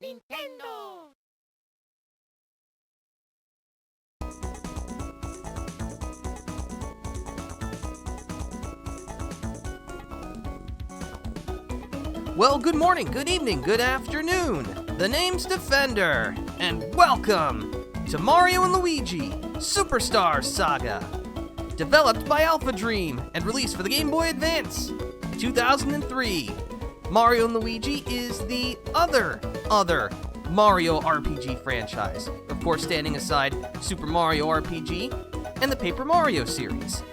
Nintendo! Well, good morning, good evening, good afternoon. The name's Defender, and welcome to Mario and Luigi Superstar Saga. Developed by AlphaDream and released for the Gameboy Advance, 2003. Mario and Luigi is the other Mario RPG franchise, of course standing aside Super Mario RPG and the Paper Mario series.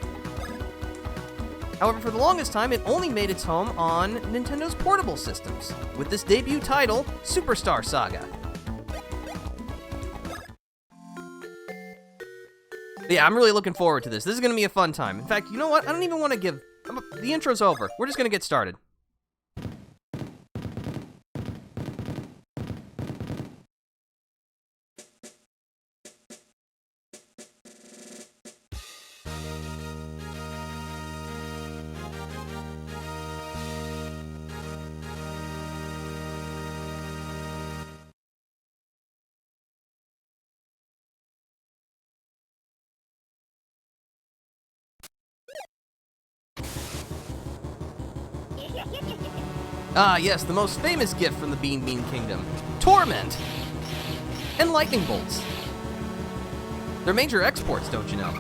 However, for the longest time, it only made its home on Nintendo's portable systems, with this debut title, Superstar Saga. Yeah, I'm really looking forward to this. This is going to be a fun time. In fact, you know what? I don't even want to give... The intro's over. We're just going to get started. Ah, yes, the most famous gift from the Beanbean Kingdom. Torment! And lightning bolts. They're major exports, don't you know?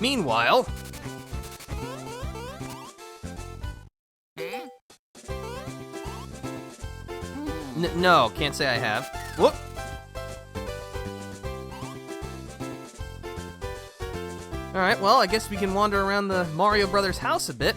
Meanwhile... No, can't say I have. Whoop! Alright, well, I guess we can wander around the Mario Brothers house a bit.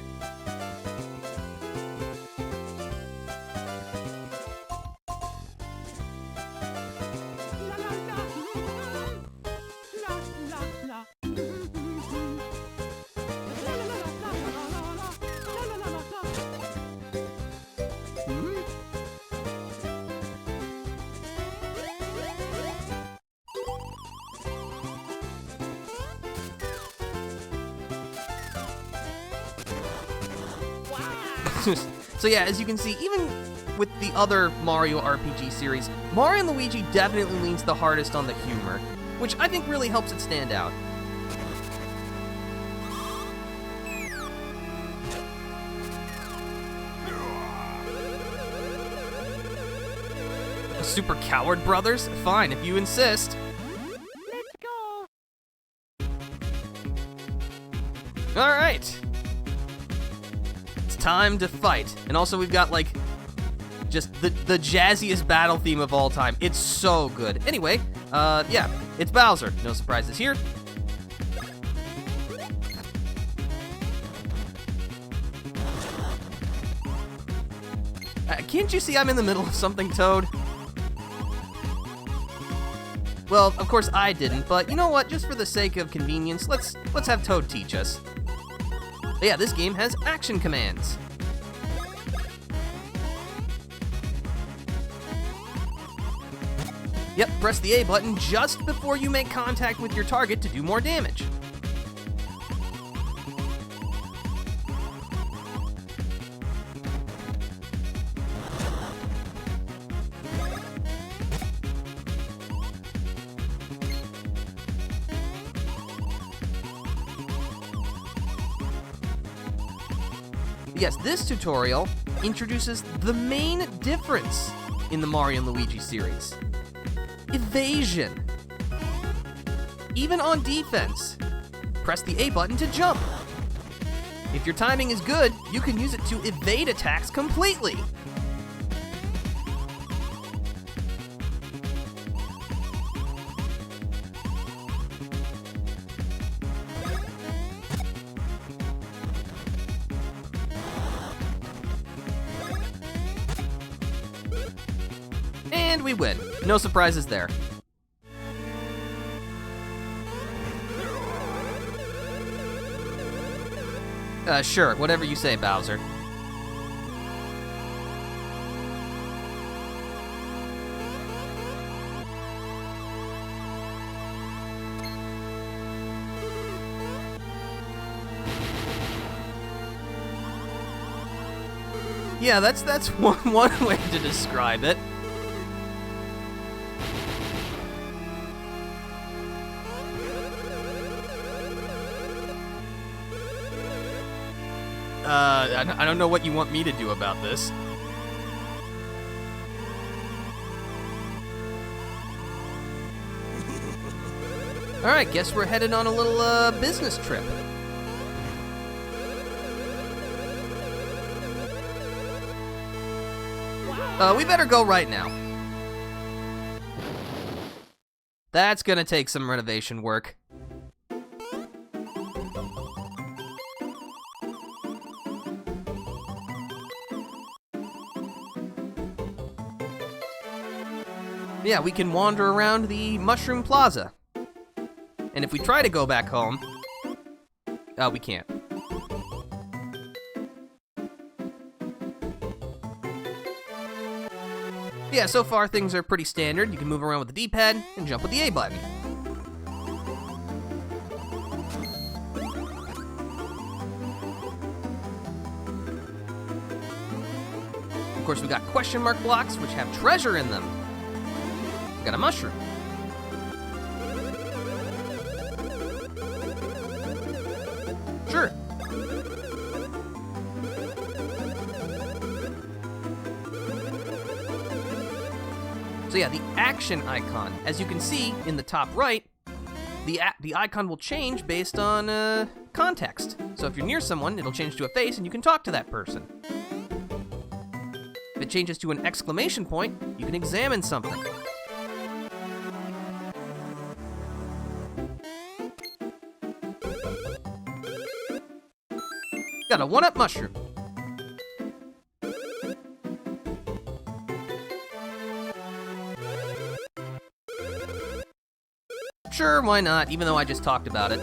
So yeah, as you can see, even with the other Mario RPG series, Mario & Luigi definitely leans the hardest on the humor, which I think really helps it stand out. Super Coward Brothers? Fine, if you insist. Let's go! Alright. Time to fight. And also we've got like just the jazziest battle theme of all time. It's so good. Anyway, yeah, it's Bowser. No surprises here. Can't you see I'm in the middle of something, Toad? Well, of course I didn't, but you know what? Just for the sake of convenience, let's have Toad teach us. But yeah, this game has action commands. Yep, press the A button just before you make contact with your target to do more damage. Yes, this tutorial introduces the main difference in the Mario & Luigi series. Evasion. Even on defense, press the A button to jump. If your timing is good, you can use it to evade attacks completely. And we win. No surprises there. Sure, whatever you say, Bowser. Yeah, that's one way to describe it. I don't know what you want me to do about this. Alright, guess we're headed on a little, business trip. We better go right now. That's gonna take some renovation work. Yeah, we can wander around the Mushroom Plaza. And if we try to go back home... Oh, we can't. Yeah, so far things are pretty standard. You can move around with the D-pad and jump with the A button. Of course, we got question mark blocks, which have treasure in them. We got a mushroom. Sure. So yeah, the action icon, as you can see in the top right, the icon will change based on context. So if you're near someone, it'll change to a face and you can talk to that person. If it changes to an exclamation point, you can examine something. Got a 1-up mushroom. Sure, why not, even though I just talked about it.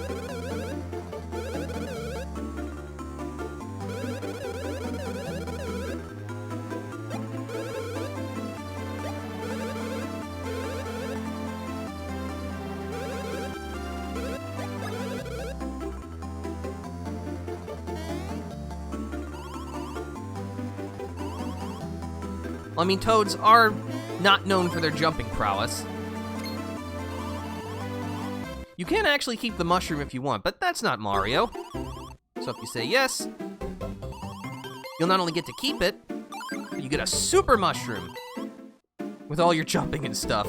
I mean, toads are not known for their jumping prowess. You can actually keep the mushroom if you want, but that's not Mario. So if you say yes, you'll not only get to keep it, but you get a super mushroom with all your jumping and stuff.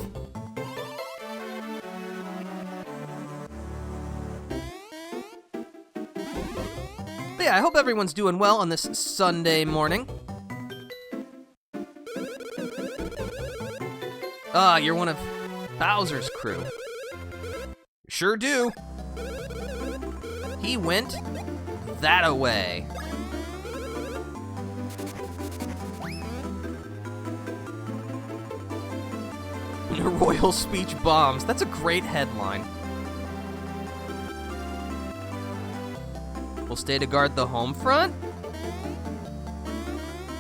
But yeah, I hope everyone's doing well on this Sunday morning. Ah, you're one of Bowser's crew. Sure do. He went that-a-way. Royal speech bombs. That's a great headline. We'll stay to guard the home front.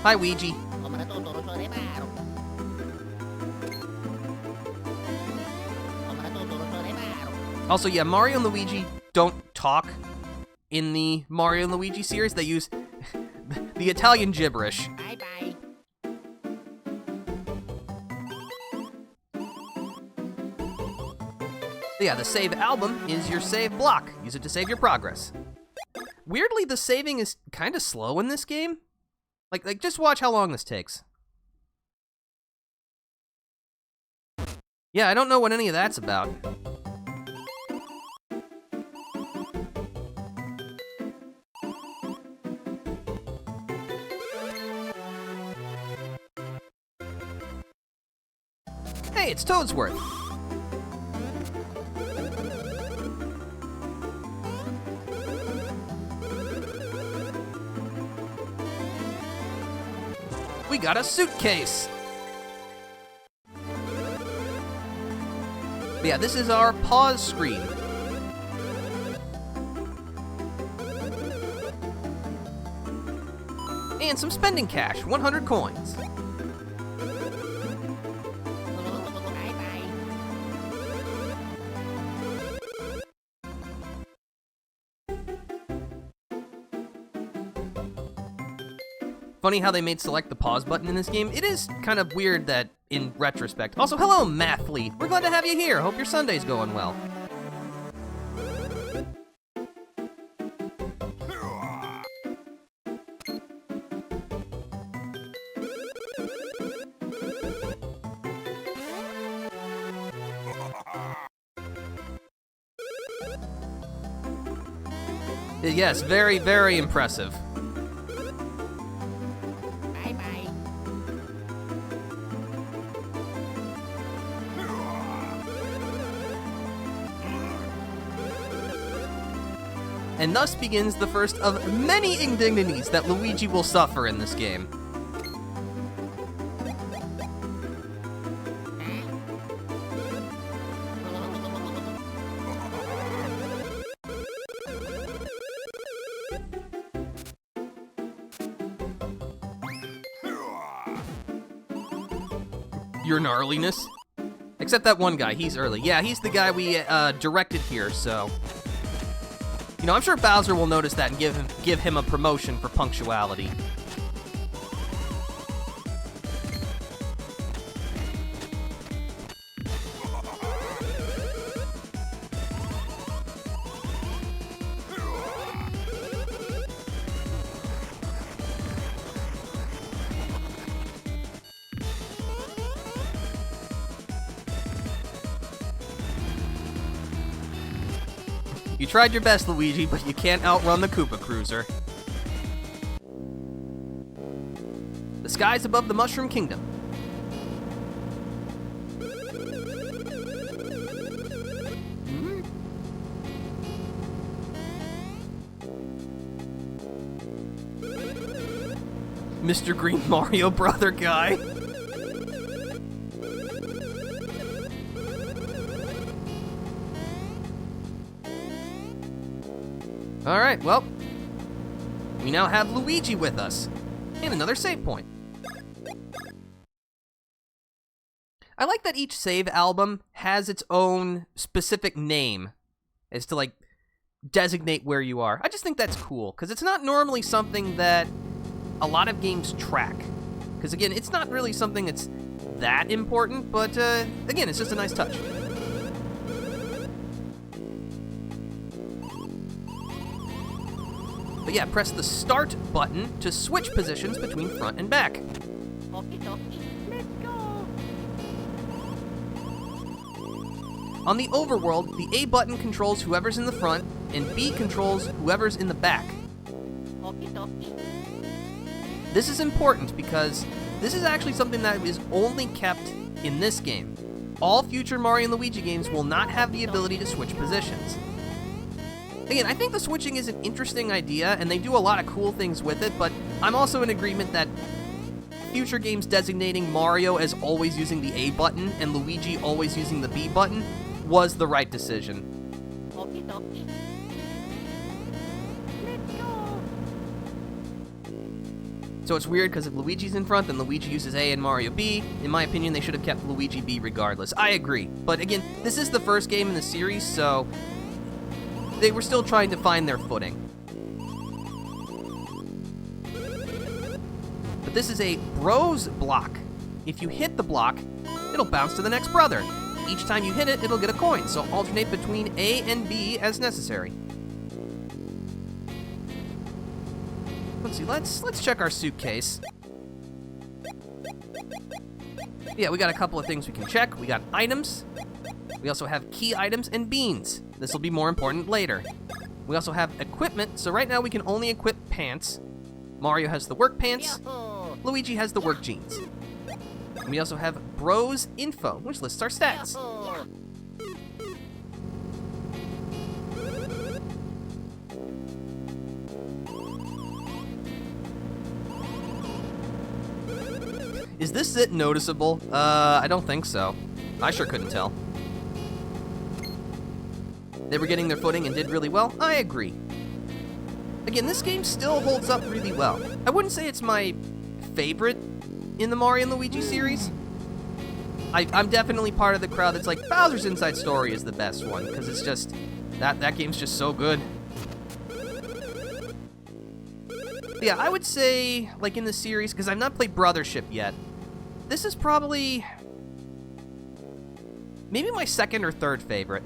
Hi, Luigi. Also, yeah, Mario and Luigi don't talk in the Mario and Luigi series. They use the Italian gibberish. Bye-bye. Yeah, the save album is your save block. Use it to save your progress. Weirdly, the saving is kind of slow in this game. Like, just watch how long this takes. Yeah, I don't know what any of that's about. Hey, it's Toadsworth. We got a suitcase. But yeah, this is our pause screen. and some spending cash, 100 coins. Bye-bye. Funny how they made select the pause button in this game. It is kind of weird that, in retrospect. Also, hello, Mathlete. We're glad to have you here. Hope your Sunday's going well. Yes, very, very impressive. Bye-bye. And thus begins the first of many indignities that Luigi will suffer in this game. Your gnarliness? Except that one guy, he's early. Yeah, he's the guy we directed here, so... You know, I'm sure Bowser will notice that and give him a promotion for punctuality. You tried your best, Luigi, but you can't outrun the Koopa Cruiser. The skies above the Mushroom Kingdom. Mr. Green Mario Brother guy. Alright, well, we now have Luigi with us, and another save point. I like that each save album has its own specific name as to, like, designate where you are. I just think that's cool, because it's not normally something that a lot of games track. Because, again, it's not really something that's that important, but, again, it's just a nice touch. But yeah, press the start button to switch positions between front and back. Okie dokie. Let's go. On the overworld, the A button controls whoever's in the front, and B controls whoever's in the back. Okie dokie. This is important because this is actually something that is only kept in this game. All future Mario and Luigi games will not have the ability to switch positions. Again, I think the switching is an interesting idea, and they do a lot of cool things with it, but I'm also in agreement that future games designating Mario as always using the A button and Luigi always using the B button was the right decision. Okie dokie. Let's go. So it's weird because if Luigi's in front, then Luigi uses A and Mario B. In my opinion, they should have kept Luigi B regardless. I agree. But again, this is the first game in the series, so they were still trying to find their footing. But this is a bros block. If you hit the block, it'll bounce to the next brother. Each time you hit it, it'll get a coin, so alternate between A and B as necessary. Let's see, let's check our suitcase. Yeah, we got a couple of things we can check. We got items. We also have key items and beans. This will be more important later. We also have equipment, so right now we can only equip pants. Mario has the work pants. Yahoo! Luigi has the work jeans. And we also have Bros Info, which lists our stats. Yahoo! Is this zit noticeable? I don't think so. I sure couldn't tell. They were getting their footing and did really well? I agree. Again, this game still holds up really well. I wouldn't say it's my favorite in the Mario and Luigi series. I'm definitely part of the crowd that's like, Bowser's Inside Story is the best one, because it's just, that game's just so good. But yeah, I would say, like in the series, because I've not played Brothership yet, this is probably maybe my second or third favorite.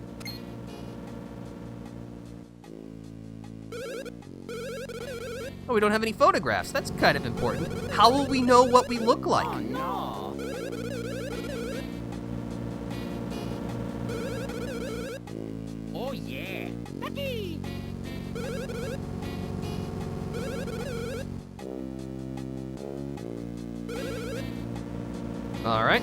Oh, we don't have any photographs. That's kind of important. How will we know what we look like? Oh no. Oh yeah. Lucky. All right.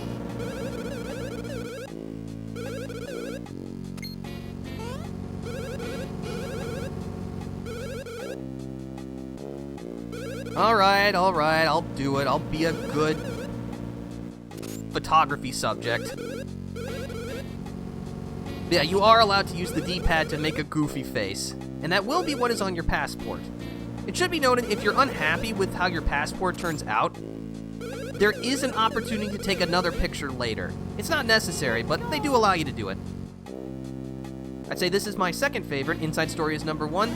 All right, I'll do it. I'll be a good photography subject. Yeah, you are allowed to use the D-pad to make a goofy face, and that will be what is on your passport. It should be noted, if you're unhappy with how your passport turns out, there is an opportunity to take another picture later. It's not necessary, but they do allow you to do it. I'd say this is my second favorite. Inside Story is number one.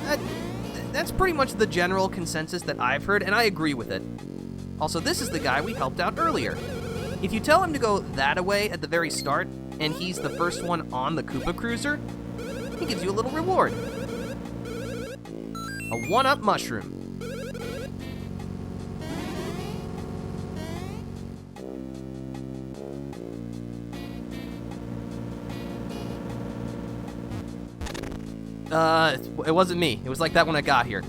That's pretty much the general consensus that I've heard, and I agree with it. Also, this is the guy we helped out earlier. If you tell him to go that-a-way at the very start, and he's the first one on the Koopa Cruiser, he gives you a little reward. A one-up mushroom. It wasn't me. It was like that when I got here.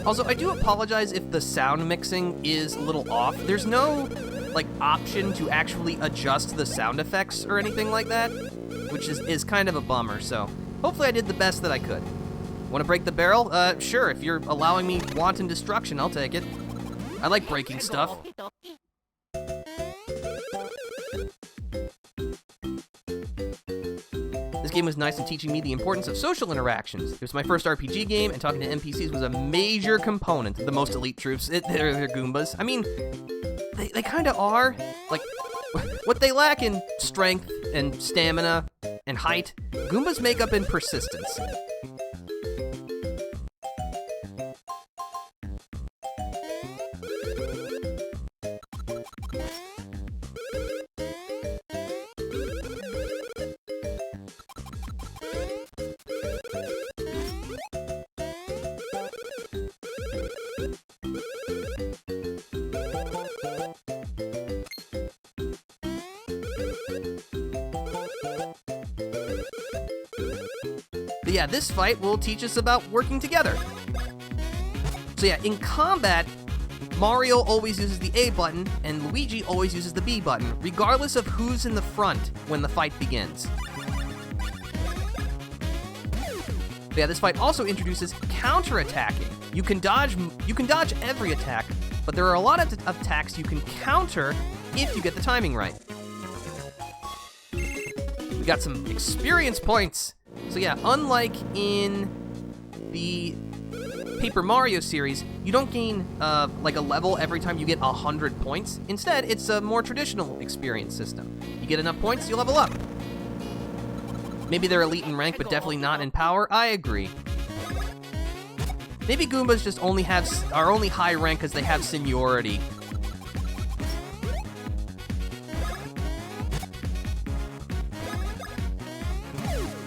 Also, I do apologize if the sound mixing is a little off. There's no, like, option to actually adjust the sound effects or anything like that, which is kind of a bummer, so hopefully I did the best that I could. Want to break the barrel? Sure, if you're allowing me wanton destruction, I'll take it. I like breaking stuff. This game was nice in teaching me the importance of social interactions. It was my first RPG game, and talking to NPCs was a major component. The most elite troops, they're Goombas. I mean, they kind of are. Like, what they lack in strength and stamina and height, Goombas make up in persistence. But yeah, this fight will teach us about working together. So yeah, in combat, Mario always uses the A button, and Luigi always uses the B button, regardless of who's in the front when the fight begins. But yeah, this fight also introduces counterattacking. You can dodge every attack, but there are a lot of attacks you can counter if you get the timing right. We got some experience points. So yeah, unlike in the Paper Mario series, you don't gain like a level every time you get 100 points. Instead, it's a more traditional experience system. You get enough points, you level up. Maybe they're elite in rank, but definitely not in power. I agree. Maybe Goombas just are only high rank because they have seniority.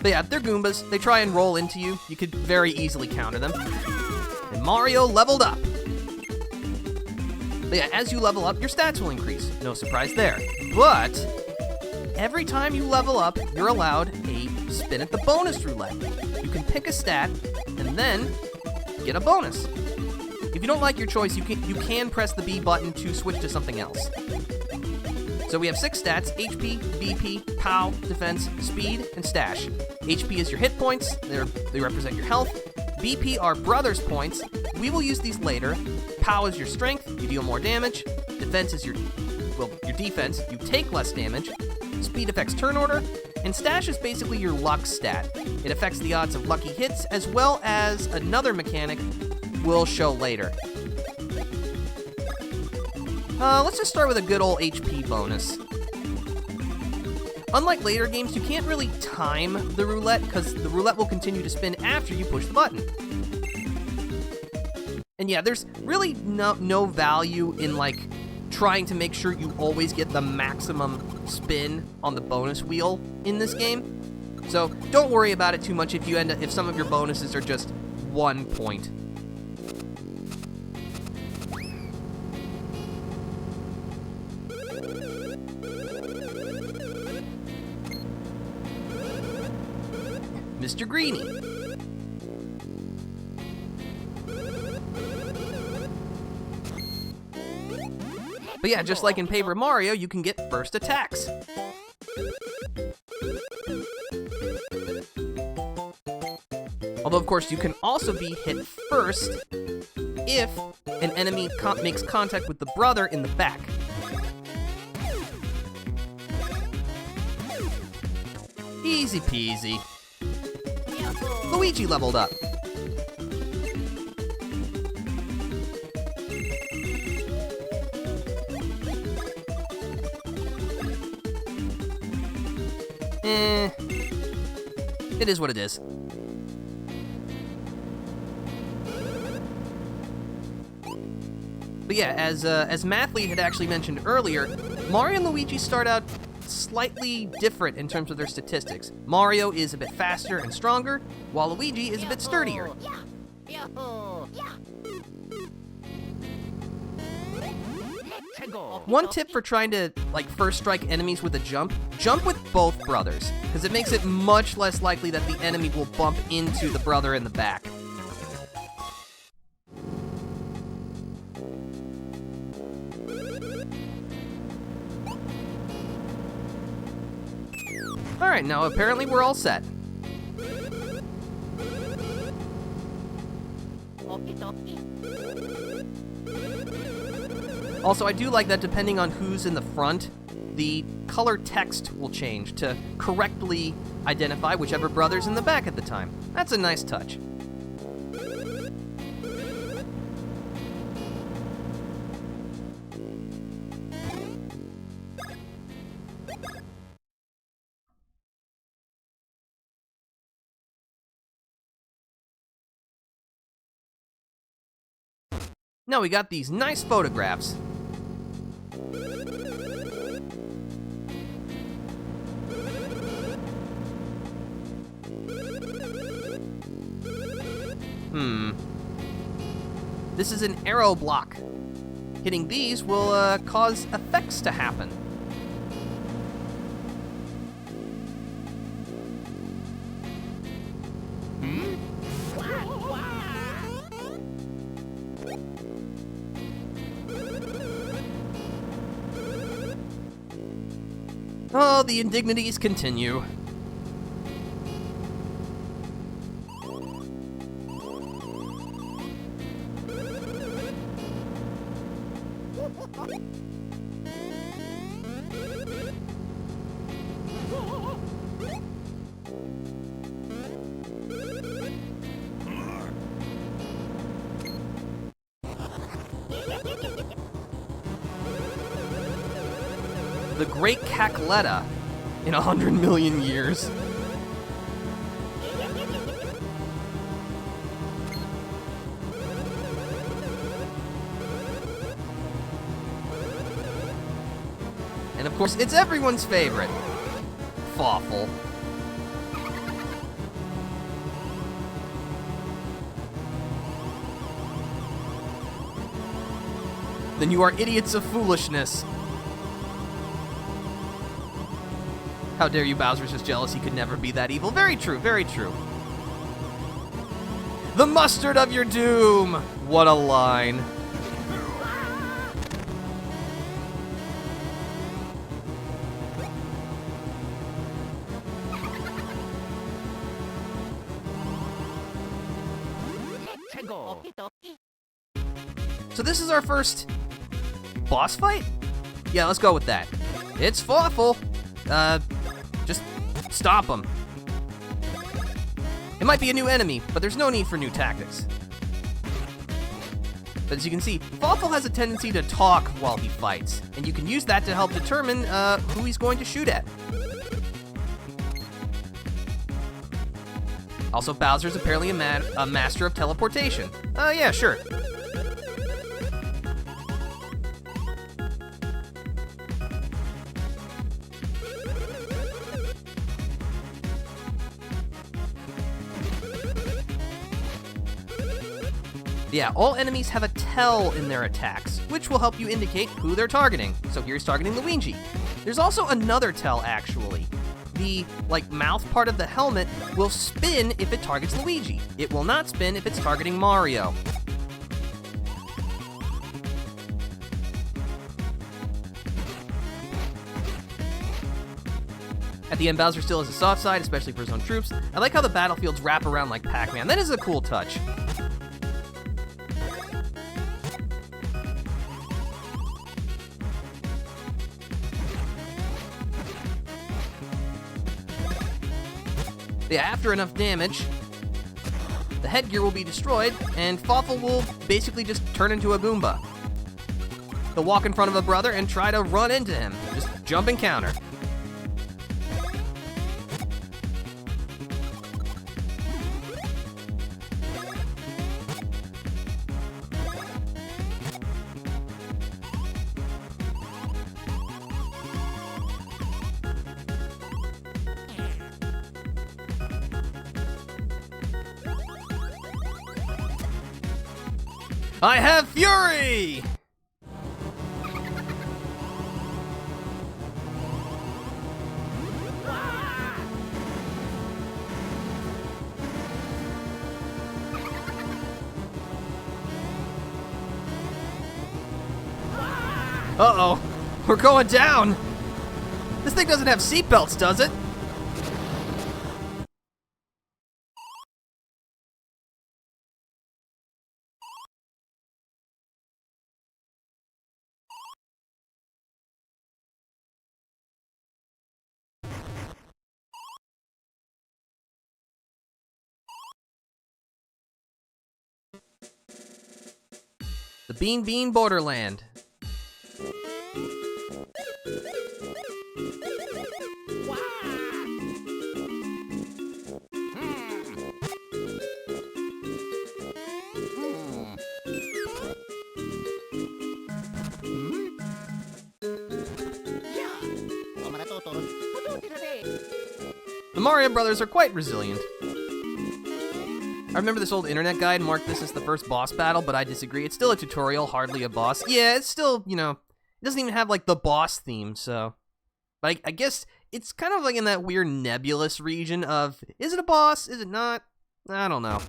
But yeah, they're Goombas. They try and roll into you. You could very easily counter them. And Mario leveled up. But yeah, as you level up, your stats will increase. No surprise there. But every time you level up, you're allowed a spin at the bonus roulette. You can pick a stat and then get a bonus. If you don't like your choice, you can press the B button to switch to something else. So we have 6 stats: HP, BP, POW, Defense, Speed, and Stash. HP is your hit points, they represent your health. BP are brothers points. We will use these later. POW is your strength, you deal more damage. Defense is your defense, you take less damage. Speed affects turn order. And stash is basically your luck stat. It affects the odds of lucky hits, as well as another mechanic we'll show later. Let's just start with a good old HP bonus. Unlike later games, you can't really time the roulette, because the roulette will continue to spin after you push the button. And yeah, there's really no value in, like, trying to make sure you always get the maximum spin on the bonus wheel in this game. So don't worry about it too much if some of your bonuses are just 1 point. Mr. Greenie. But yeah, just like in Paper Mario, you can get burst attacks. Although, of course, you can also be hit first if an enemy makes contact with the brother in the back. Easy peasy. Luigi leveled up. It is what it is. But yeah, as Mathlete had actually mentioned earlier, Mario and Luigi start out slightly different in terms of their statistics. Mario is a bit faster and stronger, while Luigi is a bit sturdier. One tip for trying to, like, first strike enemies with a jump with both brothers, because it makes it much less likely that the enemy will bump into the brother in the back. Alright, now apparently we're all set. Also, I do like that depending on who's in the front, the color text will change to correctly identify whichever brother's in the back at the time. That's a nice touch. Now we got these nice photographs. This is an arrow block. Hitting these will cause effects to happen. Oh, the indignities continue. The Great Cacletta in 100 million years. And of course, it's everyone's favorite, Fawful. Then you are idiots of foolishness. How dare you, Bowser's just jealous he could never be that evil. Very true, very true. The mustard of your doom! What a line. go. So this is our first boss fight? Yeah, let's go with that. It's Fawful. Just stop him. It might be a new enemy, but there's no need for new tactics. But as you can see, Fawful has a tendency to talk while he fights, and you can use that to help determine who he's going to shoot at. Also, Bowser's apparently a master of teleportation. Yeah, sure. Yeah, all enemies have a tell in their attacks, which will help you indicate who they're targeting. So here's targeting Luigi. There's also another tell, actually. The, mouth part of the helmet will spin if it targets Luigi. It will not spin if it's targeting Mario. At the end, Bowser still has a soft side, especially for his own troops. I like how the battlefields wrap around like Pac-Man. That is a cool touch. Yeah, after enough damage, the headgear will be destroyed, and Fawful will basically just turn into a Goomba. He'll walk in front of a brother and try to run into him. Just jump and counter. I have Fury! Uh-oh, we're going down! This thing doesn't have seatbelts, does it? The Beanbean Borderland. The Mario Brothers are quite resilient. I remember this old internet guide marked this as the first boss battle, but I disagree. It's still a tutorial, hardly a boss. Yeah, it's still, it doesn't even have, the boss theme, so... But I guess it's kind of, in that weird nebulous region of, is it a boss? Is it not? I don't know.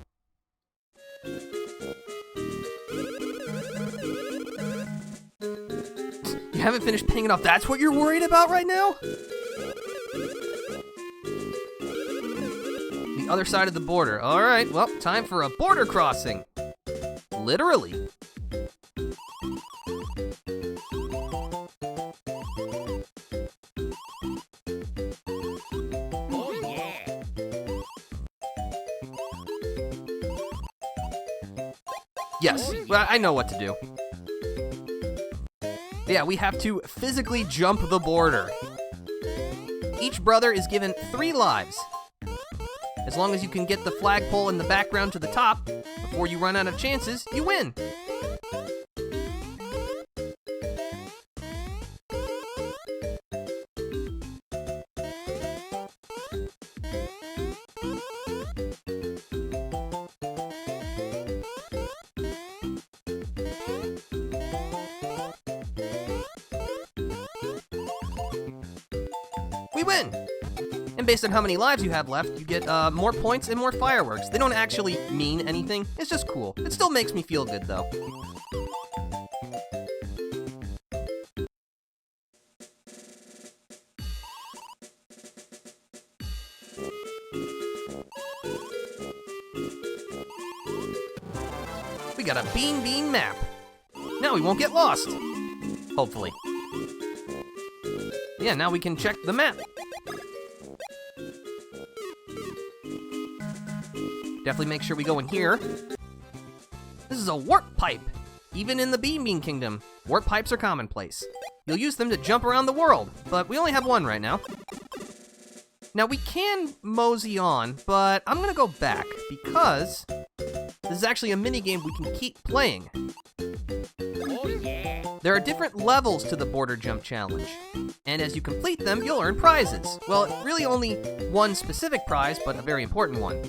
You haven't finished paying it off. That's what you're worried about right now? The other side of the border. All right, well, time for a border crossing. Literally. Oh, yeah. Yes, well, I know what to do. Yeah, we have to physically jump the border. Each brother is given 3 lives. As long as you can get the flagpole in the background to the top, before you run out of chances, you win. We win! And based on how many lives you have left, you get more points and more fireworks. They don't actually mean anything, it's just cool. It still makes me feel good, though. we got a Beanbean map. Now we won't get lost. Hopefully. Yeah, now we can check the map. Definitely make sure we go in here. This is a warp pipe. Even in the Beanbean Kingdom, warp pipes are commonplace. You'll use them to jump around the world, but we only have one right now. Now we can mosey on, but I'm gonna go back because this is actually a minigame we can keep playing. Oh yeah. There are different levels to the border jump challenge, and as you complete them, you'll earn prizes. Well, really only one specific prize, but a very important one.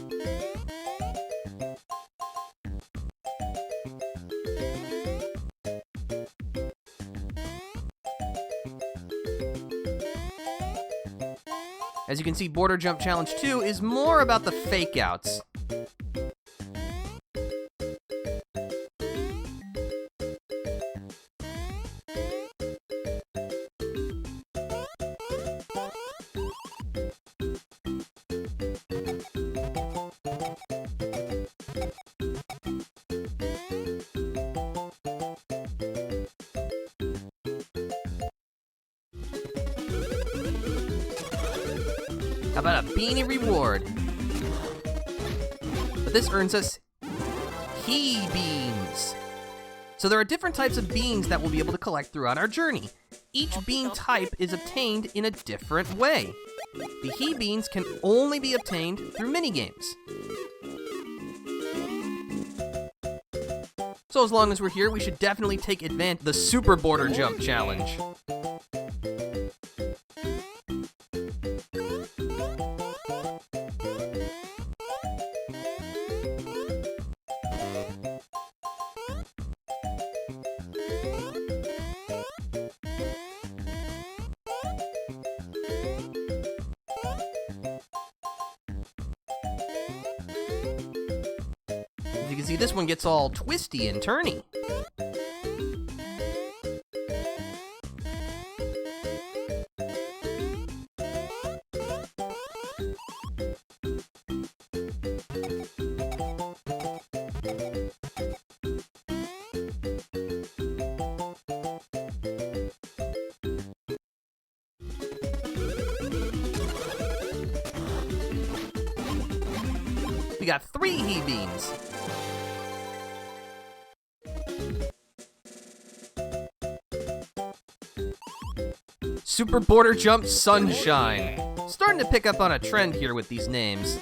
As you can see, Border Jump Challenge 2 is more about the fake outs. How about a beanie reward? But this earns us he beans. So there are different types of beans that we'll be able to collect throughout our journey. Each bean type is obtained in a different way. The he beans can only be obtained through minigames. So as long as we're here, we should definitely take advantage of the Super Border Jump Challenge. As you can see, this one gets all twisty and turny. We got 3 he beans. Super Border Jump Sunshine. Starting to pick up on a trend here with these names.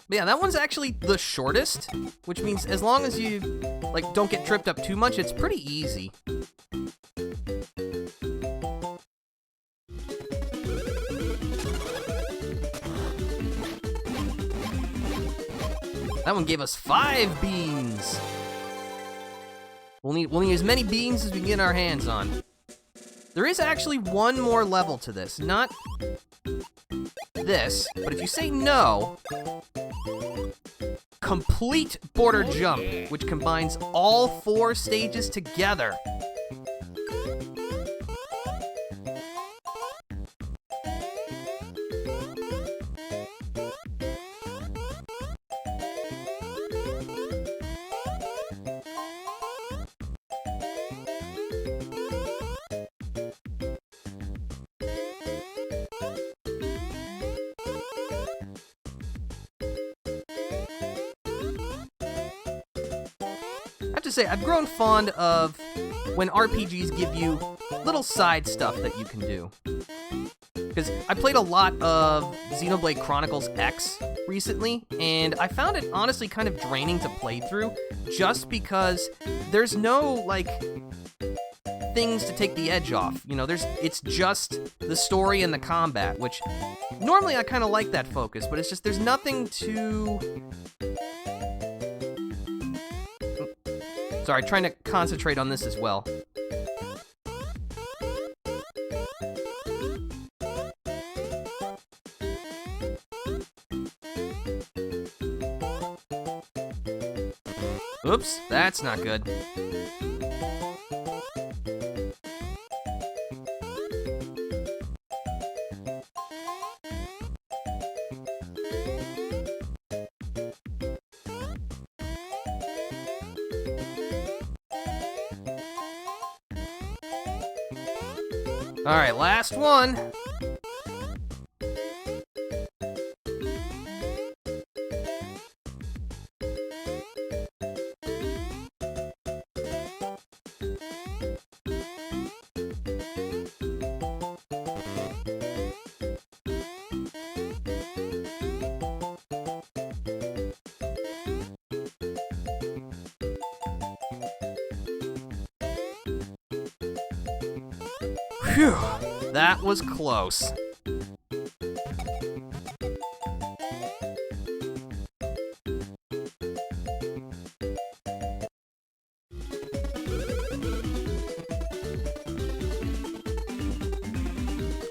But yeah, that one's actually the shortest, which means as long as you, like, don't get tripped up too much, it's pretty easy. That one gave us 5 beans. We'll need as many beans as we can get our hands on. There is actually one more level to this, not this, but if you say no, complete border jump, which combines all 4 stages together. I have to say, I've grown fond of when RPGs give you little side stuff that you can do. Because I played a lot of Xenoblade Chronicles X recently, and I found it honestly kind of draining to play through, just because there's no, like, things to take the edge off. You know, it's just the story and the combat, which normally I kind of like that focus, but it's just there's nothing to Sorry, trying to concentrate on this as well. Oops, that's not good. All right, last one. Phew, that was close.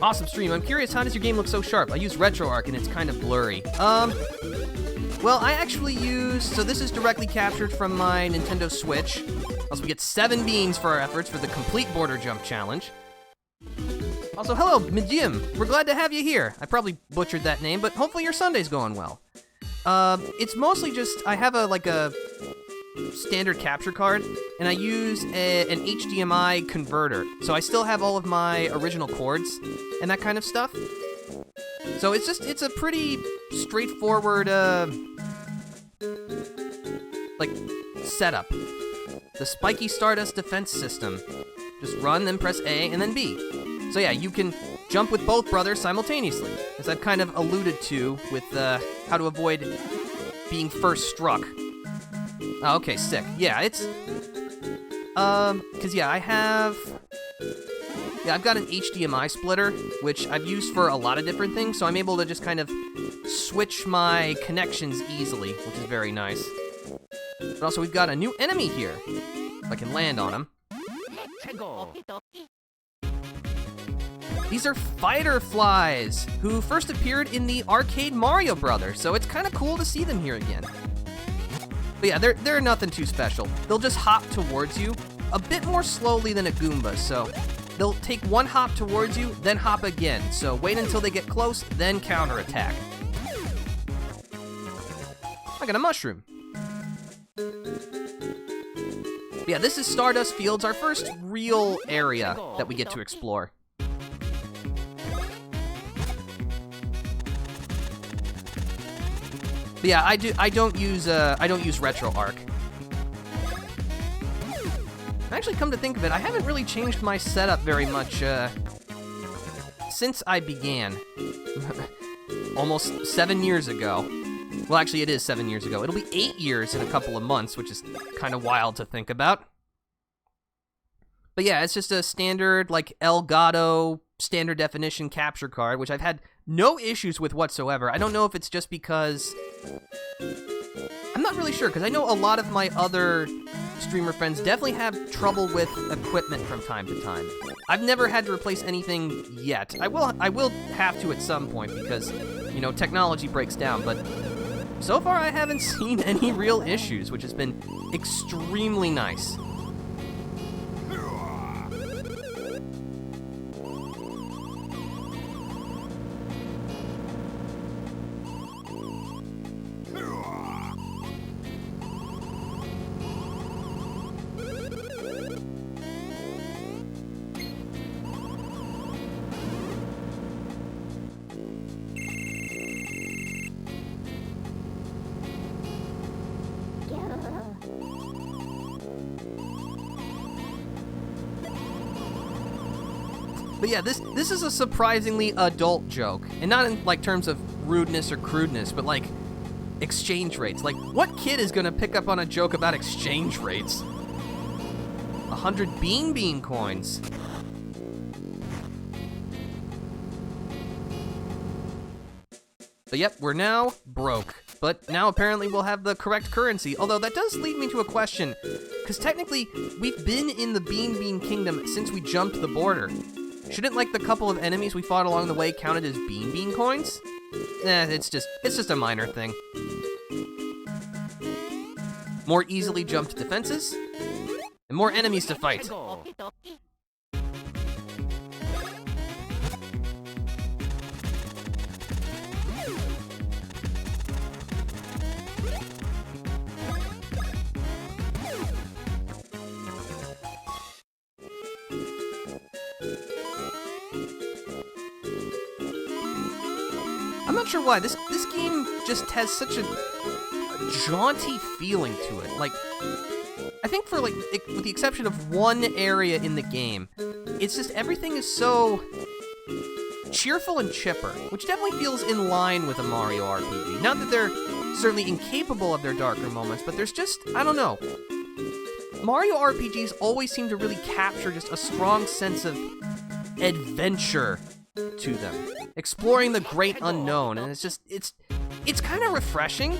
Awesome stream. I'm curious, how does your game look so sharp? I use RetroArch and it's kind of blurry. Well, I actually use, so this is directly captured from my Nintendo Switch. Also, we get 7 beans for our efforts for the complete border jump challenge. Also, hello, Medium. We're glad to have you here. I probably butchered that name, but hopefully your Sunday's going well. It's mostly just, I have a standard capture card, and I use an HDMI converter. So I still have all of my original chords and that kind of stuff. So it's a pretty straightforward, setup. The Spiky Stardust defense system. Just run, then press A, and then B. So yeah, you can jump with both brothers simultaneously, as I've kind of alluded to with how to avoid being first struck. Oh, okay, sick. Yeah, it's... because yeah, I've got an HDMI splitter, which I've used for a lot of different things, so I'm able to just kind of switch my connections easily, which is very nice. But also, we've got a new enemy here. If I can land on him. These are fighter flies, who first appeared in the arcade Mario Brothers, so it's kind of cool to see them here again. But yeah, they're nothing too special. They'll just hop towards you a bit more slowly than a Goomba, so they'll take one hop towards you, then hop again. So wait until they get close, then counterattack. I got a mushroom. But yeah, this is Stardust Fields, our first real area that we get to explore. But yeah, I don't use RetroArch. Actually, come to think of it, I haven't really changed my setup very much since I began. Almost 7 years ago. Well, actually, it is 7 years ago. It'll be 8 years in a couple of months, which is kind of wild to think about. But yeah, it's just a standard, Elgato standard definition capture card, which I've had no issues with whatsoever. I don't know if it's just because... I'm not really sure, because I know a lot of my other streamer friends definitely have trouble with equipment from time to time. I've never had to replace anything yet. I will have to at some point, because, technology breaks down, but so far I haven't seen any real issues, which has been extremely nice. But yeah, this is a surprisingly adult joke, and not in terms of rudeness or crudeness, but exchange rates. What kid is gonna pick up on a joke about exchange rates? 100 Beanbean coins. But yep, we're now broke. But now apparently we'll have the correct currency, although that does lead me to a question, because technically, we've been in the Beanbean Kingdom since we jumped the border. Shouldn't, like, the couple of enemies we fought along the way counted as Beanbean coins? It's just a minor thing. More easily jumped defenses, and more enemies to fight. I'm not sure why, this game just has such a jaunty feeling to it. Like, I think for, like, with the exception of one area in the game, it's just everything is so cheerful and chipper, which definitely feels in line with a Mario RPG. Not that they're certainly incapable of their darker moments, but there's just, I don't know. Mario RPGs always seem to really capture just a strong sense of adventure to them. Exploring the great unknown, and it's kind of refreshing.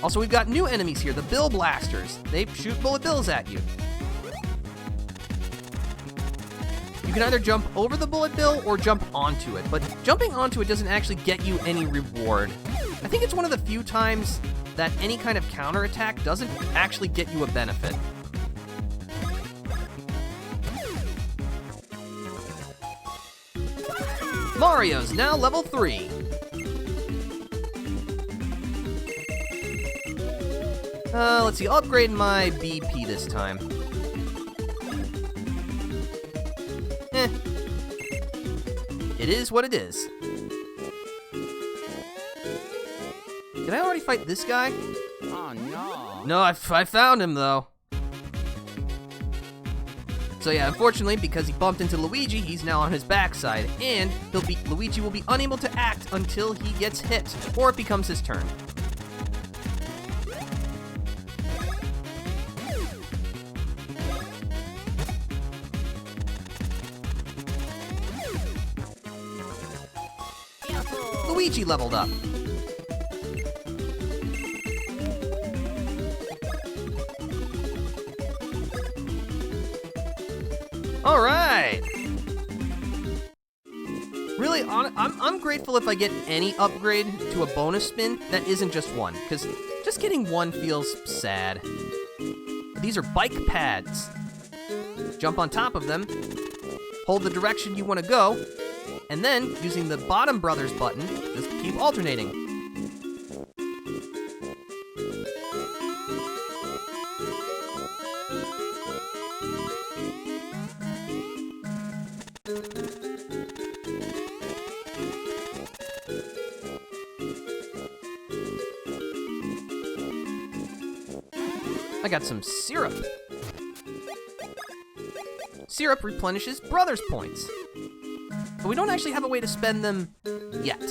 Also, we've got new enemies here, the Bill Blasters. They shoot bullet bills at you. You can either jump over the bullet bill or jump onto it, but jumping onto it doesn't actually get you any reward. I think it's one of the few times that any kind of counterattack doesn't actually get you a benefit. Mario's now level 3. Let's see, I'll upgrade my BP this time. It is what it is. Did I already fight this guy? Oh no. No, I found him though. So yeah, unfortunately, because he bumped into Luigi, he's now on his backside, and Luigi will be unable to act until he gets hit, or it becomes his turn. Luigi leveled up. All right. Really, I'm grateful if I get any upgrade to a bonus spin that isn't just one, because just getting one feels sad. These are bike pads. Jump on top of them, hold the direction you want to go, and then, using the bottom brothers button, just keep alternating. I got some syrup. Syrup replenishes brothers points, but we don't actually have a way to spend them yet.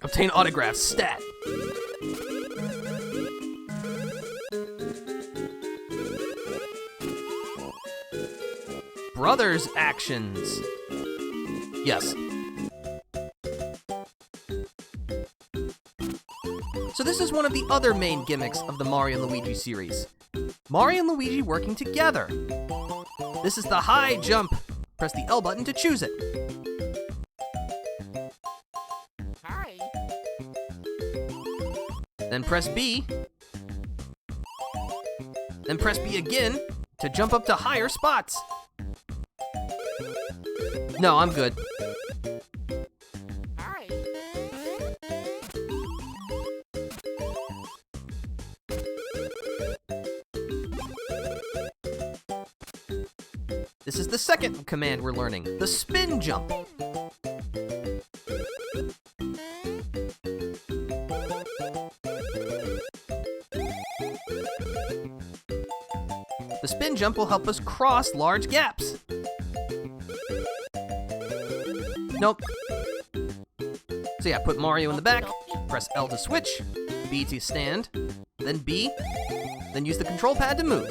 Obtain autographs, stat. Brothers actions. Yes. So this is one of the other main gimmicks of the Mario and Luigi series. Mario and Luigi working together. This is the high jump. Press the L button to choose it. Hi. Then press B. Then press B again to jump up to higher spots. No, I'm good. This is the second command we're learning, the spin jump. The spin jump will help us cross large gaps. Nope. So yeah, put Mario in the back, press L to switch, B to stand, then B, then use the control pad to move.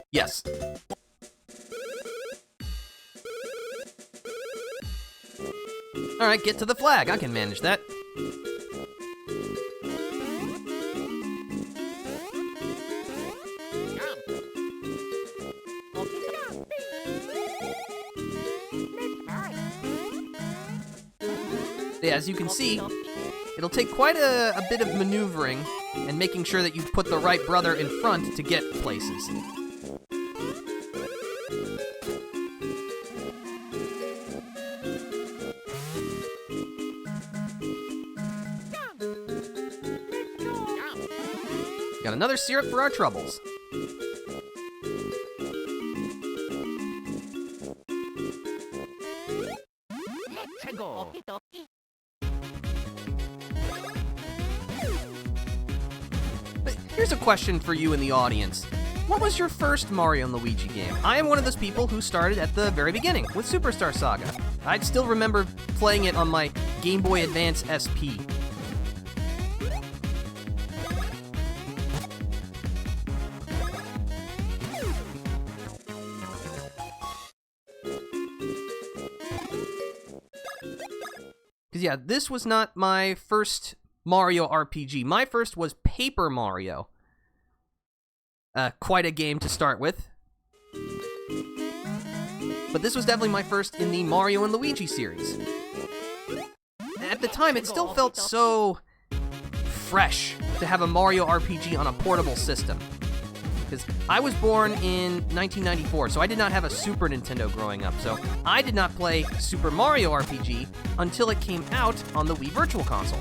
Yes. Alright, get to the flag. I can manage that. Yeah, as you can see, it'll take quite a bit of maneuvering and making sure that you put the right brother in front to get places. Got another syrup for our troubles. Let's go. But here's a question for you in the audience. What was your first Mario and Luigi game? I am one of those people who started at the very beginning with Superstar Saga. I still remember playing it on my Gameboy Advance SP. Because yeah, this was not my first Mario RPG. My first was Paper Mario. Quite a game to start with. But this was definitely my first in the Mario and Luigi series. At the time, it still felt so fresh to have a Mario RPG on a portable system. Because I was born in 1994, so I did not have a Super Nintendo growing up, so I did not play Super Mario RPG until it came out on the Wii Virtual Console.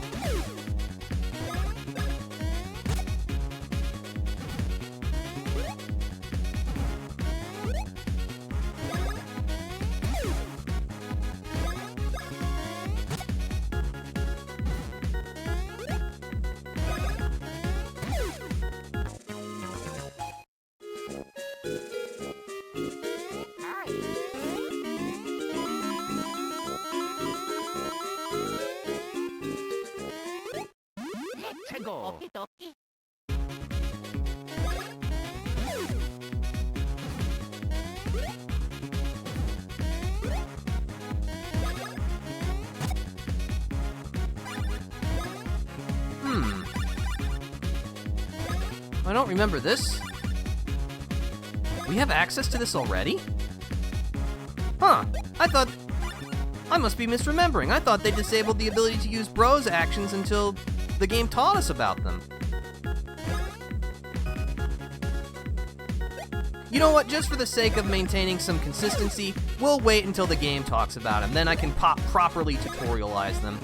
Let's go. I don't remember this. We have access to this already? Huh, I must be misremembering. I thought they disabled the ability to use Bros actions until the game taught us about them. You know what, just for the sake of maintaining some consistency, we'll wait until the game talks about them, then I can properly tutorialize them.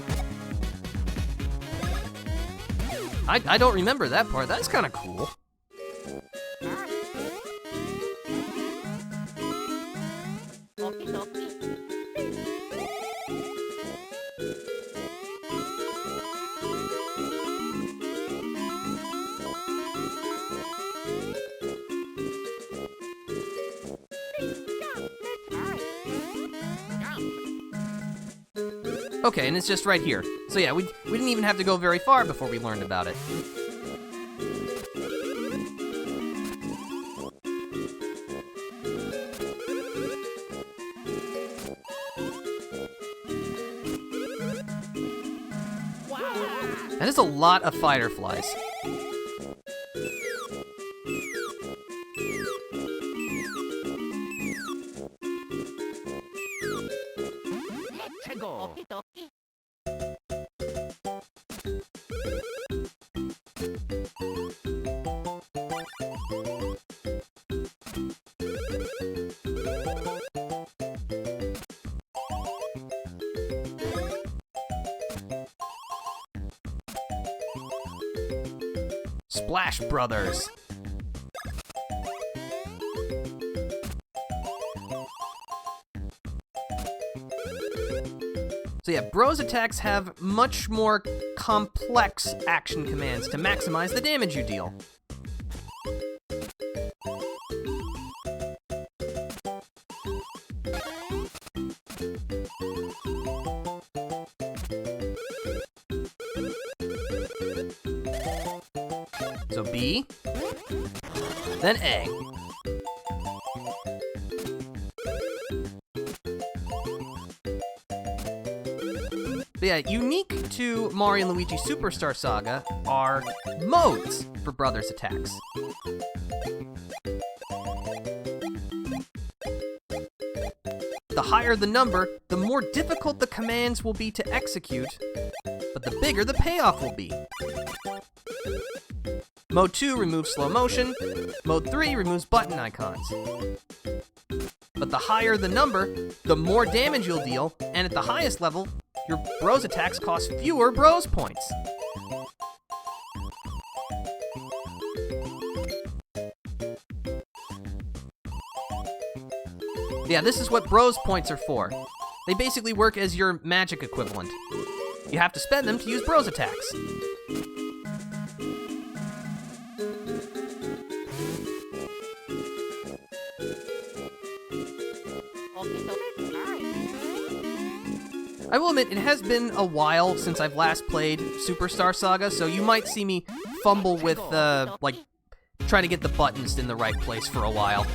I don't remember that part, that's kinda cool. Okay, and it's just right here. So yeah, we didn't even have to go very far before we learned about it. That is a lot of fireflies. Let's go. Splash Brothers. So yeah, Bros attacks have much more complex action commands to maximize the damage you deal. So B, then A. But yeah, unique to Mario and Luigi Superstar Saga are modes for Brothers attacks. The higher the number, the more difficult the commands will be to execute, but the bigger the payoff will be. Mode 2 removes slow motion, Mode 3 removes button icons. But the higher the number, the more damage you'll deal, and at the highest level, your Bros attacks cost fewer Bros points. Yeah, this is what Bros points are for. They basically work as your magic equivalent. You have to spend them to use Bros attacks. I will admit, it has been a while since I've last played Superstar Saga, so you might see me fumble with, like, trying to get the buttons in the right place for a while.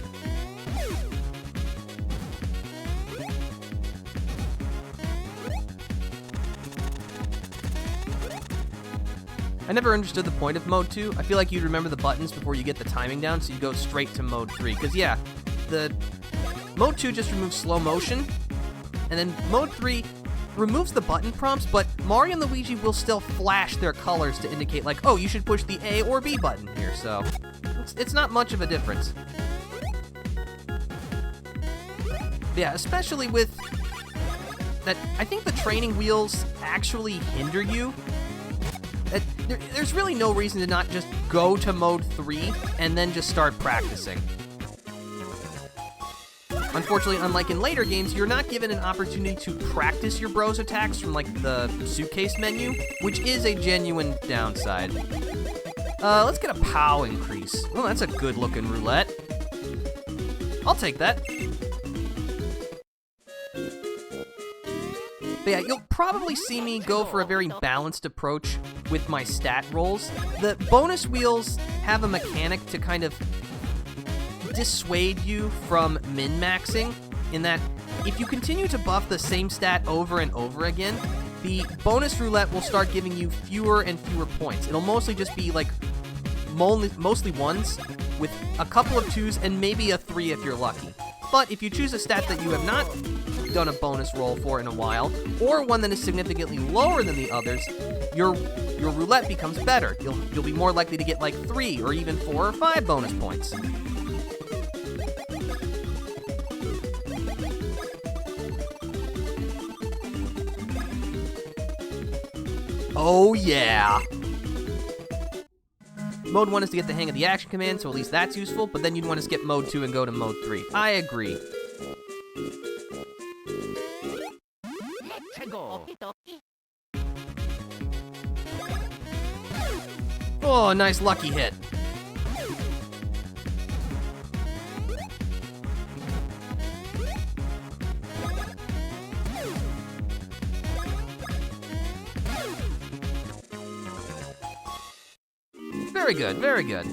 I never understood the point of Mode 2. I feel like you'd remember the buttons before you get the timing down, so you go straight to Mode 3. Because, yeah, the Mode 2 just removes slow motion, and then Mode 3 removes the button prompts, but Mario and Luigi will still flash their colors to indicate, like, oh, you should push the A or B button here, so it's not much of a difference. Yeah, especially with that, I think the training wheels actually hinder you. There's really no reason to not just go to Mode 3 and then just start practicing. Unfortunately, unlike in later games, you're not given an opportunity to practice your Bros attacks from, like, the suitcase menu, which is a genuine downside. Let's get a POW increase. Oh, that's a good-looking roulette. I'll take that. But yeah, you'll probably see me go for a very balanced approach with my stat rolls. The bonus wheels have a mechanic to kind of dissuade you from min-maxing, in that if you continue to buff the same stat over and over again, the bonus roulette will start giving you fewer and fewer points. It'll mostly just be like mostly ones with a couple of twos and maybe a 3 if you're lucky. But if you choose a stat that you have not done a bonus roll for in a while, or one that is significantly lower than the others, your roulette becomes better. You'll be more likely to get like 3 or even 4 or 5 bonus points. Oh yeah! Mode 1 is to get the hang of the action command, so at least that's useful, but then you'd want to skip Mode 2 and go to Mode 3. I agree. Oh, nice lucky hit. Very good, very good.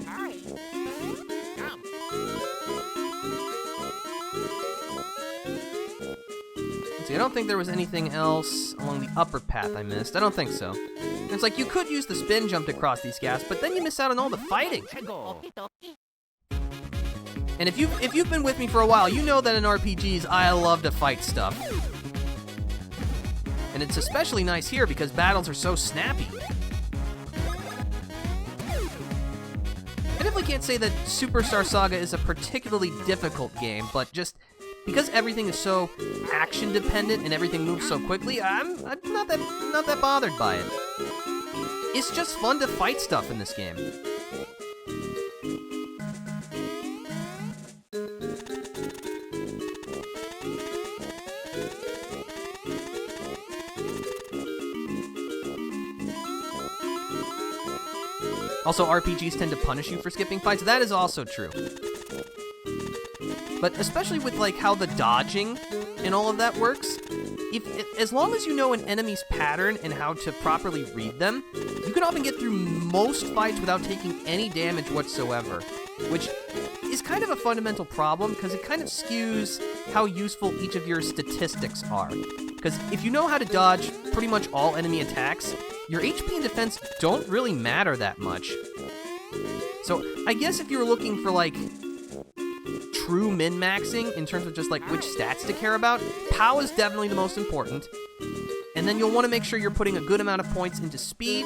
See, I don't think there was anything else along the upper path I missed. I don't think so. It's like you could use the spin jump to cross these gaps, but then you miss out on all the fighting. And if you've been with me for a while, you know that in RPGs, I love to fight stuff. And it's especially nice here because battles are so snappy. I definitely can't say that Superstar Saga is a particularly difficult game, but just because everything is so action dependent and everything moves so quickly, I'm not that bothered by it. It's just fun to fight stuff in this game. Also, RPGs tend to punish you for skipping fights. That is also true. But especially with like how the dodging and all of that works, as long as you know an enemy's pattern and how to properly read them, you can often get through most fights without taking any damage whatsoever, which is kind of a fundamental problem because it kind of skews how useful each of your statistics are. Because if you know how to dodge pretty much all enemy attacks, your HP and defense don't really matter that much. So I guess if you're looking for like true min-maxing in terms of just like which stats to care about, POW is definitely the most important. And then you'll want to make sure you're putting a good amount of points into speed,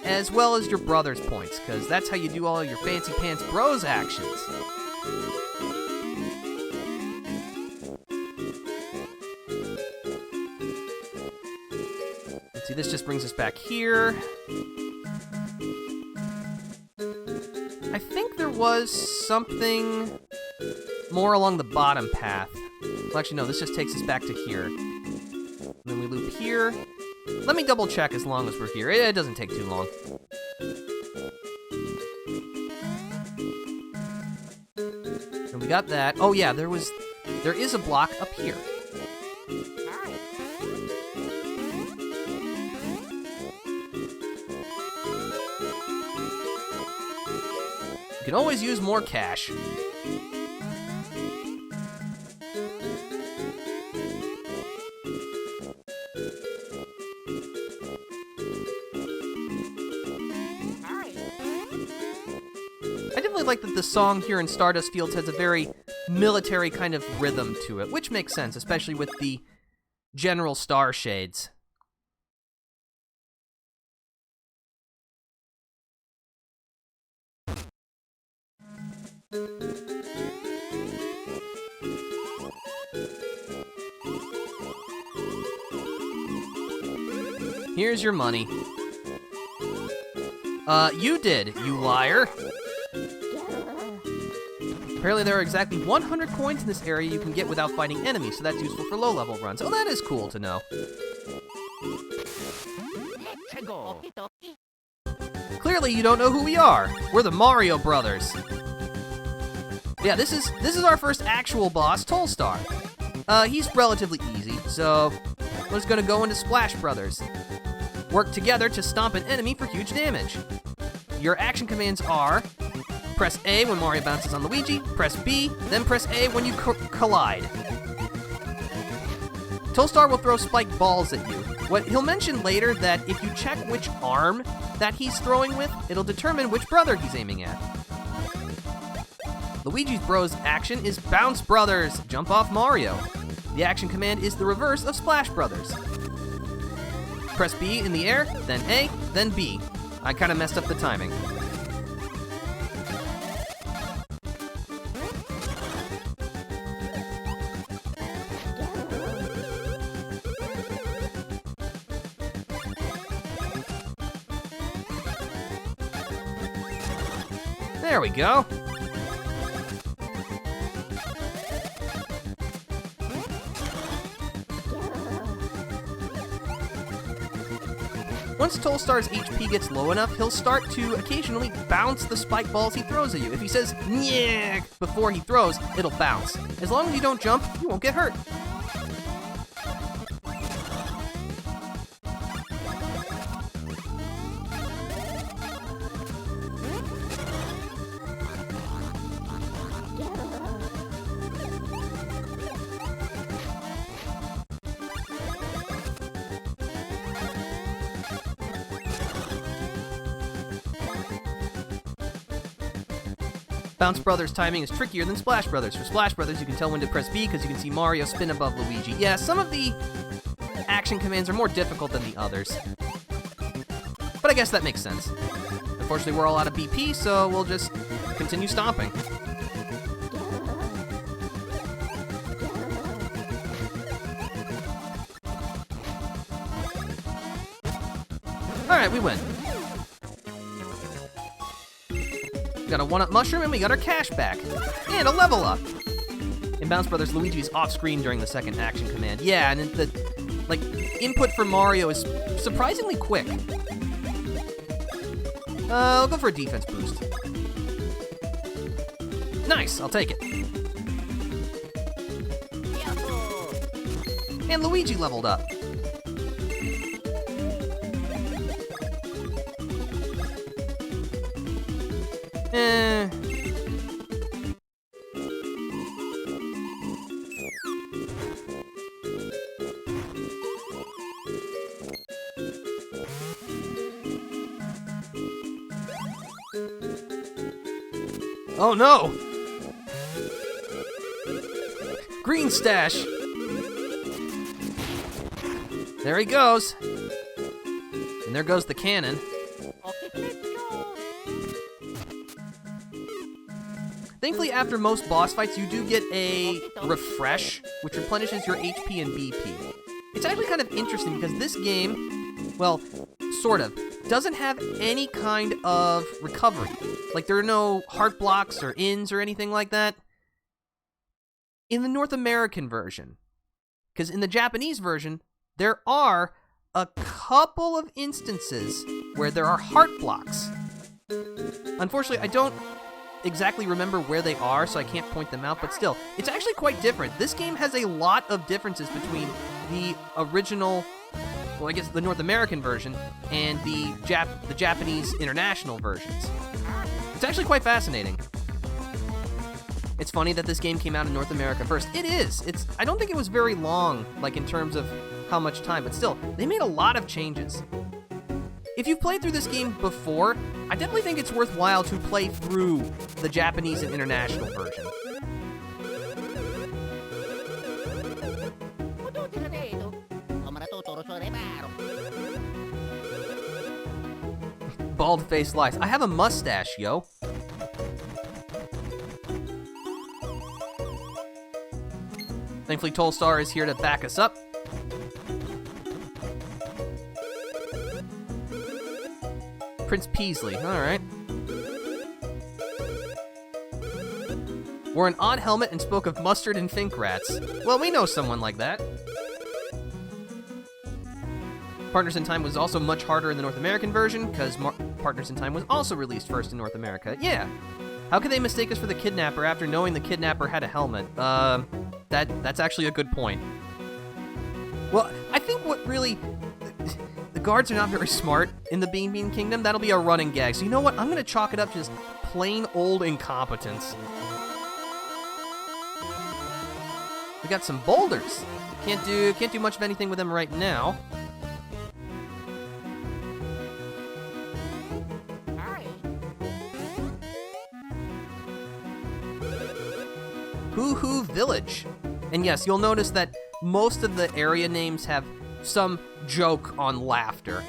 as well as your brother's points, because that's how you do all your fancy pants bros actions. Let's see, this just brings us back here. I think there was something more along the bottom path. Well, actually, no, this just takes us back to here. And then we loop here. Let me double check as long as we're here. It doesn't take too long. And we got that. Oh yeah, there is a block up here. You can always use more cash. I definitely like that the song here in Stardust Fields has a very military kind of rhythm to it, which makes sense, especially with the general star shades. Here's your money. You did, you liar. Apparently there are exactly 100 coins in this area you can get without fighting enemies, so that's useful for low-level runs. Oh, that is cool to know. Clearly you don't know who we are. We're the Mario Brothers. Yeah, this is our first actual boss, Tolstar. He's relatively easy, so we're just gonna go into Splash Brothers. Work together to stomp an enemy for huge damage. Your action commands are: press A when Mario bounces on Luigi, press B, then press A when you collide. Tolstar will throw spiked balls at you. What he'll mention later that if you check which arm that he's throwing with, it'll determine which brother he's aiming at. Luigi's Bros action is Bounce Brothers, jump off Mario. The action command is the reverse of Splash Brothers. Press B in the air, then A, then B. I kind of messed up the timing. There we go. Once Tolstar's HP gets low enough, he'll start to occasionally bounce the spike balls he throws at you. If he says, "Nyeh," before he throws, it'll bounce. As long as you don't jump, you won't get hurt. Bounce Brothers timing is trickier than Splash Brothers. For Splash Brothers, you can tell when to press B because you can see Mario spin above Luigi. Yeah, some of the action commands are more difficult than the others. But I guess that makes sense. Unfortunately, we're all out of BP, so we'll just continue stomping. Alright, we win. We got a 1-up mushroom, and we got our cash back. And a level up! In Bounce Brothers, Luigi is off-screen during the second action command. Yeah, and the, input for Mario is surprisingly quick. I'll go for a defense boost. Nice, I'll take it. And Luigi leveled up. Oh no! Green stash! There he goes. And there goes the cannon. Thankfully, after most boss fights, you do get a refresh, which replenishes your HP and BP. It's actually kind of interesting because this game, well, sort of, doesn't have any kind of recovery. Like, there are no heart blocks or ins or anything like that. In the North American version, because in the Japanese version, there are a couple of instances where there are heart blocks. Unfortunately, I don't exactly remember where they are, so I can't point them out, but still, it's actually quite different. This game has a lot of differences between the original, well, I guess the North American version, and the Japanese international versions. It's actually quite fascinating. It's funny that this game came out in North America first. It is. I don't think it was very long, like in terms of how much time, but still, they made a lot of changes. If you've played through this game before, I definitely think it's worthwhile to play through the Japanese and international version. Bald face lies. I have a mustache, yo. Thankfully, Tolstar is here to back us up. Prince Peasley, alright. Wore an odd helmet and spoke of mustard and fink rats. Well, we know someone like that. Partners in Time was also much harder in the North American version, because Partners in Time was also released first in North America. Yeah. How could they mistake us for the kidnapper after knowing the kidnapper had a helmet? That's actually a good point. Well, I think what really... The guards are not very smart in the Beanbean Kingdom. That'll be a running gag. So you know what? I'm going to chalk it up to just plain old incompetence. We got some boulders. Can't do much of anything with them right now. Hoo Hoo Village. And yes, you'll notice that most of the area names have some joke on laughter.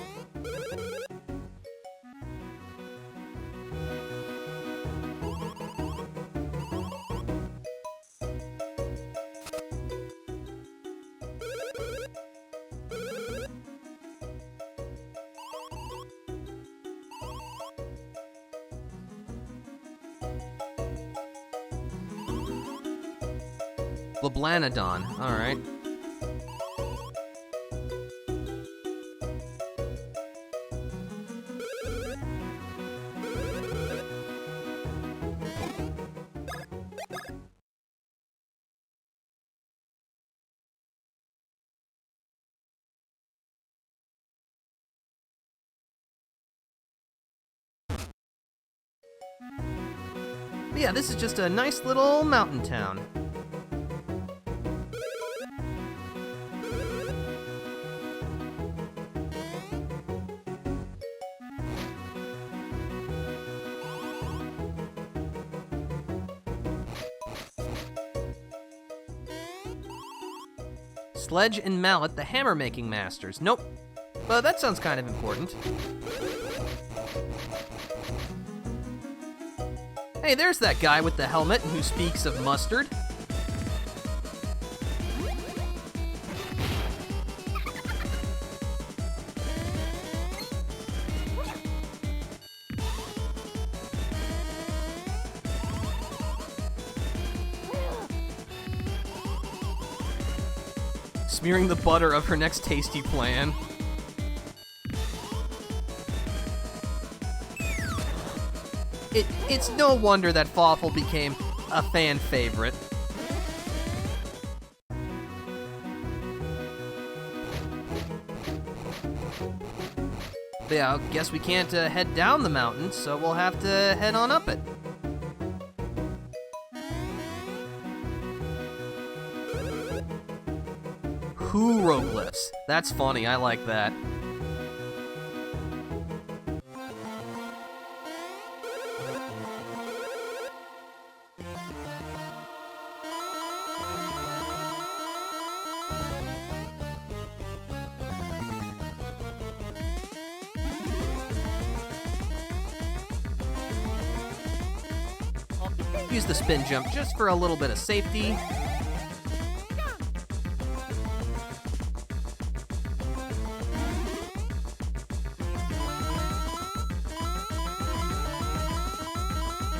Leblanadon, alright. But yeah, this is just a nice little mountain town. Sledge and Mallet, the hammer-making masters. Nope. But that sounds kind of important. Hey, there's that guy with the helmet who speaks of mustard. Smearing the butter of her next tasty plan. It's no wonder that Fawful became a fan favorite. But yeah, I guess we can't head down the mountain, so we'll have to head on up it. Hieroglyphs. That's funny, I like that. Use the spin jump just for a little bit of safety.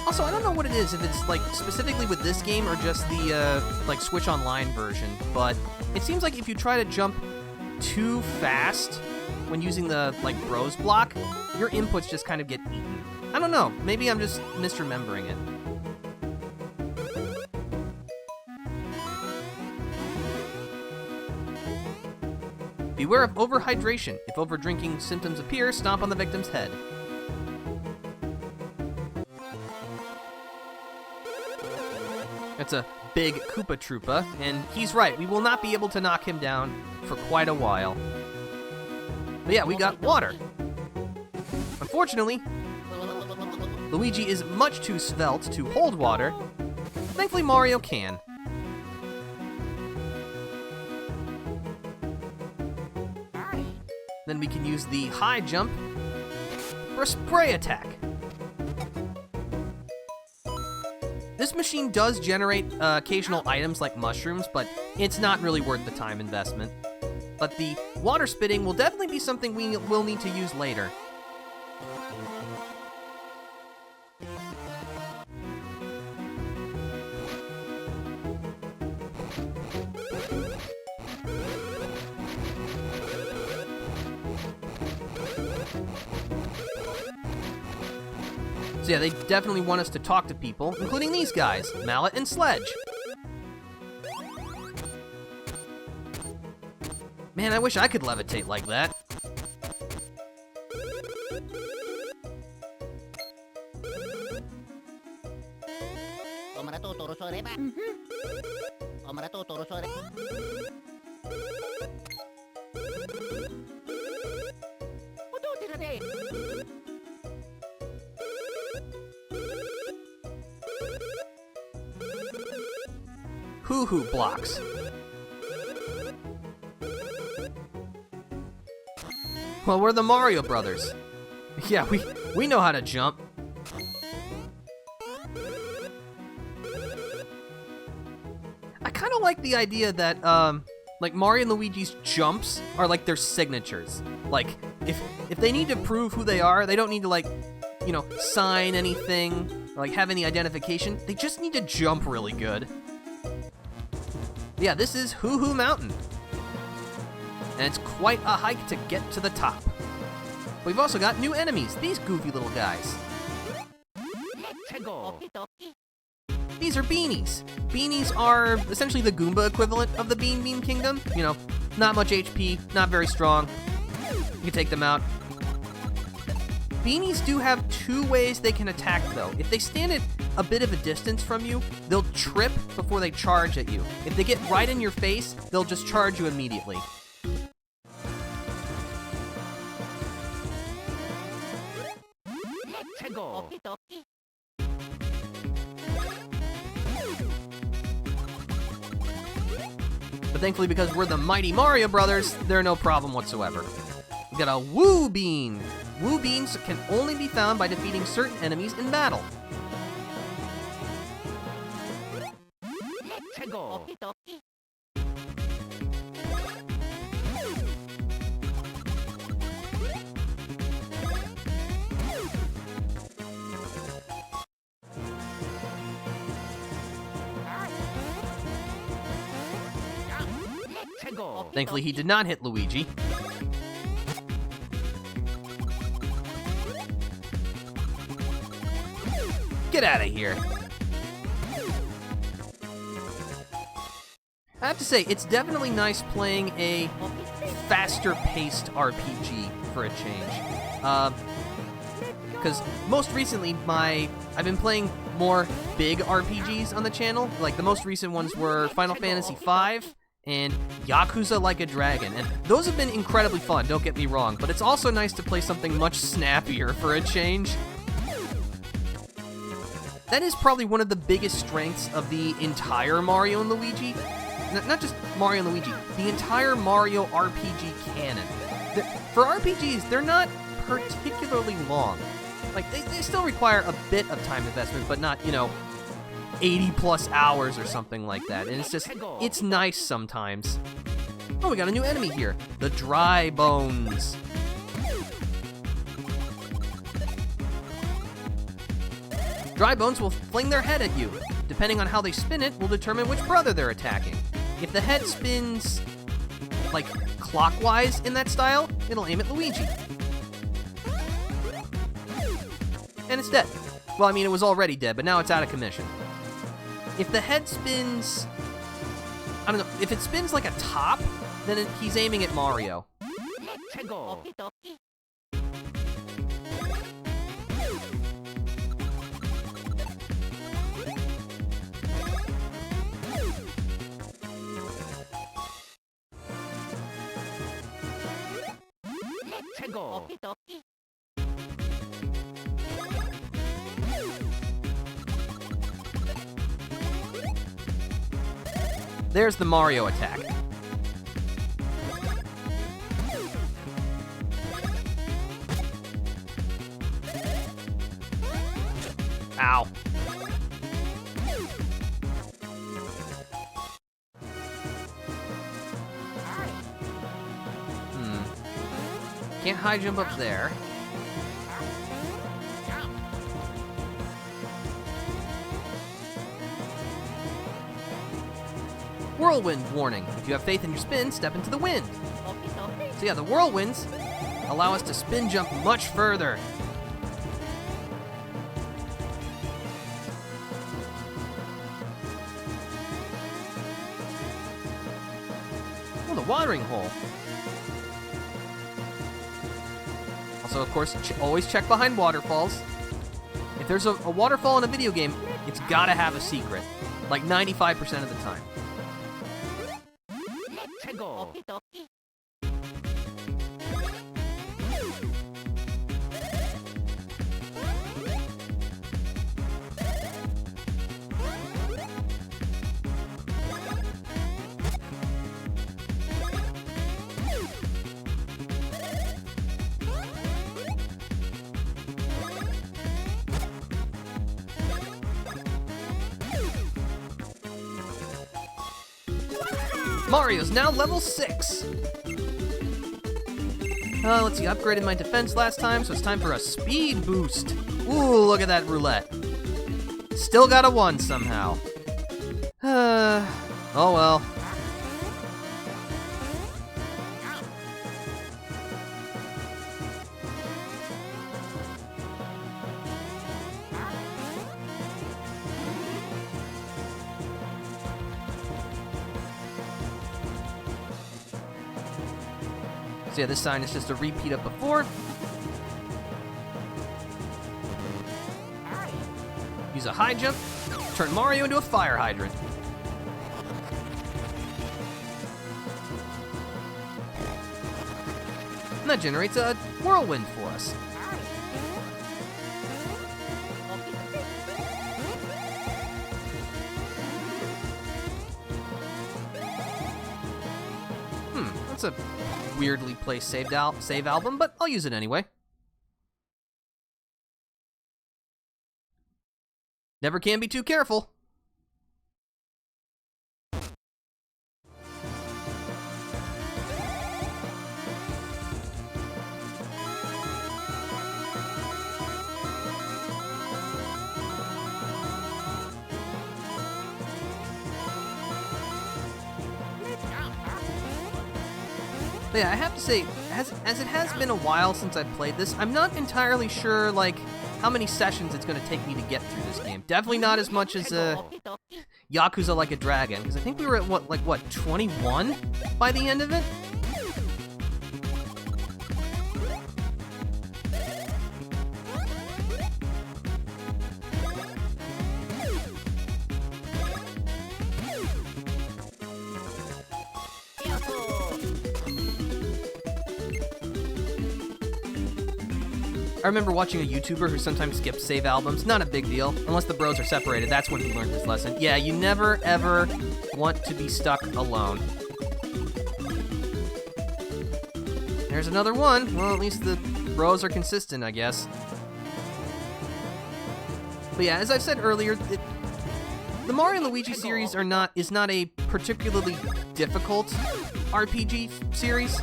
Also, I don't know what it is, if it's like specifically with this game or just the like Switch Online version, but it seems like if you try to jump too fast when using the like Bros block, your inputs just kind of get eaten. I don't know, maybe I'm just misremembering it. Beware of overhydration. If overdrinking symptoms appear, stomp on the victim's head. That's a big Koopa Troopa, and he's right, we will not be able to knock him down for quite a while. But yeah, we got water. Unfortunately, Luigi is much too svelte to hold water. Thankfully, Mario can. Then we can use the high jump for a spray attack. This machine does generate occasional items like mushrooms, but it's not really worth the time investment. But the water spitting will definitely be something we will need to use later. So yeah, they definitely want us to talk to people, including these guys, Mallet and Sledge. Man, I wish I could levitate like that. Hoo-hoo blocks. Well, we're the Mario Brothers. Yeah, we know how to jump. I kind of like the idea that, like, Mario and Luigi's jumps are like their signatures. Like, if they need to prove who they are, they don't need to, like, you know, sign anything, or, like, have any identification. They just need to jump really good. Yeah, this is Hoo-Hoo Mountain. And it's quite a hike to get to the top. We've also got new enemies, these goofy little guys. These are beanies. Beanies are essentially the Goomba equivalent of the Beanbean Kingdom. You know, not much HP, not very strong. You can take them out. Beanies do have two ways they can attack, though. If they stand at a bit of a distance from you, they'll trip before they charge at you. If they get right in your face, they'll just charge you immediately. But thankfully, because we're the mighty Mario Brothers, they're no problem whatsoever. We got a Woo Bean. Woo Beans can only be found by defeating certain enemies in battle. Thankfully, he did not hit Luigi. Get out of here. I have to say, it's definitely nice playing a faster-paced RPG for a change. Because most recently, I've been playing more big RPGs on the channel. Like, the most recent ones were Final Fantasy V and Yakuza Like a Dragon. And those have been incredibly fun, don't get me wrong. But it's also nice to play something much snappier for a change. That is probably one of the biggest strengths of the entire Mario & Luigi. Not just Mario & Luigi, the entire Mario RPG canon. For RPGs, they're not particularly long. Like, they still require a bit of time investment, but not, 80 plus hours or something like that. And it's nice sometimes. Oh, we got a new enemy here. The Dry Bones. Dry Bones will fling their head at you. Depending on how they spin it, will determine which brother they're attacking. If the head spins, like, clockwise in that style, it'll aim at Luigi. And it's dead. Well, I mean, it was already dead, but now it's out of commission. If the head spins, I don't know, if it spins like a top, then he's aiming at Mario. There's the Mario attack. Ow. Can't high jump up there. Whirlwind warning. If you have faith in your spin, step into the wind. So yeah, the whirlwinds allow us to spin jump much further. Oh, the watering hole. Also, of course, always check behind waterfalls. If there's a waterfall in a video game, it's gotta have a secret. Like 95% of the time. Mario's now level 6. Let's see, upgraded my defense last time, so it's time for a speed boost. Ooh, look at that roulette. Still got a 1 somehow. Oh well. So yeah, this sign is just a repeat of before. Use a high jump, turn Mario into a fire hydrant. And that generates a whirlwind for us. That's a weirdly placed save album, but I'll use it anyway. Never can be too careful. But yeah, I have to say, as it has been a while since I've played this, I'm not entirely sure, like, how many sessions it's going to take me to get through this game. Definitely not as much as Yakuza Like a Dragon, because I think we were at, what, 21 by the end of it? I remember watching a YouTuber who sometimes skips save albums. Not a big deal. Unless the bros are separated, that's when he learned his lesson. Yeah, you never, ever want to be stuck alone. There's another one. Well, at least the bros are consistent, I guess. But yeah, as I've said earlier, the Mario Luigi series is not a particularly difficult RPG series.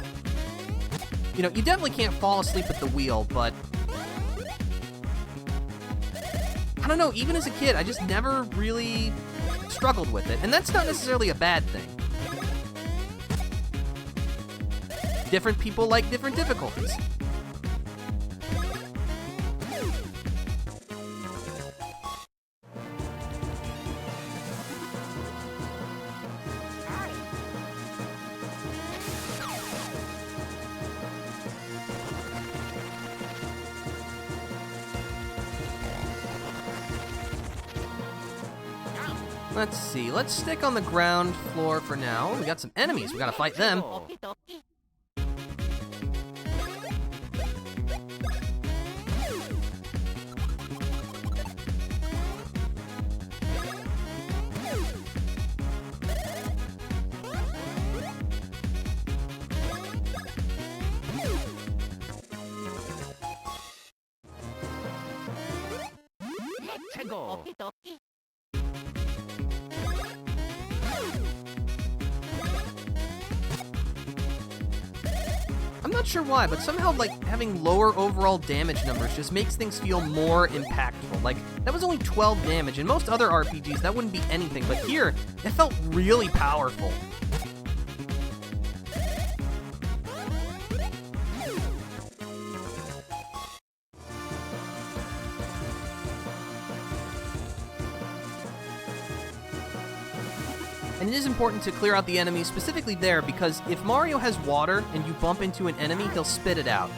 You know, you definitely can't fall asleep at the wheel, but I don't know, even as a kid, I just never really struggled with it, and that's not necessarily a bad thing. Different people like different difficulties. Let's see, let's stick on the ground floor for now. We got some enemies, we gotta fight them. Let's go. I'm not sure why, but somehow, like, having lower overall damage numbers just makes things feel more impactful. Like, that was only 12 damage. In most other RPGs, that wouldn't be anything, but here, it felt really powerful. And it is important to clear out the enemies, specifically there, because if Mario has water and you bump into an enemy, he'll spit it out.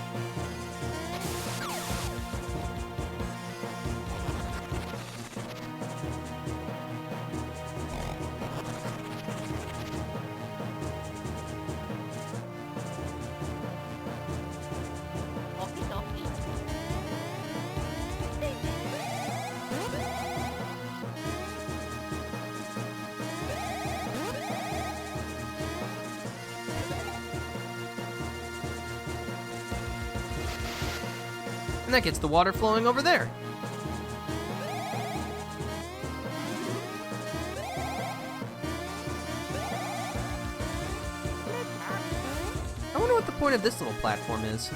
And that gets the water flowing over there. I wonder what the point of this little platform is.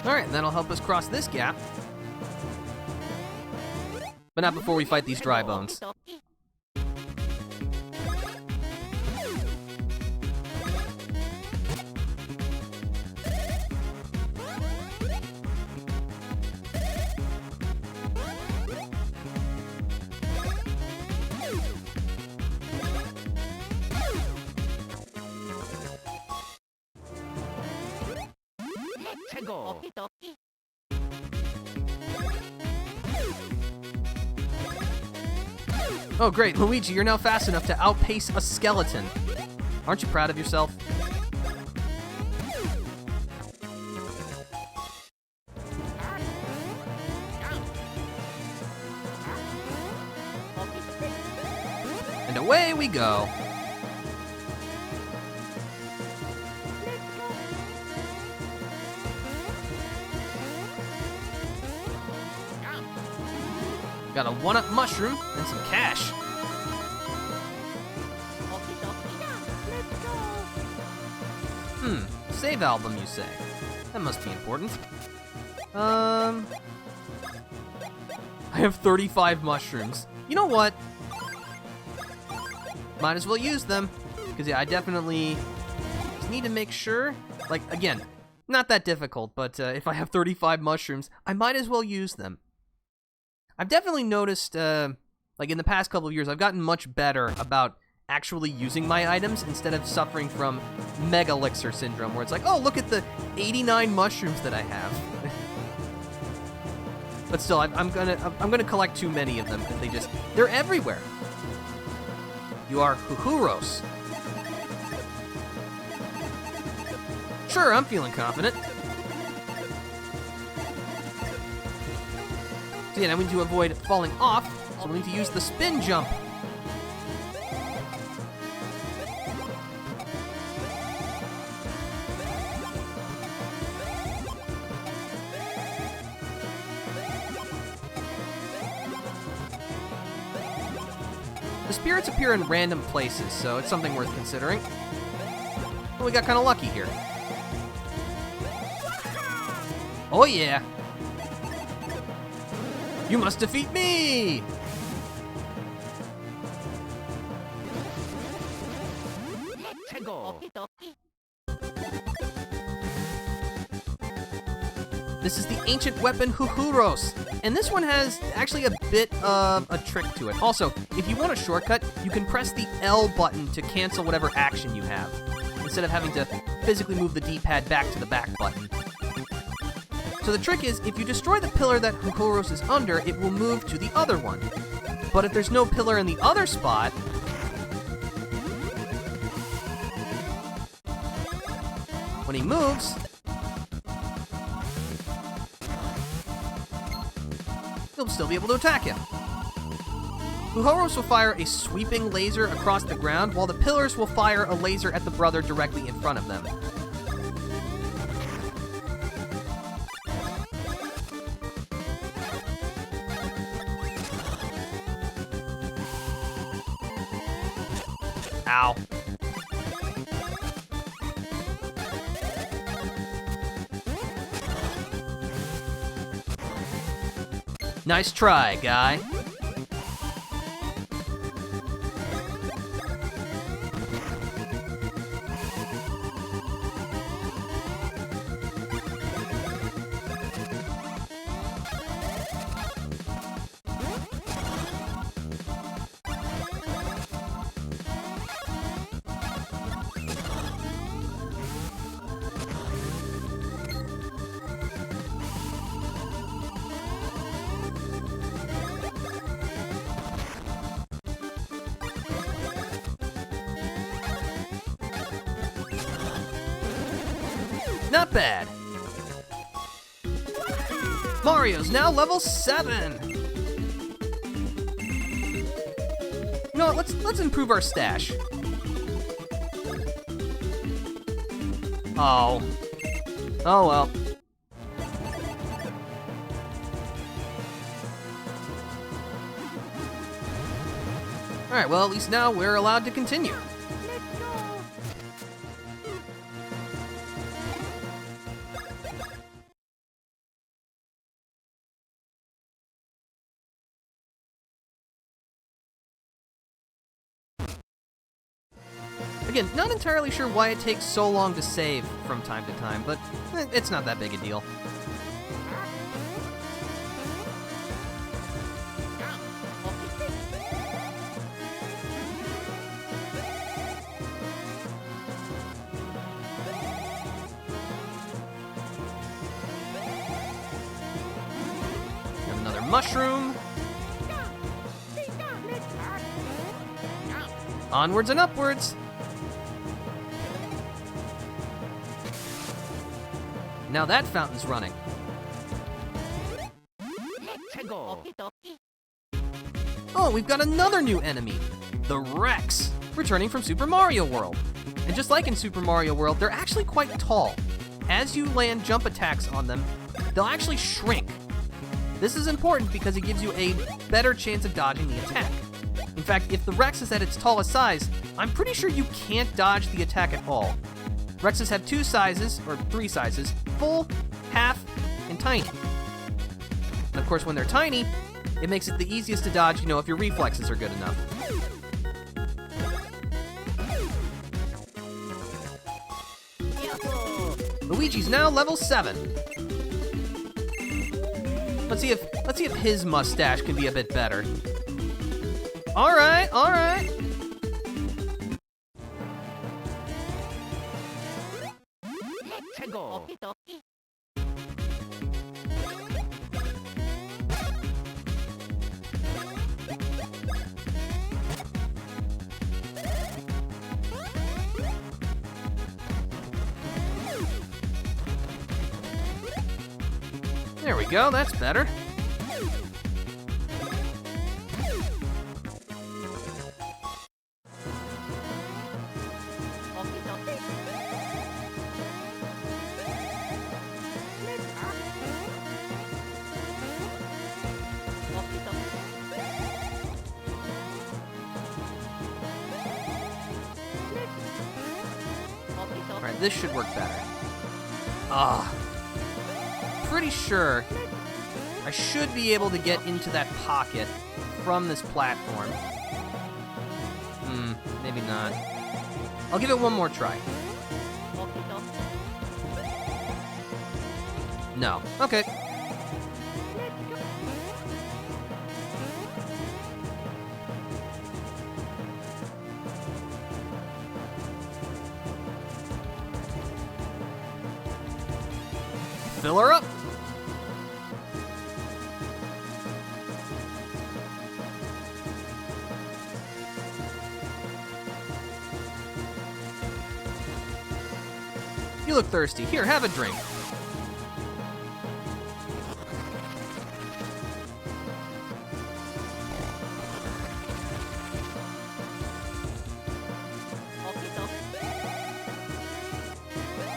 Alright, that'll help us cross this gap. But not before we fight these dry bones. Let's go. Oh great, Luigi, you're now fast enough to outpace a skeleton. Aren't you proud of yourself? And away we go. Got a one-up mushroom and some cash. Save album, you say? That must be important. I have 35 mushrooms. You know what? Might as well use them. Because, yeah, I definitely just need to make sure. Like, again, not that difficult, but if I have 35 mushrooms, I might as well use them. I've definitely noticed, like, in the past couple of years, I've gotten much better about actually using my items instead of suffering from Mega Elixir syndrome, where it's like, oh, look at the 89 mushrooms that I have. But still, I'm gonna collect too many of them because they're everywhere. You are Huhuros. Sure, I'm feeling confident. So yeah, now we need to avoid falling off, so we'll need to use the spin jump. The spirits appear in random places, so it's something worth considering. Well, we got kind of lucky here. Oh yeah! You must defeat me! This is the ancient weapon Huhuros, and this one has actually a bit of a trick to it. Also, if you want a shortcut, you can press the L button to cancel whatever action you have, instead of having to physically move the D-pad back to the back button. So the trick is, if you destroy the pillar that Huhuros is under, it will move to the other one. But if there's no pillar in the other spot, when he moves, you'll still be able to attack him. Huhuros will fire a sweeping laser across the ground, while the pillars will fire a laser at the brother directly in front of them. Ow. Nice try, guy. Not bad. Mario's now level 7. You know what? Let's improve our stash. Oh. Oh well. All right. Well, at least now we're allowed to continue. Again, not entirely sure why it takes so long to save from time to time, but it's not that big a deal. Have another mushroom. Onwards and upwards. Now that fountain's running. Oh, we've got another new enemy, the Rex, returning from Super Mario World. And just like in Super Mario World, they're actually quite tall. As you land jump attacks on them, they'll actually shrink. This is important because it gives you a better chance of dodging the attack. In fact, if the Rex is at its tallest size, I'm pretty sure you can't dodge the attack at all. Rexes have two sizes, or three sizes, full, half, and tiny. And of course, when they're tiny, it makes it the easiest to dodge, if your reflexes are good enough. Luigi's now level 7. Let's see if his mustache can be a bit better. All right. There we go, that's better. Alright, this should work better. Pretty sure I should be able to get into that pocket from this platform. Maybe not. I'll give it one more try. No. Okay. Fill her up. You look thirsty. Here, have a drink.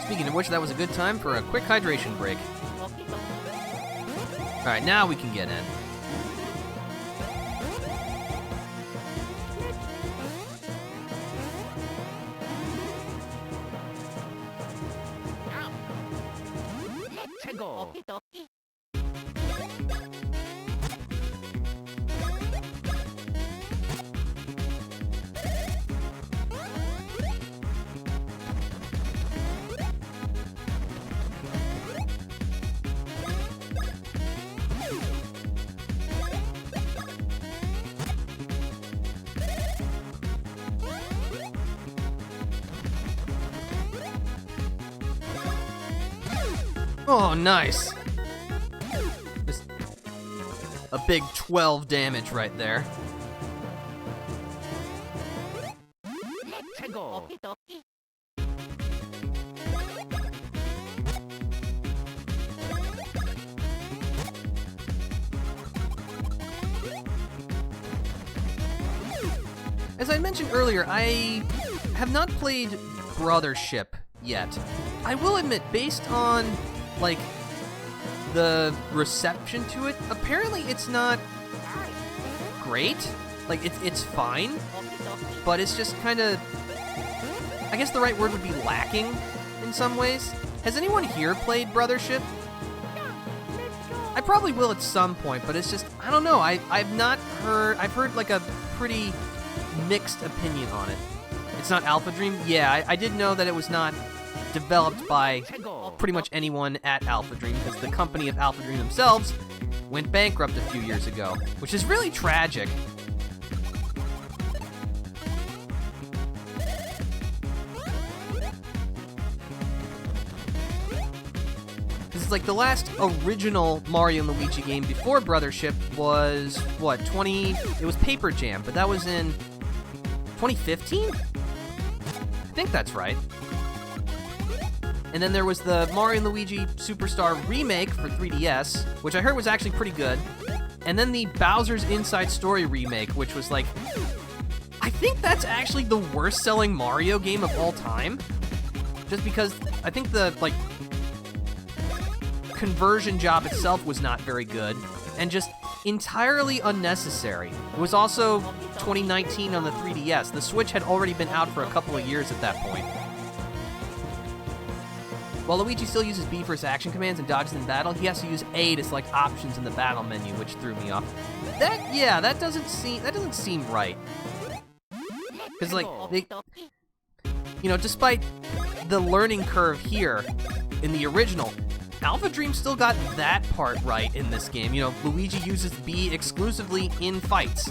Speaking of which, that was a good time for a quick hydration break. Alright, now we can get in. Oh, nice. Just a big 12 damage right there. As I mentioned earlier, I have not played Brothership yet. I will admit, based on the reception to it, apparently it's not great. It's fine, but it's just kind of, I guess the right word would be lacking in some ways. Has anyone here played Brothership? I probably will at some point, but it's just, I don't know. I've not heard, I've heard a pretty mixed opinion on it. It's not AlphaDream? Yeah, I did know that it was not developed by pretty much anyone at AlphaDream, because the company of AlphaDream themselves went bankrupt a few years ago, which is really tragic. This is the last original Mario and Luigi game before Brothership was, what, it was Paper Jam, but that was in 2015? I think that's right. And then there was the Mario & Luigi Superstar remake for 3DS, which I heard was actually pretty good. And then the Bowser's Inside Story remake, which was I think that's actually the worst-selling Mario game of all time. Just because I think the, conversion job itself was not very good, and just entirely unnecessary. It was also 2019 on the 3DS. The Switch had already been out for a couple of years at that point. While Luigi still uses B for his action commands and dodges in battle, he has to use A to select options in the battle menu, which threw me off. That doesn't seem right. Because, like, despite the learning curve here in the original, AlphaDream still got that part right in this game. Luigi uses B exclusively in fights.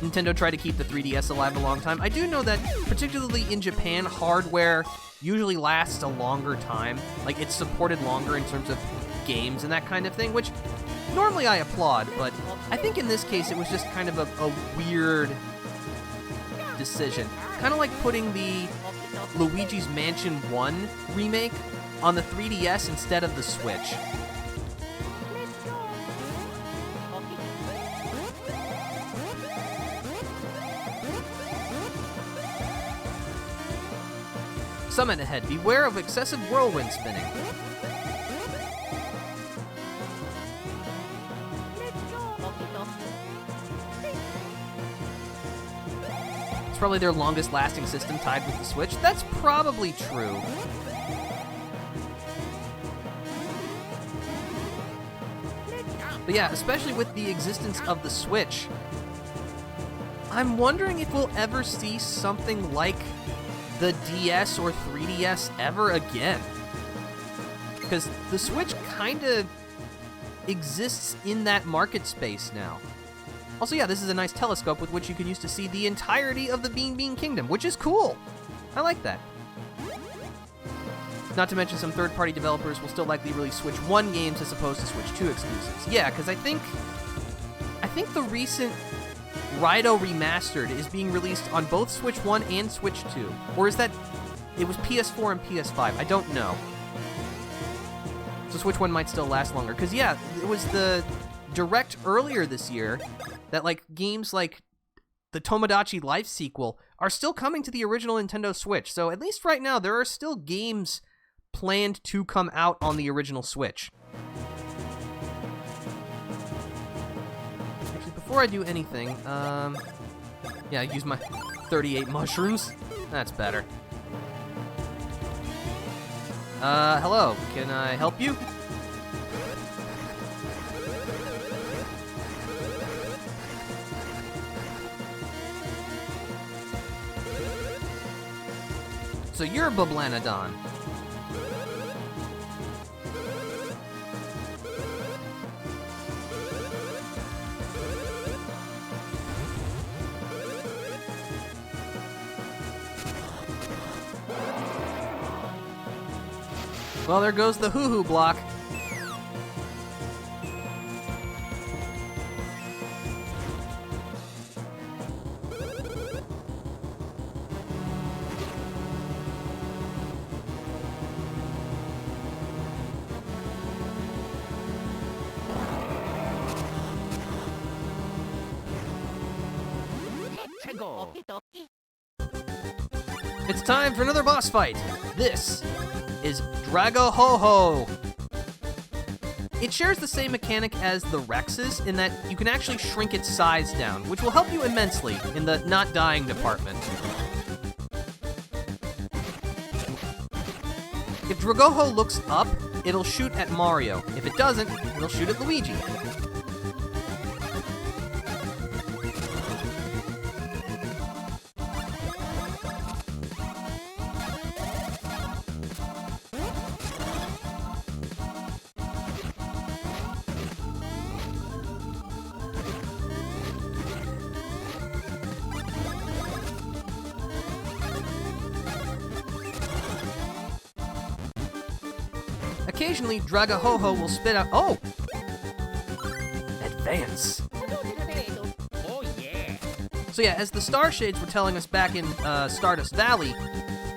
Nintendo tried to keep the 3DS alive a long time. I do know that, particularly in Japan, hardware usually lasts a longer time. Like, it's supported longer in terms of games and that kind of thing, which normally I applaud, but I think in this case it was just kind of a weird decision. Kind of like putting the Luigi's Mansion 1 remake on the 3DS instead of the Switch. Summon ahead. Beware of excessive whirlwind spinning. It's probably their longest lasting system tied with the Switch. That's probably true. But yeah, especially with the existence of the Switch, I'm wondering if we'll ever see something like the DS or 3DS ever again. Because the Switch kind of exists in that market space now. Also, yeah, this is a nice telescope with which you can use to see the entirety of the Beanbean Kingdom, which is cool. I like that. Not to mention some third-party developers will still likely release Switch 1 games as opposed to Switch 2 exclusives. Yeah, because I think the recent Raito Remastered is being released on both Switch 1 and Switch 2. Or is that... It was PS4 and PS5. I don't know. So Switch 1 might still last longer. Because, yeah, it was the Direct earlier this year that, like, games like the Tomodachi Life sequel are still coming to the original Nintendo Switch. So at least right now, there are still games planned to come out on the original Switch. Actually, before I do anything, yeah, I use my 38 mushrooms. That's better. Hello, can I help you? So you're Bablanodon. Well, there goes the hoo-hoo block. It's time for another boss fight. This is Drago Ho-Ho. It shares the same mechanic as the Rexes in that you can actually shrink its size down, which will help you immensely in the not dying department. If Dragoho looks up, it'll shoot at Mario. If it doesn't, it'll shoot at Luigi. Occasionally, Dragahoho will spit out... Oh! Advance. Oh yeah. So yeah, as the Star Shades were telling us back in Stardust Valley,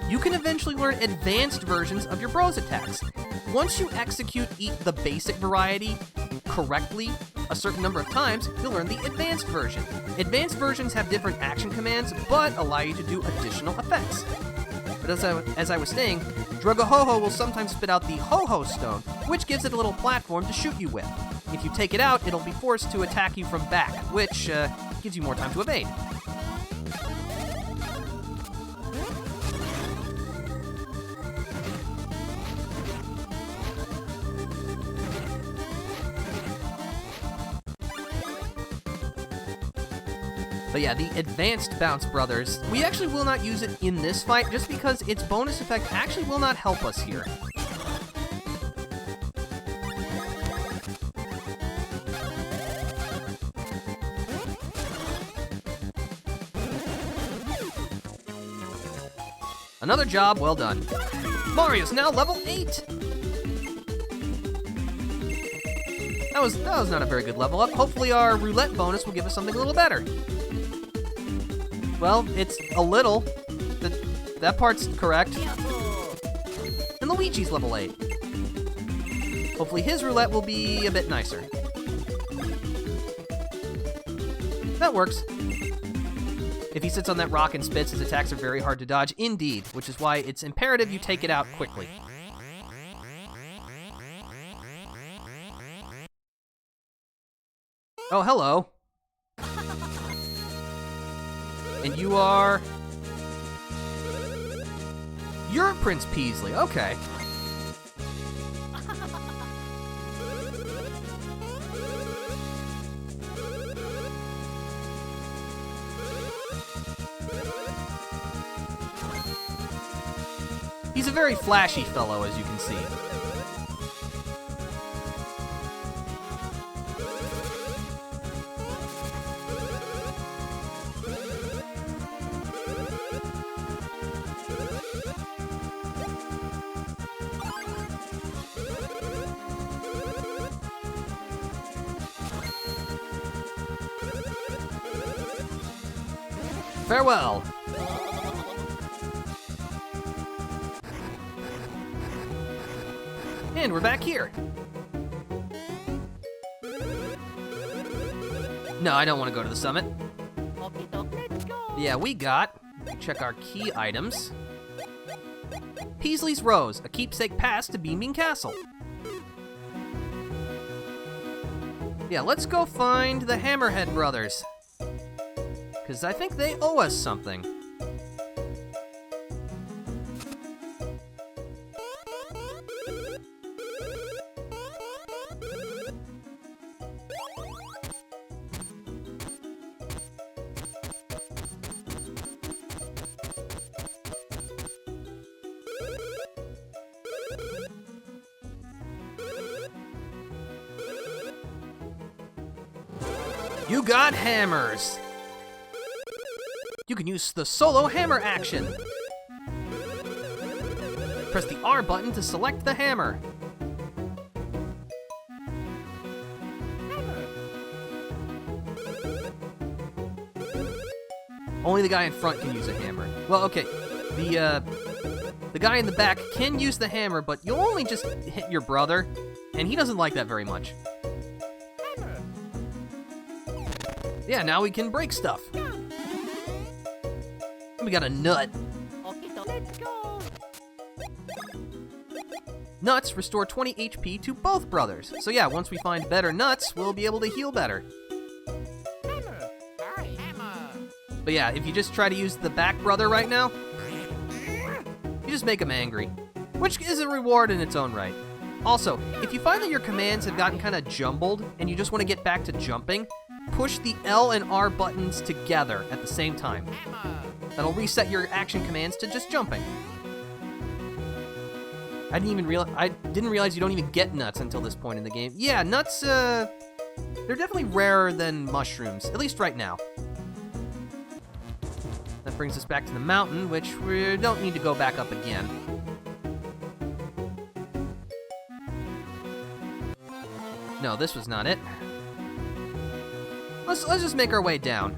you can eventually learn advanced versions of your Bros attacks. Once you execute the basic variety correctly a certain number of times, you'll learn the advanced version. Advanced versions have different action commands, but allow you to do additional effects. But as I was saying, Dragahoho will sometimes spit out the Ho-Ho Stone, which gives it a little platform to shoot you with. If you take it out, it'll be forced to attack you from back, which gives you more time to evade. But yeah, the Advanced Bounce Brothers, we actually will not use it in this fight just because its bonus effect actually will not help us here. Another job well done. Mario's now level 8! That was not a very good level up. Hopefully our roulette bonus will give us something a little better. Well, it's a little. That part's correct. And Luigi's level 8. Hopefully his roulette will be a bit nicer. That works. If he sits on that rock and spits, his attacks are very hard to dodge indeed, which is why it's imperative you take it out quickly. Oh, hello. And you are... You're Prince Peasley, okay. He's a very flashy fellow, as you can see. Farewell. And we're back here. No, I don't want to go to the summit. Yeah, we got, check our key items. Peasley's Rose, a keepsake pass to Beanbean Castle. Yeah, let's go find the Hammerhead brothers. Because I think they owe us something. You got hammers! You can use the solo hammer action! Press the R button to select the hammer. Only the guy in front can use a hammer. Well, okay, the guy in the back can use the hammer, but you'll only just hit your brother, and he doesn't like that very much. Yeah, now we can break stuff. We got a nut. Let's go. Nuts restore 20 HP to both brothers. So yeah, once we find better nuts, we'll be able to heal better. Hammer. Sorry, hammer. But yeah, if you just try to use the back brother right now, you just make him angry, which is a reward in its own right. Also, if you find that your commands have gotten kind of jumbled and you just want to get back to jumping, push the L and R buttons together at the same time. Hammer. That'll reset your action commands to just jumping. I didn't realize you don't even get nuts until this point in the game. Yeah, nuts, they're definitely rarer than mushrooms, at least right now. That brings us back to the mountain, which we don't need to go back up again. No, this was not it. Let's just make our way down.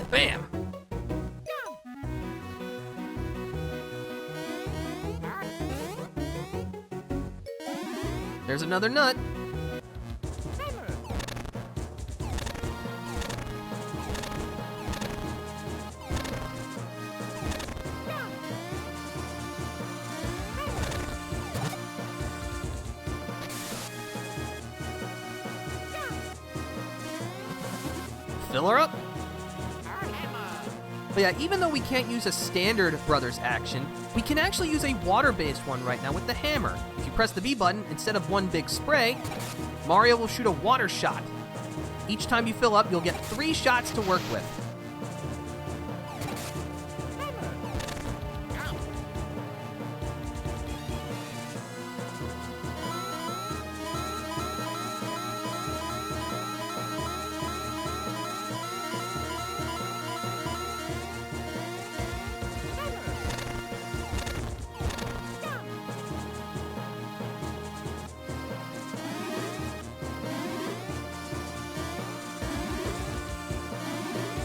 Bam! There's another nut. Fill her up. But yeah, even though we can't use a standard Brothers action, we can actually use a water-based one right now with the hammer. If you press the B button, instead of one big spray, Mario will shoot a water shot. Each time you fill up, you'll get 3 shots to work with.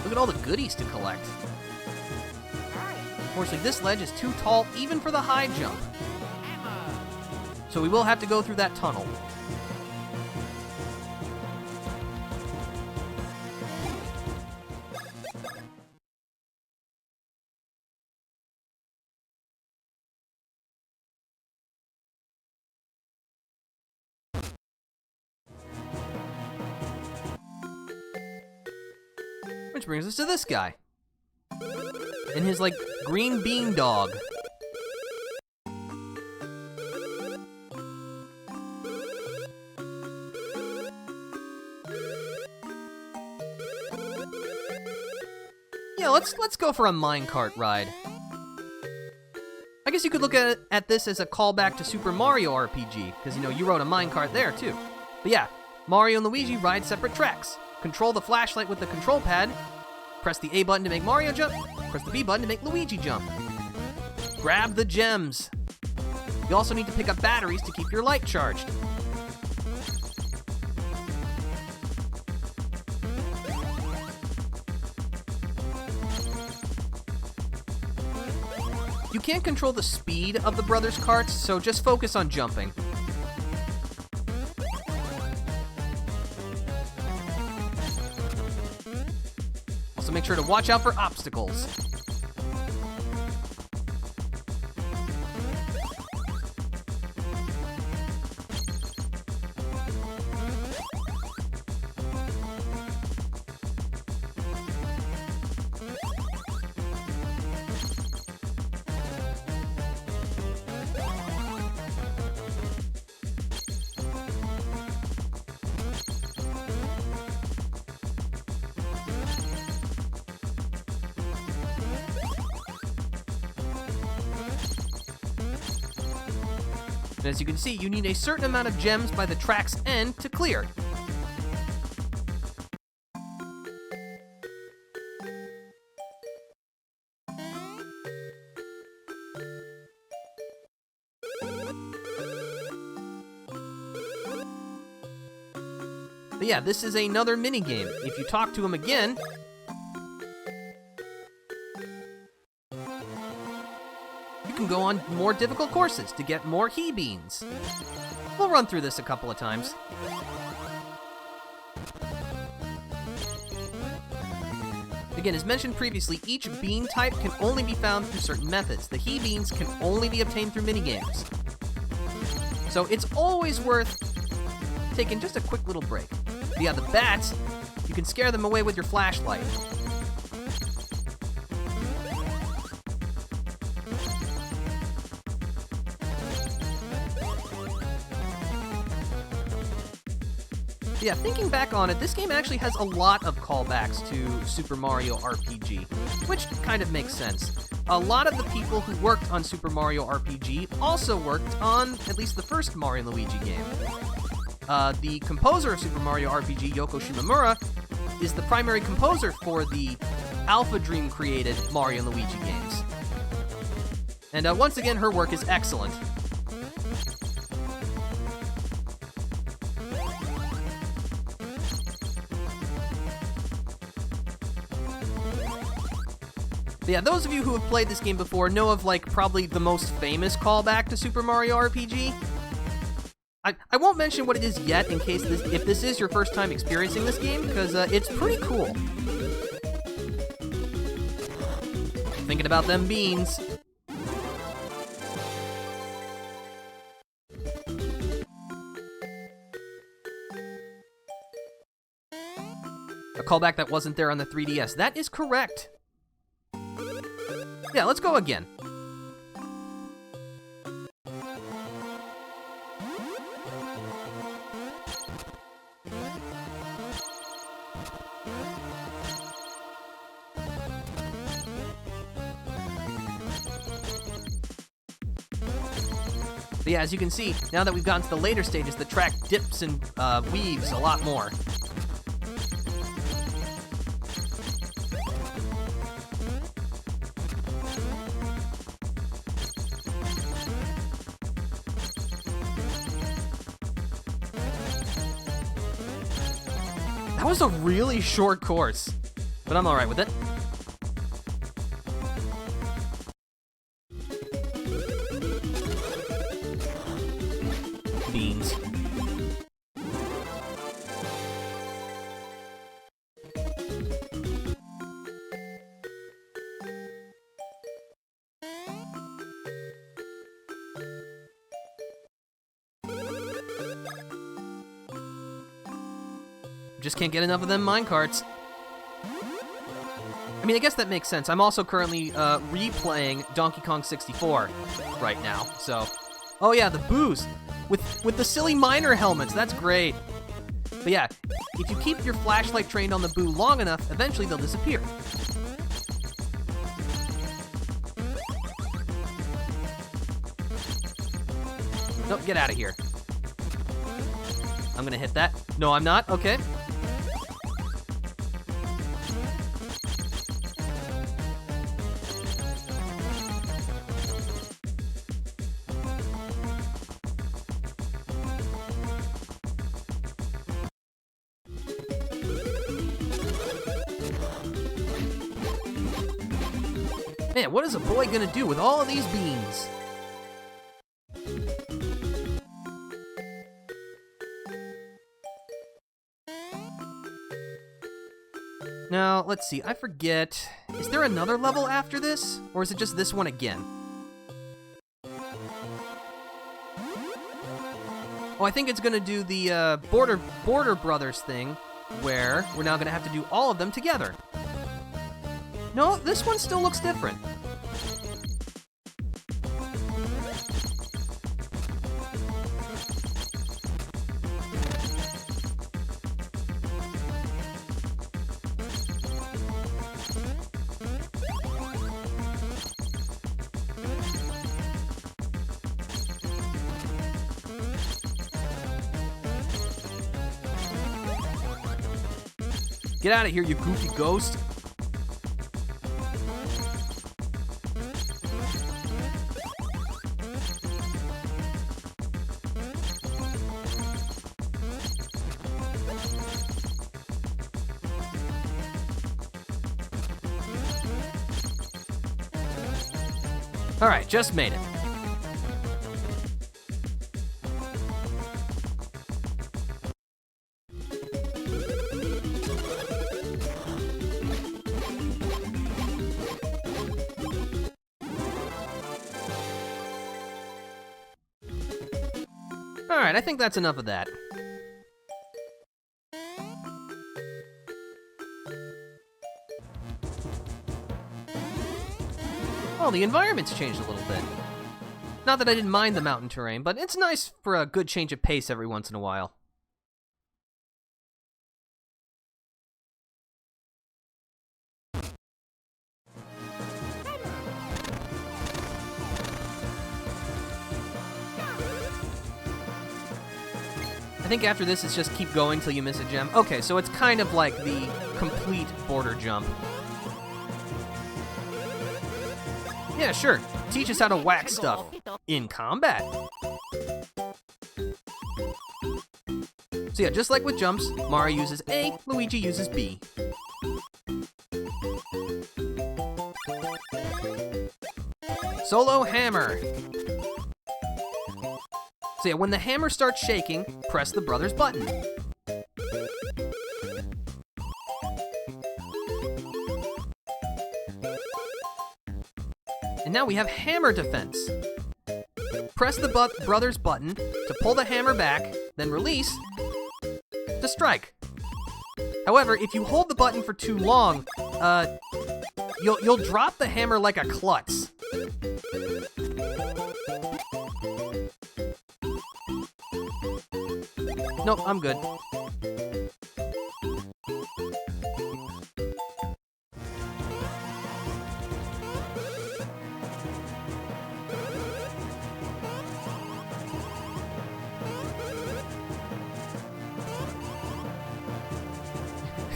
Look at all the goodies to collect. Unfortunately, this ledge is too tall even for the high jump. So we will have to go through that tunnel. Which brings us to this guy. And his, like, green bean dog. Yeah, let's go for a minecart ride. I guess you could look at this as a callback to Super Mario RPG, because, you know, you rode a minecart there, too. But yeah, Mario and Luigi ride separate tracks. Control the flashlight with the control pad, press the A button to make Mario jump, press the B button to make Luigi jump. Grab the gems. You also need to pick up batteries to keep your light charged. You can't control the speed of the brothers' carts, so just focus on jumping. Also make sure to watch out for obstacles. And as you can see, you need a certain amount of gems by the track's end to clear. But yeah, this is another minigame. If you talk to him again, you can go on more difficult courses to get more he beans. We'll run through this a couple of times. Again, as mentioned previously, each bean type can only be found through certain methods. The he beans can only be obtained through minigames. So it's always worth taking just a quick little break. But yeah, the bats, you can scare them away with your flashlight. Yeah, thinking back on it, this game actually has a lot of callbacks to Super Mario RPG, which kind of makes sense. A lot of the people who worked on Super Mario RPG also worked on at least the first Mario and Luigi game. The composer of Super Mario RPG, Yoko Shimomura, is the primary composer for the AlphaDream created Mario and Luigi games. And once again, her work is excellent. But yeah, those of you who have played this game before know of, like, probably the most famous callback to Super Mario RPG. I won't mention what it is yet in case if this is your first time experiencing this game, because it's pretty cool. Thinking about them beans. A callback that wasn't there on the 3DS. That is correct. Yeah, let's go again. But yeah, as you can see, now that we've gotten to the later stages, the track dips and weaves a lot more. That was a really short course, but I'm alright with it. Beans. Just can't get enough of them minecarts. I mean, I guess that makes sense. I'm also currently replaying Donkey Kong 64 right now, so... Oh yeah, the boos! With the silly miner helmets, that's great. But yeah, if you keep your flashlight trained on the boo long enough, eventually they'll disappear. Nope, get out of here. I'm gonna hit that. No, I'm not. Okay. Man, what is a boy gonna do with all of these beans? Now, let's see, I forget. Is there another level after this? Or is it just this one again? Oh, I think it's gonna do the Border Brothers thing, where we're now gonna have to do all of them together. No, this one still looks different. Get out of here, you goofy ghost. All right, just made it. All right, I think that's enough of that. Oh, the environment's changed a little bit. Not that I didn't mind the mountain terrain, but it's nice for a good change of pace every once in a while. I think after this, it's just keep going till you miss a gem. Okay, so it's kind of like the complete border jump. Yeah, sure. Teach us how to whack stuff in combat. So yeah, just like with jumps, Mario uses A, Luigi uses B. Solo hammer. So yeah, when the hammer starts shaking, press the brothers button. And now we have hammer defense. Press the brothers button to pull the hammer back, then release to strike. However, if you hold the button for too long, you'll drop the hammer like a klutz. Nope, I'm good.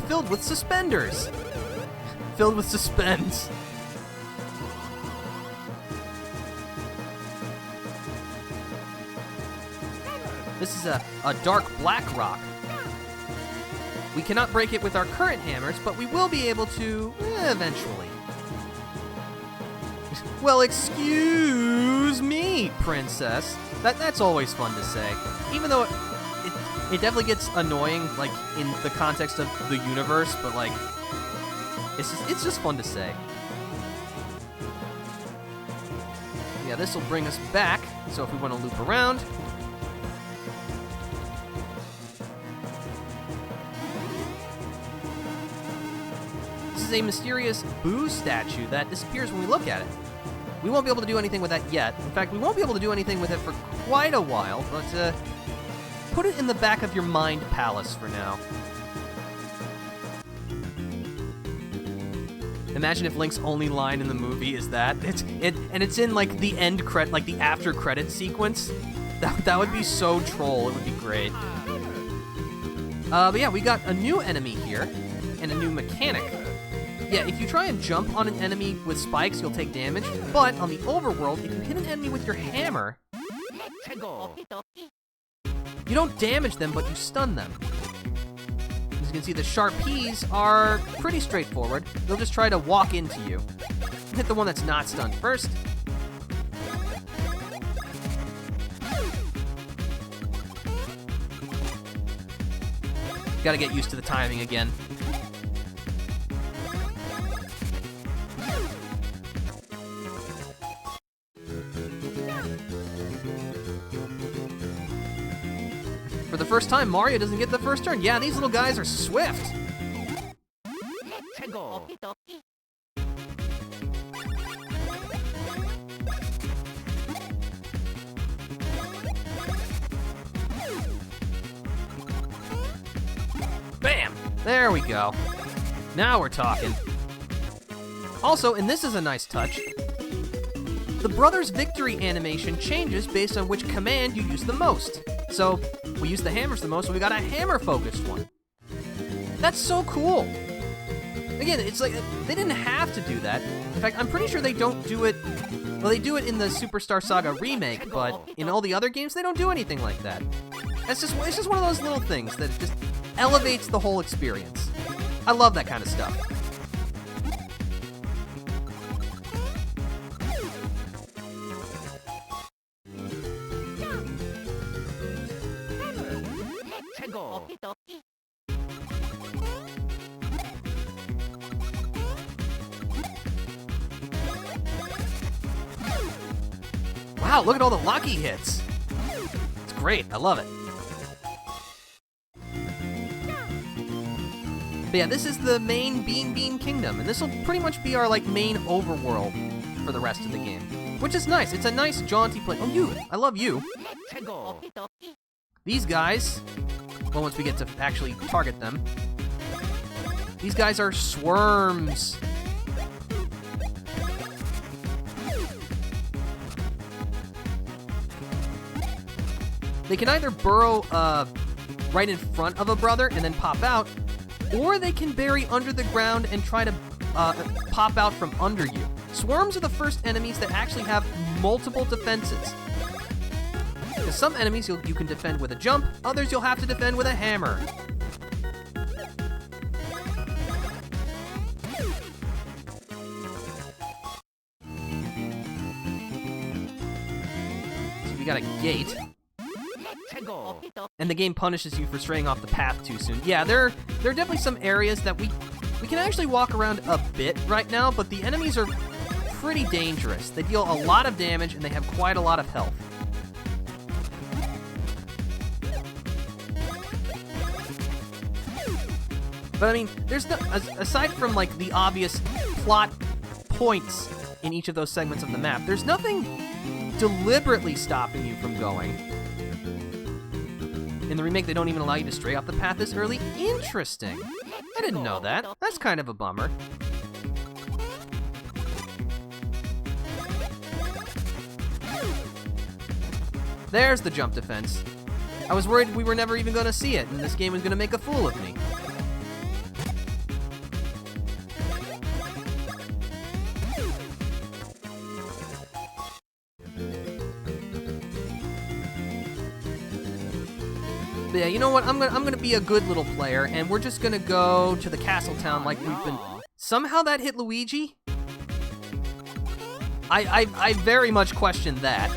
filled with suspenders. Filled with suspends. This is a dark black rock. We cannot break it with our current hammers, but we will be able to eventually. Well, excuse me, princess. That's always fun to say. Even though it definitely gets annoying, like, in the context of the universe, but, like, it's just fun to say. Yeah, this will bring us back, so if we want to loop around. This is a mysterious Boo statue that disappears when we look at it. We won't be able to do anything with that yet. In fact, we won't be able to do anything with it for quite a while, but put it in the back of your mind palace for now. Imagine if Link's only line in the movie is that. It's in like the like the after credit sequence. That would be so troll. It would be great. But yeah, we got a new enemy here and a new mechanic. Yeah, if you try and jump on an enemy with spikes, you'll take damage. But on the overworld, if you hit an enemy with your hammer, you don't damage them, but you stun them. As you can see, the Sharpies are pretty straightforward. They'll just try to walk into you. Hit the one that's not stunned first. Gotta get used to the timing again. For the first time, Mario doesn't get the first turn. Yeah, these little guys are swift. Bam! There we go. Now we're talking. Also, and this is a nice touch, the Brothers Victory animation changes based on which command you use the most. So, we use the hammers the most, so we got a hammer-focused one. That's so cool. Again, it's like, they didn't have to do that. In fact, I'm pretty sure they don't do it, well, they do it in the Superstar Saga remake, but in all the other games, they don't do anything like that. It's just one of those little things that just elevates the whole experience. I love that kind of stuff. Wow, look at all the lucky hits. It's great, I love it. But yeah, this is the main Beanbean Kingdom, and this will pretty much be our, like, main overworld for the rest of the game. Which is nice, it's a nice jaunty play. Oh, you, I love you. These guys, well, once we get to actually target them, these guys are swarms. They can either burrow right in front of a brother and then pop out, or they can bury under the ground and try to pop out from under you. Swarms are the first enemies that actually have multiple defenses. Because some enemies you can defend with a jump, others you'll have to defend with a hammer. So we got a gate. And the game punishes you for straying off the path too soon. Yeah, there are definitely some areas that we can actually walk around a bit right now, but the enemies are pretty dangerous. They deal a lot of damage, and they have quite a lot of health. But I mean, there's no, aside from like the obvious plot points in each of those segments of the map, there's nothing deliberately stopping you from going. In the remake, they don't even allow you to stray off the path this early. Interesting. I didn't know that. That's kind of a bummer. There's the jump defense. I was worried we were never even going to see it, and this game was going to make a fool of me. But yeah, you know what? I'm gonna be a good little player, and we're just gonna go to the castle town like we've been. Somehow that hit Luigi? I very much question that.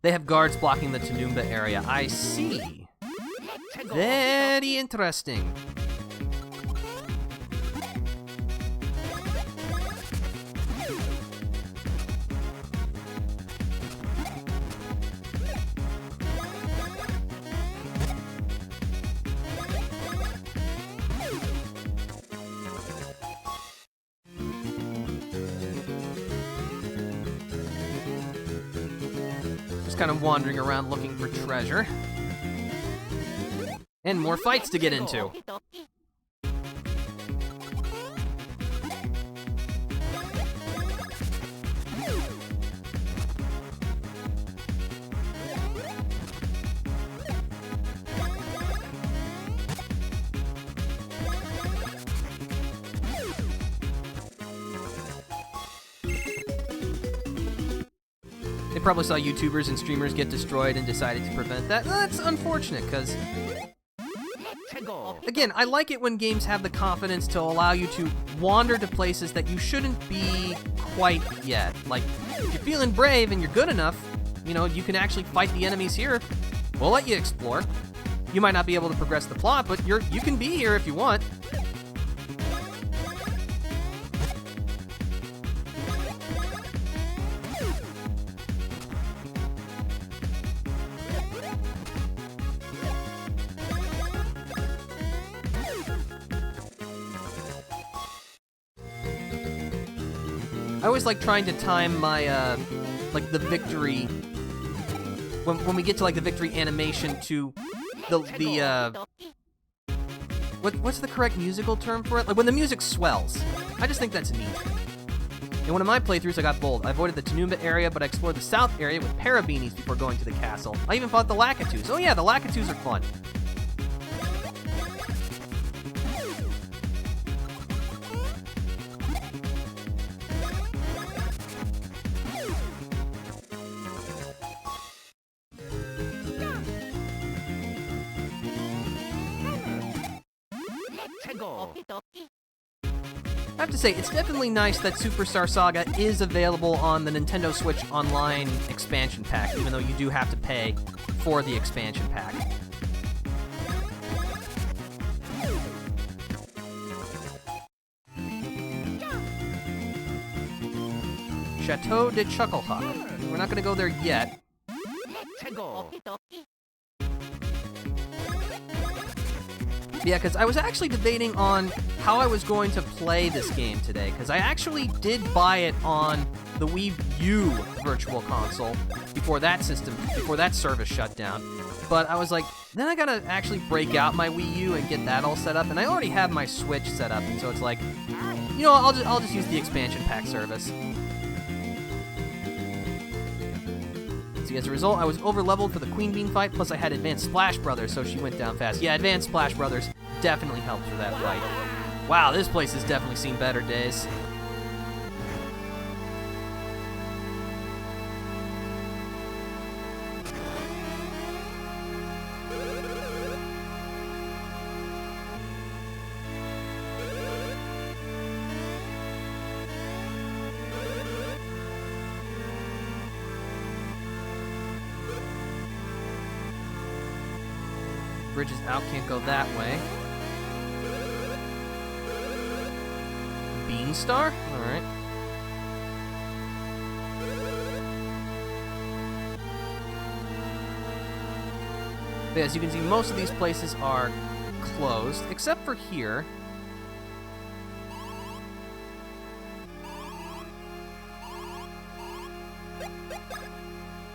They have guards blocking the Tanumba area. I see. Very interesting. Kind of wandering around looking for treasure. And more fights to get into. They probably saw YouTubers and streamers get destroyed and decided to prevent that. That's unfortunate, because... Again, I like it when games have the confidence to allow you to wander to places that you shouldn't be quite yet. Like, if you're feeling brave and you're good enough, you know, you can actually fight the enemies here. We'll let you explore. You might not be able to progress the plot, but you can be here if you want. I always like trying to time my, like, the victory, when we get to, like, the victory animation to what's the correct musical term for it? Like, when the music swells. I just think that's neat. In one of my playthroughs, I got bold. I avoided the Tanumba area, but I explored the south area with Parabeanies before going to the castle. I even fought the Lakitus. Oh yeah, the Lakitus are fun. I have to say, it's definitely nice that Superstar Saga is available on the Nintendo Switch Online expansion pack, even though you do have to pay for the expansion pack. Chateau de Chucklehuck. We're not going to go there yet. Yeah, because I was actually debating on how I was going to play this game today, because I actually did buy it on the Wii U Virtual Console before that service shut down. But I was like, then I gotta actually break out my Wii U and get that all set up, and I already have my Switch set up, and so it's like, you know, I'll just use the expansion pack service. See, as a result, I was over-leveled for the Queen Bean fight, plus I had Advanced Splash Brothers, so she went down fast. Yeah, Advanced Splash Brothers definitely helped for that fight. Wow, this place has definitely seen better days. Bridge is out, can't go that way. Beanstar? Alright. But as you can see, most of these places are closed, except for here.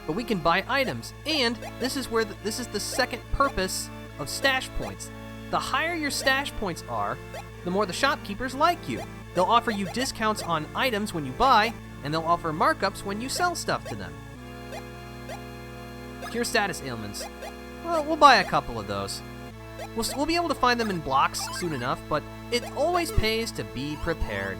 But we can buy items, and this is where this is the second purpose of stash points. The higher your stash points are, the more the shopkeepers like you. They'll offer you discounts on items when you buy, and they'll offer markups when you sell stuff to them. Cure status ailments. Well, we'll buy a couple of those. We'll be able to find them in blocks soon enough, but it always pays to be prepared.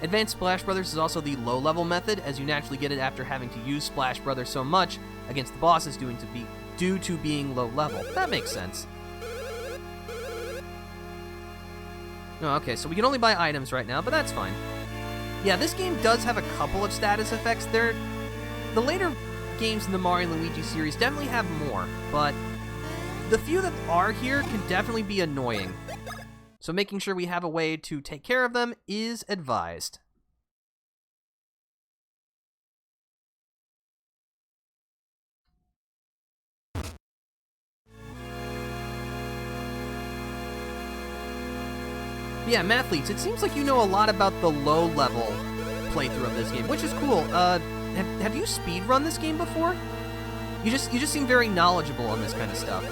Advanced Splash Brothers is also the low-level method, as you naturally get it after having to use Splash Brothers so much against the bosses due to being low-level. That makes sense. No, okay, so we can only buy items right now, but that's fine. Yeah, this game does have a couple of status effects. The later games in the Mario and Luigi series definitely have more, but the few that are here can definitely be annoying. So making sure we have a way to take care of them is advised. Yeah, Mathletes, it seems like you know a lot about the low-level playthrough of this game, which is cool. Have you speedrun this game before? You just seem very knowledgeable on this kind of stuff.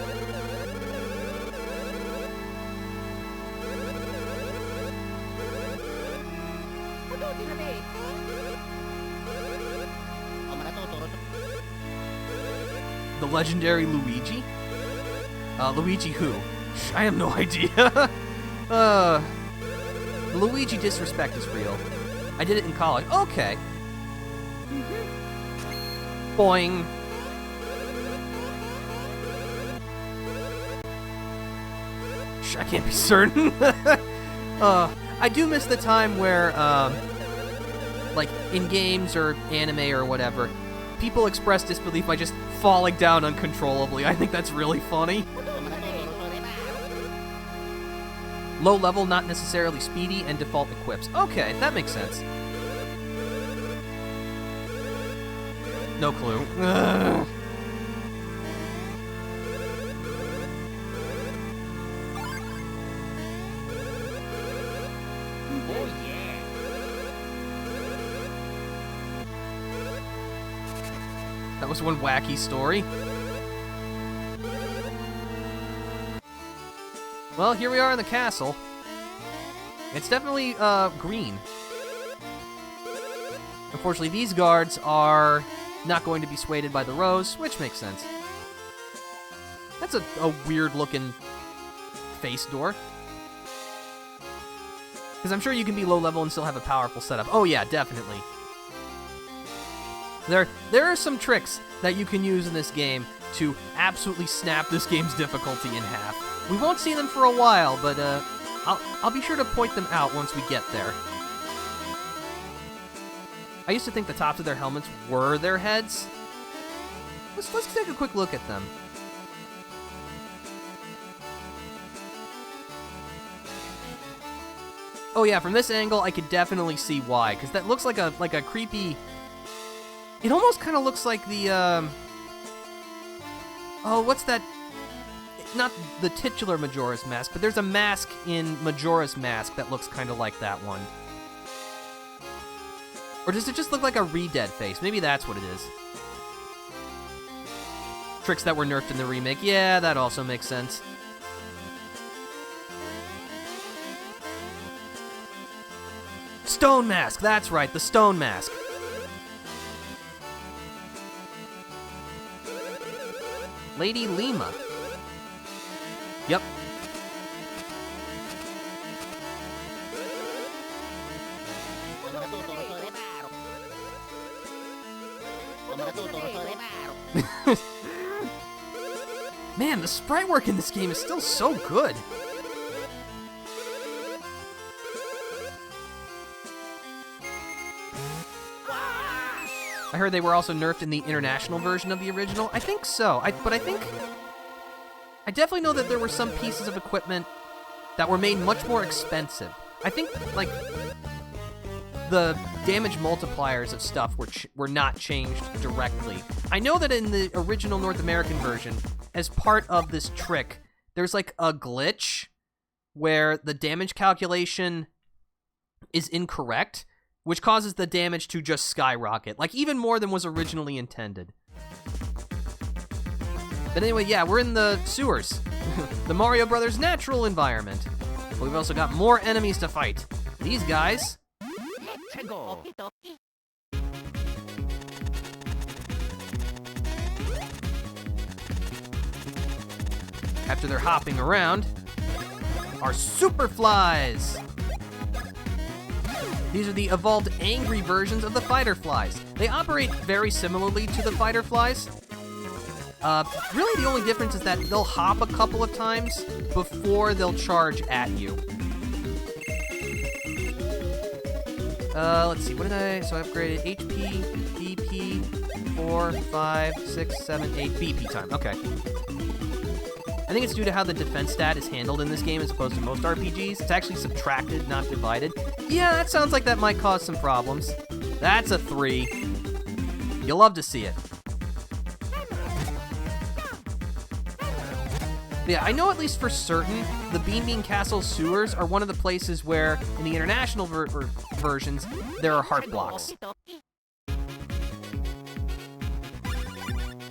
The legendary Luigi? Luigi who? I have no idea. Luigi disrespect is real. I did it in college. Okay. Boing. I can't be certain. I do miss the time where, like, in games or anime or whatever, people express disbelief by just falling down uncontrollably. I think that's really funny. Low level, not necessarily speedy, and default equips. Okay, that makes sense. No clue. Ugh. Oh yeah. That was one wacky story. Well, here we are in the castle. It's definitely, green. Unfortunately, these guards are not going to be swayed by the rose, which makes sense. That's a weird-looking face door. Because I'm sure you can be low-level and still have a powerful setup. Oh yeah, definitely. There are some tricks that you can use in this game to absolutely snap this game's difficulty in half. We won't see them for a while, but I'll be sure to point them out once we get there. I used to think the tops of their helmets were their heads. Let's take a quick look at them. Oh yeah, from this angle I could definitely see why, because that looks like a creepy. It almost kind of looks like the oh, what's that? Not the titular Majora's Mask, but there's a mask in Majora's Mask that looks kind of like that one. Or does it just look like a re-dead face? Maybe that's what it is. Tricks that were nerfed in the remake. Yeah, that also makes sense. Stone Mask, that's right, the Stone Mask. Lady Lima. Yep. Man, the sprite work in this game is still so good. I heard they were also nerfed in the international version of the original. I think so. I definitely know that there were some pieces of equipment that were made much more expensive. I think, like, the damage multipliers of stuff were not changed directly. I know that in the original North American version, as part of this trick, there's like a glitch where the damage calculation is incorrect, which causes the damage to just skyrocket, like even more than was originally intended. But anyway, yeah, we're in the sewers. The Mario Brothers natural environment. But we've also got more enemies to fight. These guys. Let's go. after they're hopping around, are super flies. These are the evolved angry versions of the fighter flies. They operate very similarly to the fighter flies. Really the only difference is that they'll hop a couple of times before they'll charge at you. Let's see, what did so I upgraded HP, BP, 4, 5, 6, 7, 8, BP time, okay. I think it's due to how the defense stat is handled in this game as opposed to most RPGs. It's actually subtracted, not divided. Yeah, that sounds like that might cause some problems. That's a 3. You'll love to see it. But yeah, I know at least for certain, the Beanbean Castle sewers are one of the places where, in the international versions, there are heart blocks.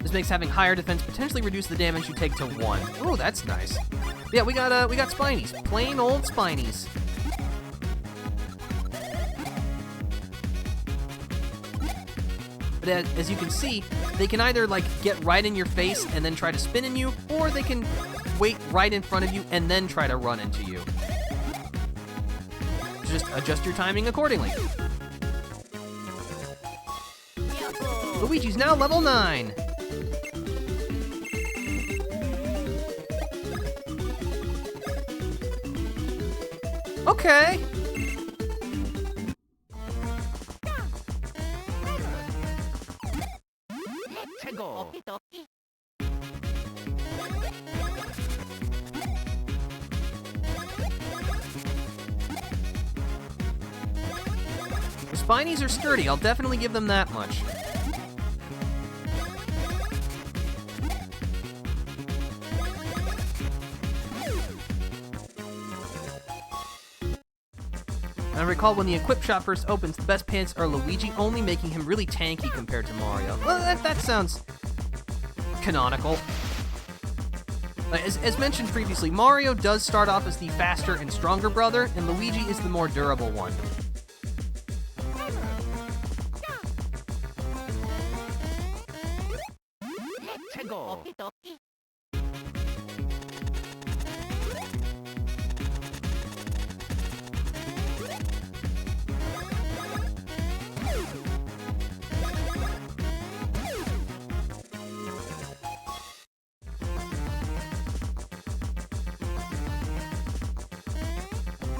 This makes having higher defense potentially reduce the damage you take to 1. Oh, that's nice. But yeah, we got Spinies. Plain old Spinies. But as you can see, they can either like get right in your face and then try to spin in you, or they can wait right in front of you and then try to run into you. Just adjust your timing accordingly. Luigi's now level 9. Okay. The Spinies are sturdy, I'll definitely give them that much. I recall when the equip shop first opens, the best pants are Luigi only, making him really tanky compared to Mario. Well, that sounds canonical. As mentioned previously, Mario does start off as the faster and stronger brother, and Luigi is the more durable one.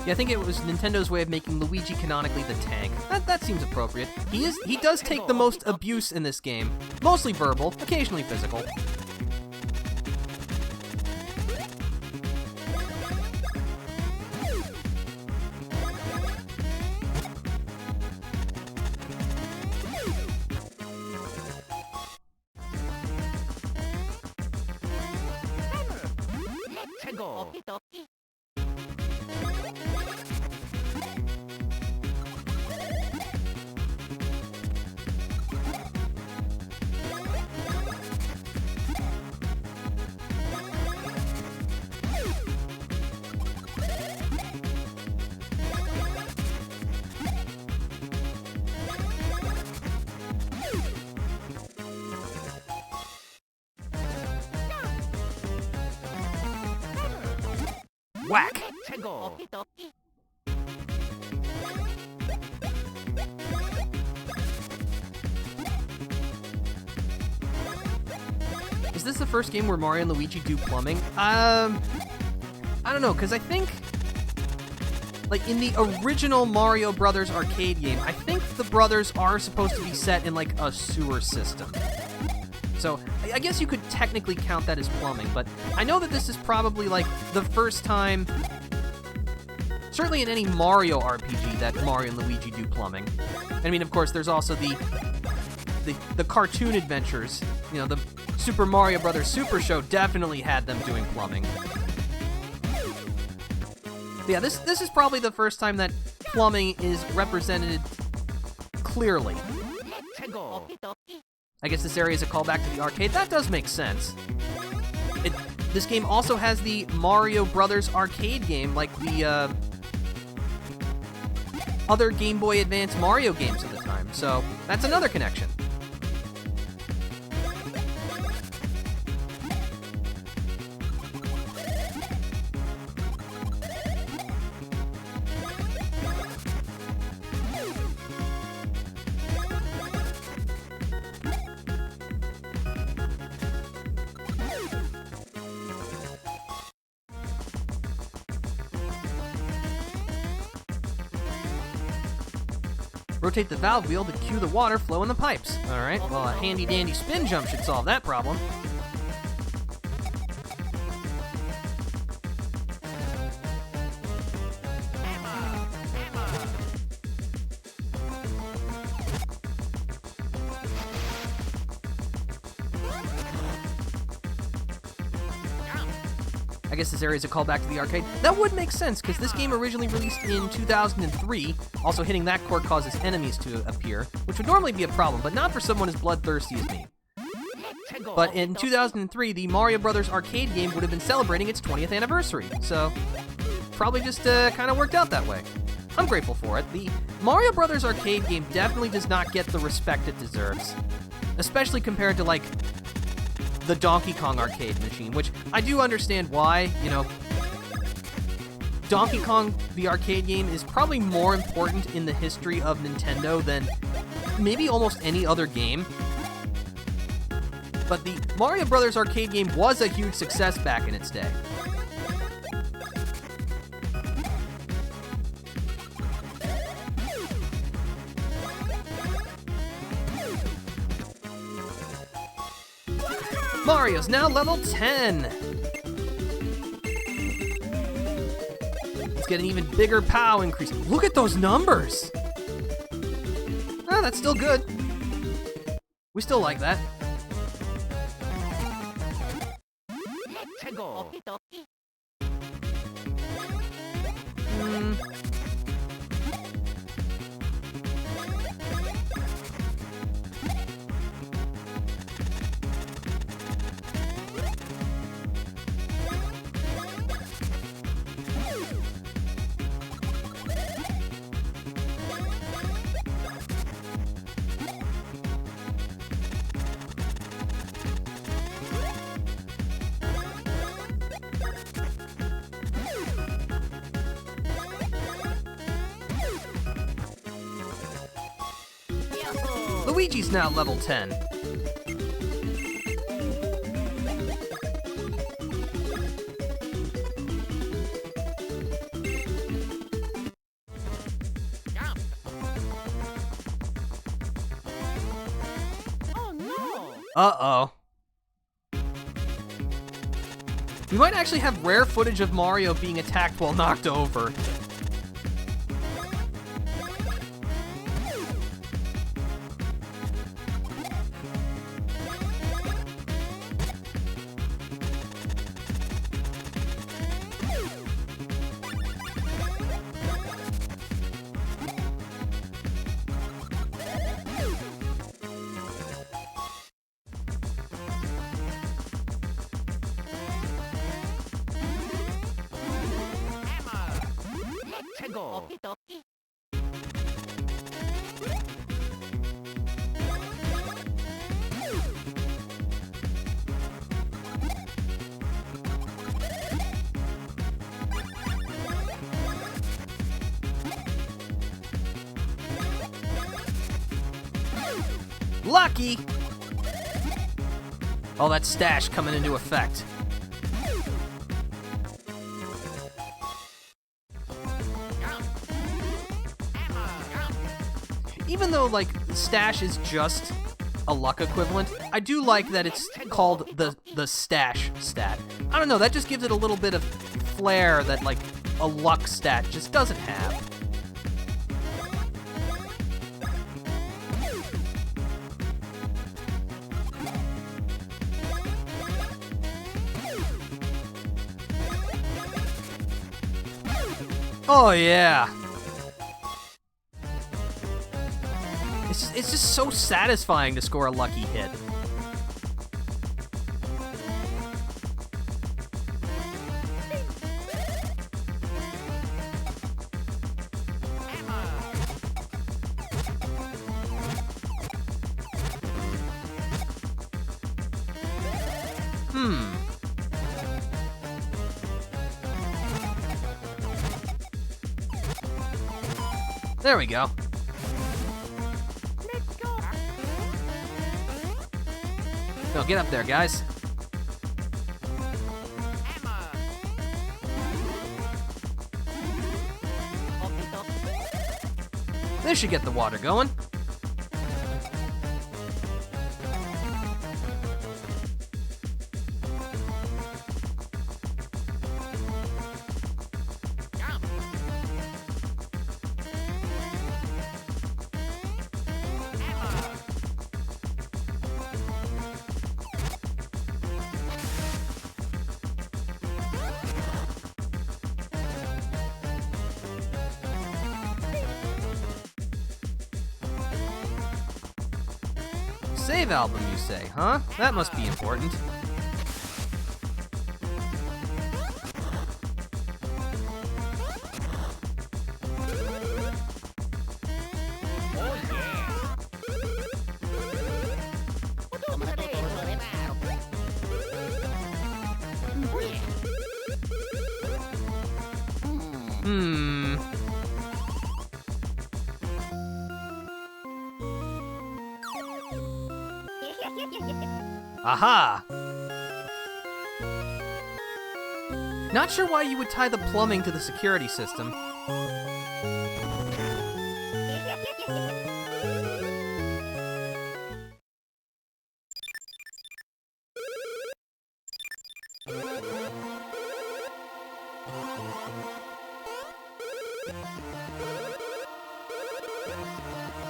Yeah, I think it was Nintendo's way of making Luigi canonically the tank. That seems appropriate. He does take the most abuse in this game. Mostly verbal, occasionally physical. Whack! Is this the first game where Mario and Luigi do plumbing? I don't know, because I think, like, in the original Mario Brothers arcade game, I think the brothers are supposed to be set in, like, a sewer system. So, I guess you could technically count that as plumbing, but I know that this is probably, like, the first time, certainly in any Mario RPG, that Mario and Luigi do plumbing. I mean, of course, there's also the cartoon adventures. You know, the Super Mario Brothers Super Show definitely had them doing plumbing. But yeah, this is probably the first time that plumbing is represented clearly. I guess this area is a callback to the arcade. That does make sense. This game also has the Mario Brothers arcade game, like the other Game Boy Advance Mario games at the time. So that's another connection. Rotate the valve wheel to cue the water flow in the pipes. Alright, well, a handy-dandy spin jump should solve that problem. I guess this area is a callback to the arcade. That would make sense, because this game originally released in 2003. Also, hitting that chord causes enemies to appear, which would normally be a problem, but not for someone as bloodthirsty as me. But in 2003, the Mario Brothers arcade game would have been celebrating its 20th anniversary, so probably just kind of worked out that way. I'm grateful for it. The Mario Brothers arcade game definitely does not get the respect it deserves, especially compared to, like, the Donkey Kong arcade machine, which I do understand why, you know. Donkey Kong, the arcade game, is probably more important in the history of Nintendo than maybe almost any other game. But the Mario Brothers arcade game was a huge success back in its day. Mario's now level 10. Let's get an even bigger POW increase. Look at those numbers. Oh, that's still good. We still like that. Let's go. Luigi's now level 10. Oh no! Uh-oh. We might actually have rare footage of Mario being attacked while knocked over. Let's go. Lucky! Oh, that stash coming into effect. Even though, like, stash is just a luck equivalent, I do like that it's called the stash stat. I don't know, that just gives it a little bit of flair that, like, a luck stat just doesn't have. Oh, yeah. It's just so satisfying to score a lucky hit. There we go. Let's go. No, get up there, guys. This should get the water going. Save album, you say, huh? That must be important. Aha! Not sure why you would tie the plumbing to the security system.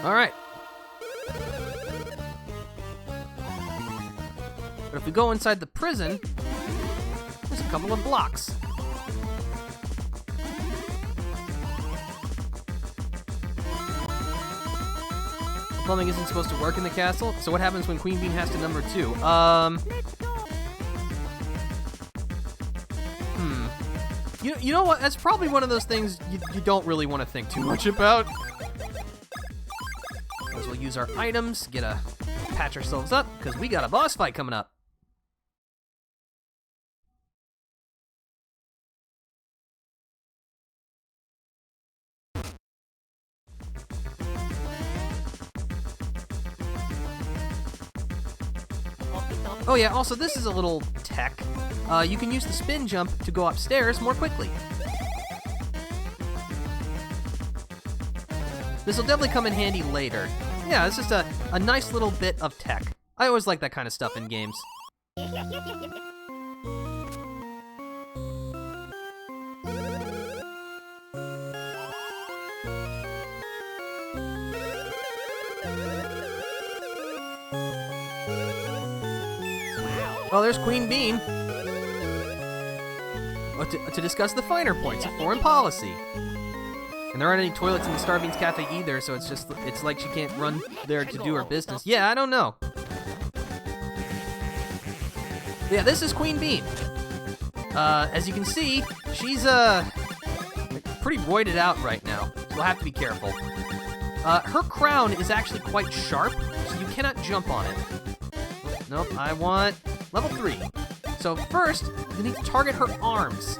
All right. But if we go inside the prison, there's a couple of blocks. Plumbing isn't supposed to work in the castle, so what happens when Queen Bean has to number 2? You know what? That's probably one of those things you don't really want to think too much about. As we'll use our items, patch ourselves up, because we got a boss fight coming up. Oh yeah, also this is a little tech. You can use the spin jump to go upstairs more quickly. This will definitely come in handy later. Yeah, it's just a nice little bit of tech. I always like that kind of stuff in games. Well, there's Queen Bean. To discuss the finer points of foreign policy. And there aren't any toilets in the Starbeans Cafe either, so it's like she can't run there to do her business. Yeah, I don't know. Yeah, this is Queen Bean. As you can see, she's pretty roided out right now, so we'll have to be careful. Her crown is actually quite sharp, so you cannot jump on it. Nope, I want level 3. So first, you need to target her arms.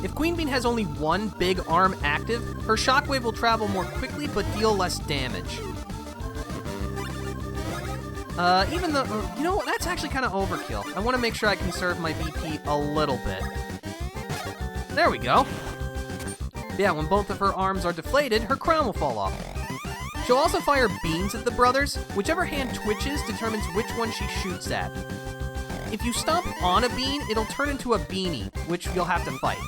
If Queen Bean has only one big arm active, her shockwave will travel more quickly but deal less damage. Even though, you know what, that's actually kind of overkill. I want to make sure I conserve my BP a little bit. There we go. Yeah, when both of her arms are deflated, her crown will fall off. She'll also fire beans at the brothers. Whichever hand twitches determines which one she shoots at. If you stomp on a bean, it'll turn into a beanie, which you'll have to fight.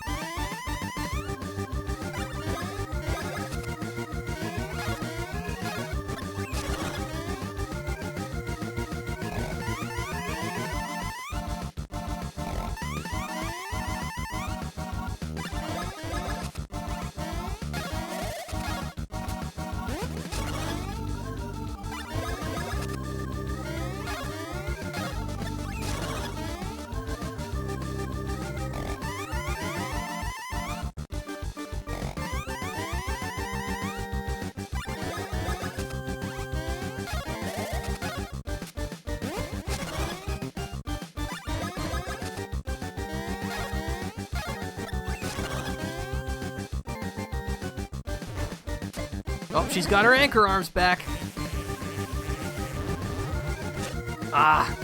Oh, she's got her anchor arms back. Ah.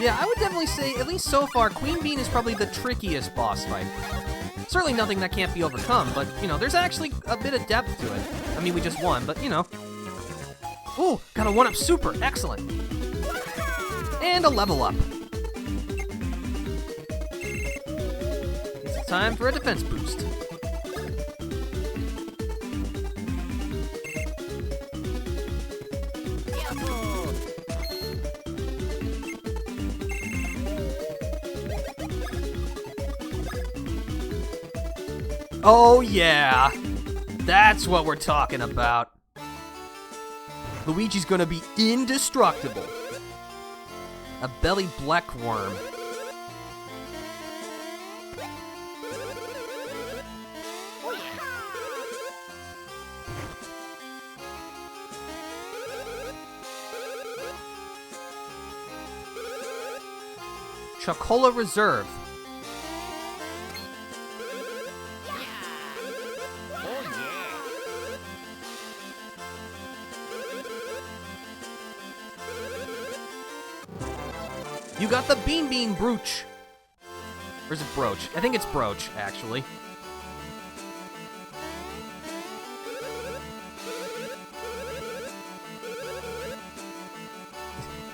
Yeah, I would definitely say, at least so far, Queen Bean is probably the trickiest boss fight. Certainly nothing that can't be overcome, but, you know, there's actually a bit of depth to it. I mean, we just won, but, you know. Ooh, got a 1-up super, excellent. And a level up. It's time for a defense boost. Oh yeah, that's what we're talking about. Luigi's gonna be indestructible. A belly black worm. Chocola Reserve. You got the Beanbean Brooch. Or is it Brooch? I think it's Brooch, actually.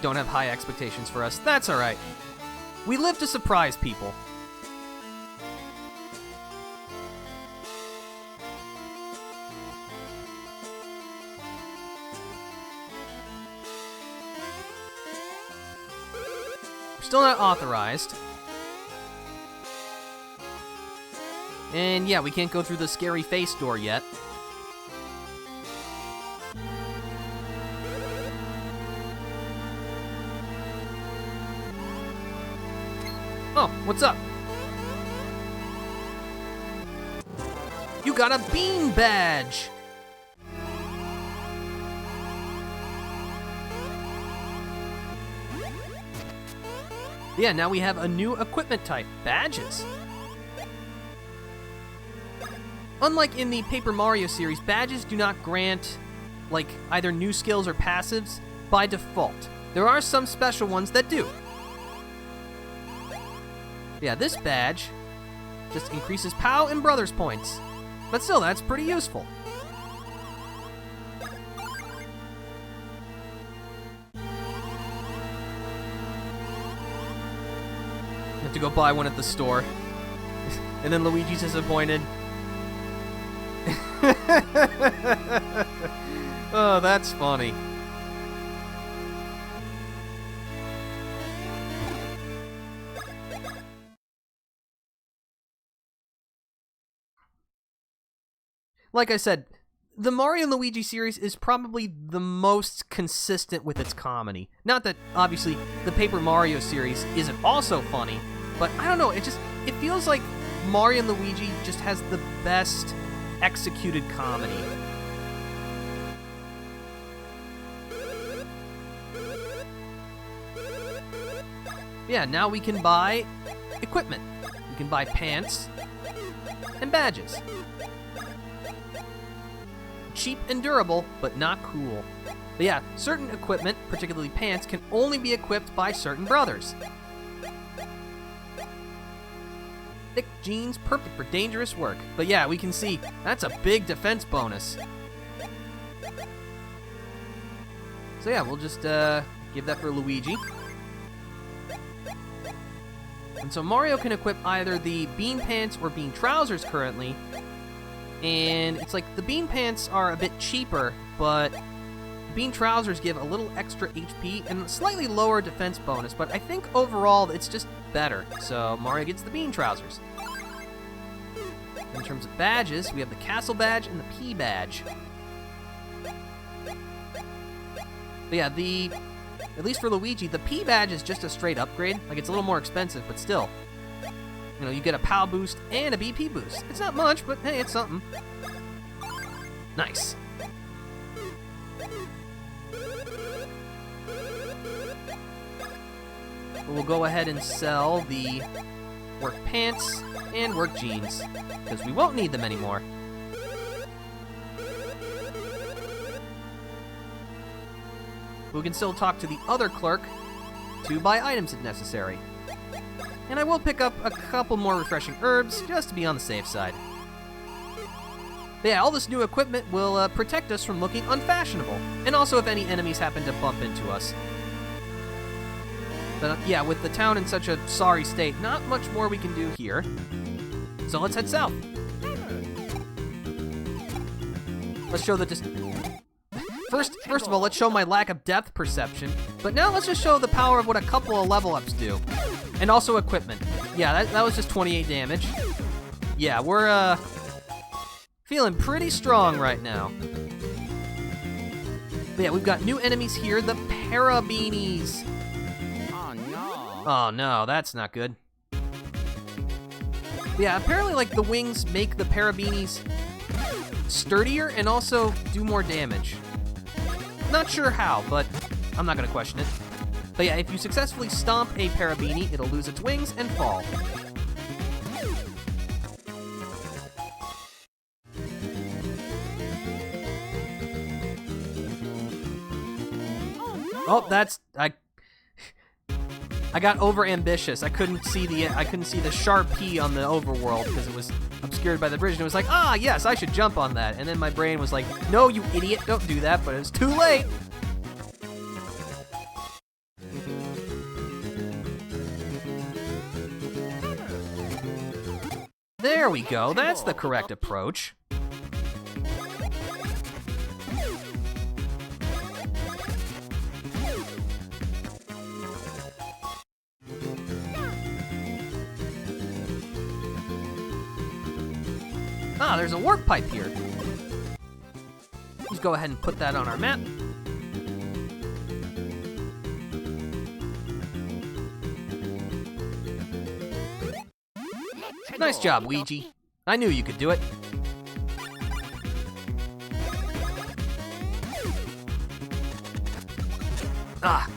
Don't have high expectations for us. That's alright. We live to surprise people. Still not authorized. And yeah, we can't go through the scary face door yet. Oh, what's up? You got a bean badge! Yeah, now we have a new equipment type, badges. Unlike in the Paper Mario series, badges do not grant, like, either new skills or passives by default. There are some special ones that do. Yeah, this badge just increases POW and Brothers points. But still, that's pretty useful. To go buy one at the store. And then Luigi's disappointed. Oh, that's funny. Like I said, the Mario and Luigi series is probably the most consistent with its comedy. Not that, obviously, the Paper Mario series isn't also funny, but I don't know, it feels like Mario and Luigi just has the best executed comedy. Yeah, now we can buy equipment. We can buy pants and badges. Cheap and durable, but not cool. But yeah, certain equipment, particularly pants, can only be equipped by certain brothers. Thick jeans, perfect for dangerous work. But yeah, we can see, that's a big defense bonus. So yeah, we'll just give that for Luigi. And so Mario can equip either the bean pants or bean trousers currently. And it's like the bean pants are a bit cheaper, but the bean trousers give a little extra HP and a slightly lower defense bonus, but I think overall it's just better. So Mario gets the bean trousers. In terms of badges, we have the Castle Badge and the P Badge. But yeah, at least for Luigi, the P Badge is just a straight upgrade. Like, it's a little more expensive, but still. You know, you get a POW boost and a BP boost. It's not much, but hey, it's something. Nice. We'll go ahead and sell the work pants and work jeans, because we won't need them anymore. We can still talk to the other clerk to buy items if necessary. And I will pick up a couple more refreshing herbs, just to be on the safe side. But yeah, all this new equipment will protect us from looking unfashionable, and also if any enemies happen to bump into us. But yeah, with the town in such a sorry state, not much more we can do here. So let's head south. Let's show the First of all, let's show my lack of depth perception. But now let's just show the power of what a couple of level ups do. And also equipment. Yeah, that was just 28 damage. Yeah, we're feeling pretty strong right now. But yeah, we've got new enemies here, the Parabeanies. Oh no. Oh no, that's not good. Yeah, apparently like the wings make the Parabeanies sturdier and also do more damage. Not sure how, but I'm not gonna question it. But yeah, if you successfully stomp a Parabeanie, it'll lose its wings and fall. Oh, that's I got over ambitious. I couldn't see the sharp P on the overworld because it was obscured by the bridge, and it was like, ah, yes, I should jump on that. And then my brain was like, no, you idiot, don't do that. But it was too late. There we go. That's the correct approach. Ah, there's a warp pipe here. Let's go ahead and put that on our map. Nice job, Luigi. I knew you could do it. Ah.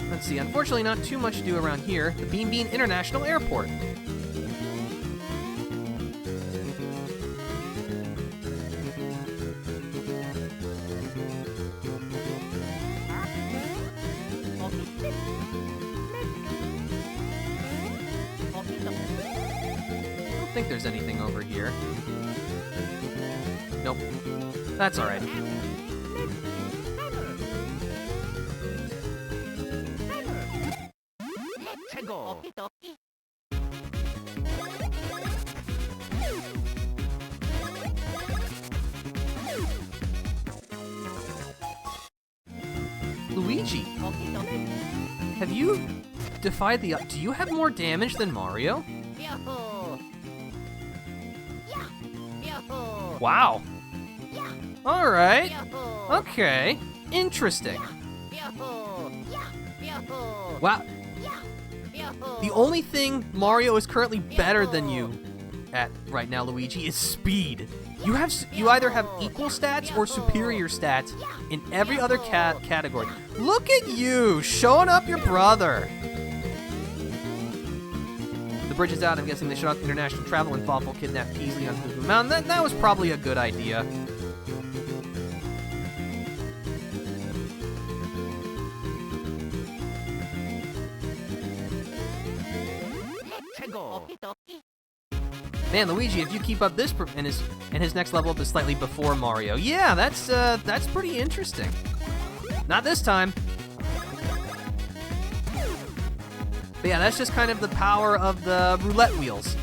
Let's see, unfortunately not too much to do around here. The Beanbean International Airport. I don't think there's anything over here. Nope. That's alright. Luigi, have you defied the... Do you have more damage than Mario? Wow. Alright. Okay. Interesting. Wow. The only thing Mario is currently better than you at right now, Luigi, is speed. You either have equal stats or superior stats in every other category. Look at you, showing up your brother. The bridge is out. I'm guessing they shut off international travel and Thoughtful kidnapped Peasley on Cuckoo Mountain. That was probably a good idea. Man, Luigi, if you keep up this and his next level up is slightly before Mario, yeah, that's pretty interesting. Not this time. But yeah, that's just kind of the power of the roulette wheels.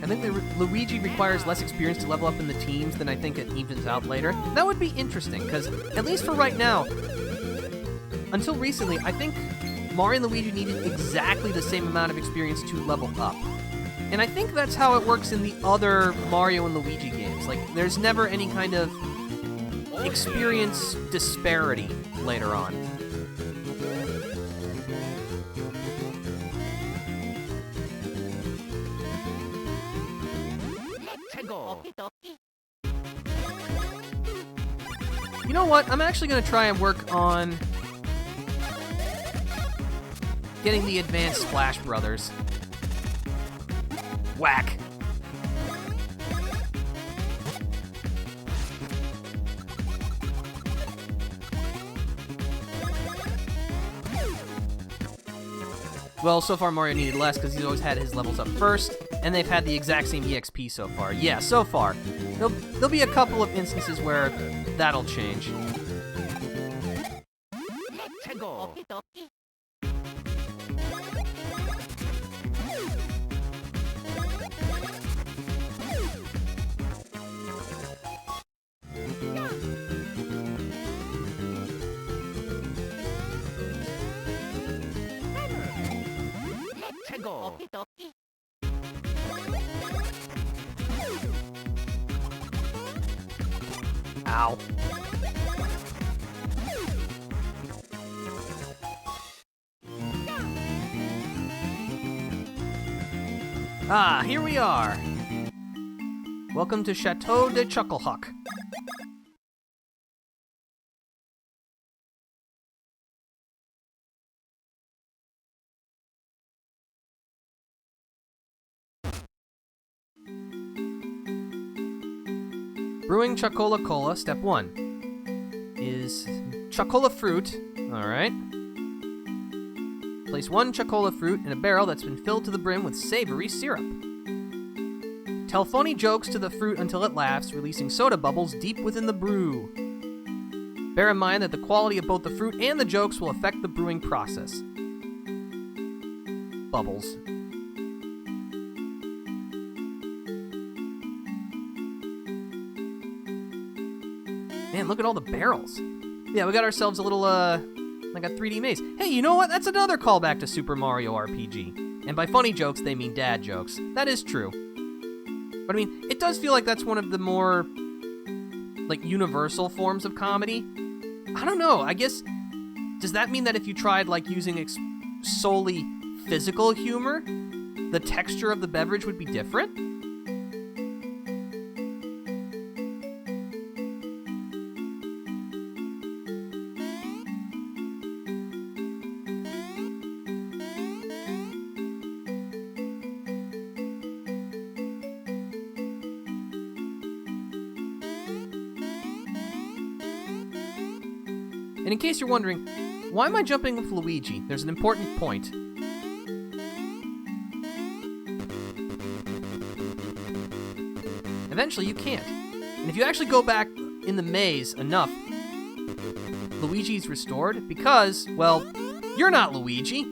I think Luigi requires less experience to level up in the teams than I think it evens out later. That would be interesting, because at least for right now, until recently, I think Mario and Luigi needed exactly the same amount of experience to level up. And I think that's how it works in the other Mario and Luigi games. Like, there's never any kind of experience disparity later on. You know what? I'm actually going to try and work on getting the advanced Splash Brothers. Whack. Well, so far Mario needed less because he's always had his levels up first, and they've had the exact same EXP so far. Yeah, so far. There'll be a couple of instances where that'll change. Ow. Ah, here we are. Welcome to Chateau de Chucklehuck. Brewing Chocola Cola, step 1. Is Chocola fruit, alright. Place 1 Chocola fruit in a barrel that's been filled to the brim with savory syrup. Tell funny jokes to the fruit until it laughs, releasing soda bubbles deep within the brew. Bear in mind that the quality of both the fruit and the jokes will affect the brewing process. Bubbles. Man, look at all the barrels. Yeah, we got ourselves a little, like a 3D maze. Hey, you know what? That's another callback to Super Mario RPG. And by funny jokes, they mean dad jokes. That is true. But I mean, it does feel like that's one of the more, like, universal forms of comedy. I don't know, I guess, does that mean that if you tried, like, using solely physical humor, the texture of the beverage would be different? And in case you're wondering, why am I jumping with Luigi? There's an important point. Eventually you can't. And if you actually go back in the maze enough, Luigi's restored because, well, you're not Luigi.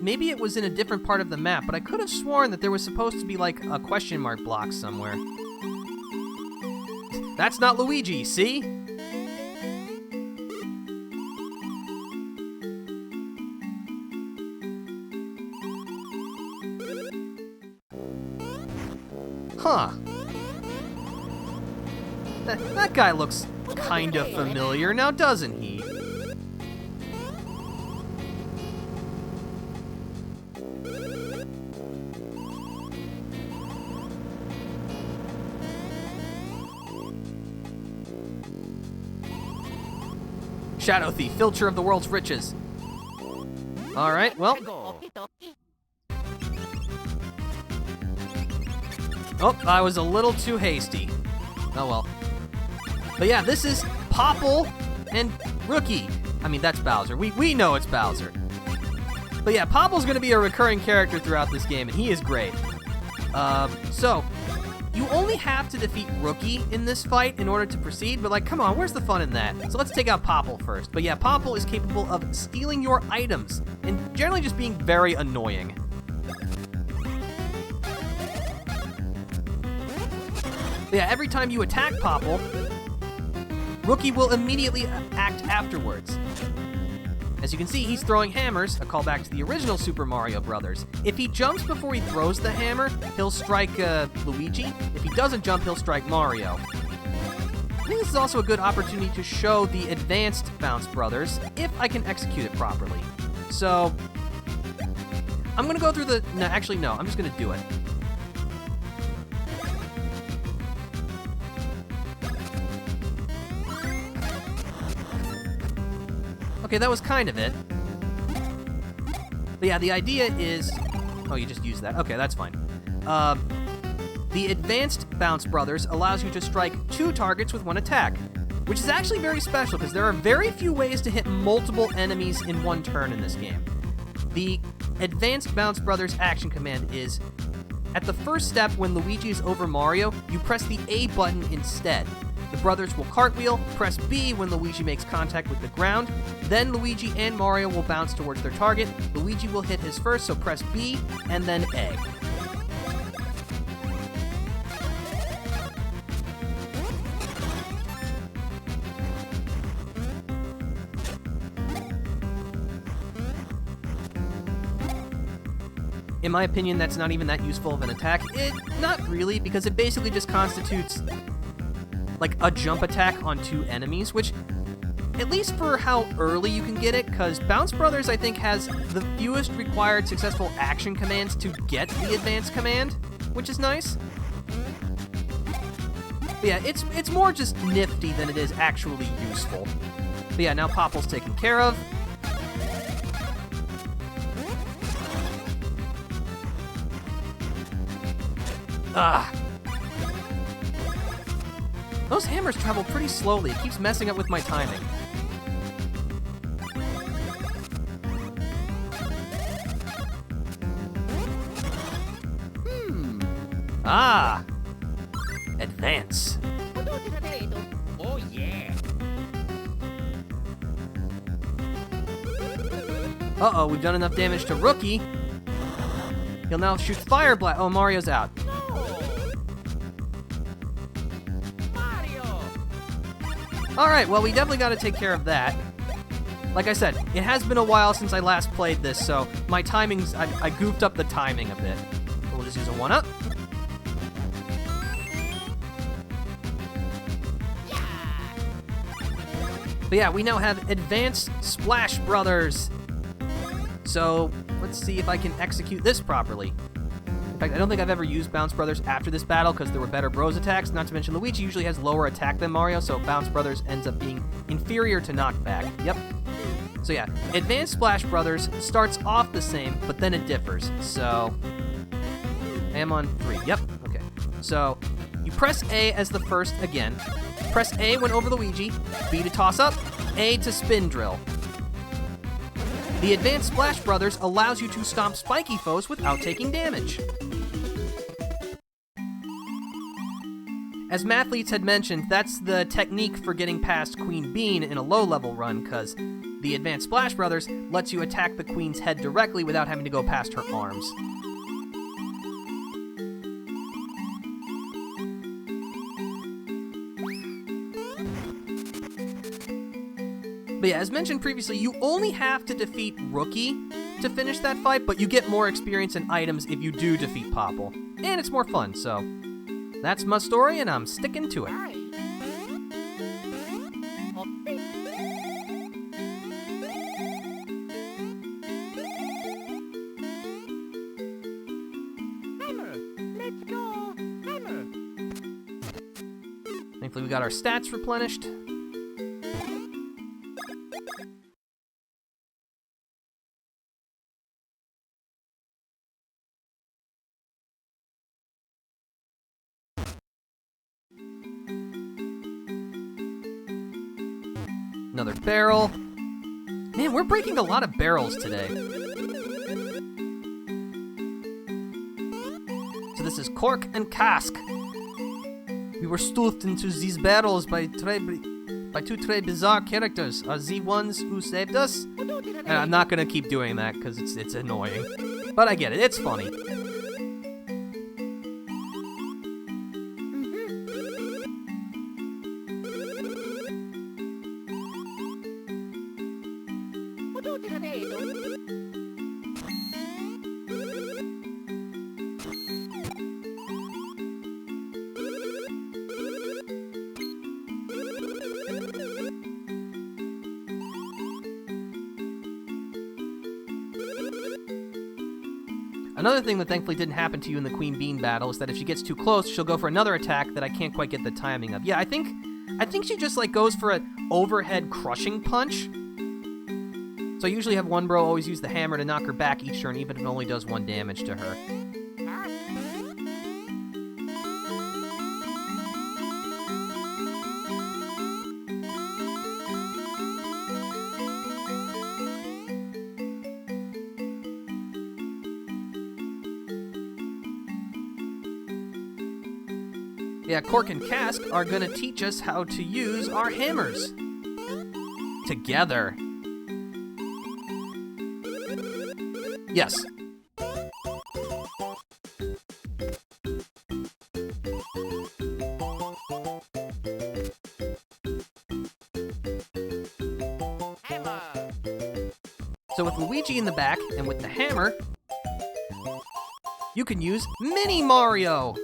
Maybe it was in a different part of the map, but I could have sworn that there was supposed to be, like, a question mark block somewhere. That's not Luigi, see? Huh. That guy looks kind of familiar, now doesn't he? Shadow Thief, filcher of the world's riches. Alright, well. Oh, I was a little too hasty. Oh well. But yeah, this is Popple and Rookie. I mean, that's Bowser. We know it's Bowser. But yeah, Popple's going to be a recurring character throughout this game, and he is great. So, you only have to defeat Rookie in this fight in order to proceed, but like, come on, where's the fun in that? So let's take out Popple first. But yeah, Popple is capable of stealing your items, and generally just being very annoying. But yeah, every time you attack Popple, Rookie will immediately act afterwards. As you can see, he's throwing hammers, a callback to the original Super Mario Bros. If he jumps before he throws the hammer, he'll strike Luigi. If he doesn't jump, he'll strike Mario. I think this is also a good opportunity to show the advanced Bounce Brothers, if I can execute it properly. So, I'm gonna go through the... No, actually, no, I'm just gonna do it. Okay, that was kind of it. But yeah, the idea is... Oh, you just used that. Okay, that's fine. The Advanced Bounce Brothers allows you to strike 2 targets with 1 attack, which is actually very special because there are very few ways to hit multiple enemies in 1 turn in this game. The Advanced Bounce Brothers action command is, at the first step when Luigi is over Mario, you press the A button instead. The brothers will cartwheel, press B when Luigi makes contact with the ground, then Luigi and Mario will bounce towards their target. Luigi will hit his first, so press B, and then A. In my opinion, that's not even that useful of an attack. Not really, because it basically just constitutes like a jump attack on 2 enemies, which, at least for how early you can get it, because Bounce Brothers, I think, has the fewest required successful action commands to get the advanced command, which is nice. But yeah, it's more just nifty than it is actually useful. But yeah, now Popple's taken care of. Ah. Those hammers travel pretty slowly. It keeps messing up with my timing. Ah! Advance. Oh yeah. Uh-oh, we've done enough damage to Rookie. He'll now shoot Fire Blast. Oh, Mario's out. Alright, well, we definitely gotta take care of that. Like I said, it has been a while since I last played this, so my timings, I goofed up the timing a bit. We'll just use a 1-up. But yeah, we now have Advanced Splash Brothers. So, let's see if I can execute this properly. In fact, I don't think I've ever used Bounce Brothers after this battle because there were better Bros attacks, not to mention Luigi usually has lower attack than Mario, so Bounce Brothers ends up being inferior to Knockback. Yep. So yeah, Advanced Splash Brothers starts off the same, but then it differs. So, I am on 3. Yep, okay. So, you press A as the first again. Press A when over Luigi, B to toss up, A to spin drill. The Advanced Splash Brothers allows you to stomp spiky foes without taking damage. As Mathletes had mentioned, that's the technique for getting past Queen Bean in a low-level run, because the Advanced Splash Brothers lets you attack the Queen's head directly without having to go past her arms. But yeah, as mentioned previously, you only have to defeat Rookie to finish that fight, but you get more experience and items if you do defeat Popple. And it's more fun, so that's my story, and I'm sticking to it. Hammer, let's go, hammer. Thankfully, we got our stats replenished. Another barrel. Man, we're breaking a lot of barrels today. So this is cork and cask. We were stuffed into these barrels by two très bizarre characters. Are the ones who saved us? And I'm not gonna keep doing that because it's annoying. But I get it, it's funny. Another thing that thankfully didn't happen to you in the Queen Bean battle is that if she gets too close, she'll go for another attack that I can't quite get the timing of. Yeah, I think she just like goes for an overhead crushing punch. So I usually have one bro always use the hammer to knock her back each turn, even if it only does 1 damage to her. Yeah, Cork and Cask are gonna teach us how to use our hammers. Together. Yes. Hammer. So with Luigi in the back and with the hammer, you can use Mini Mario.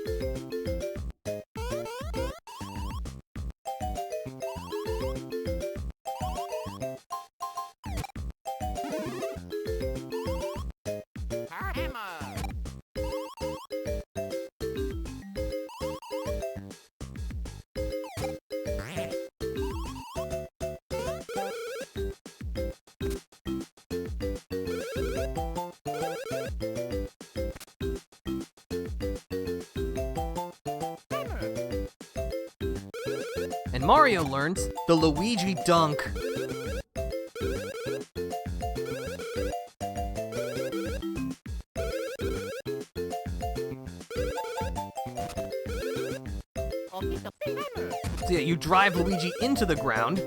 And Mario learns the Luigi Dunk. So yeah, you drive Luigi into the ground,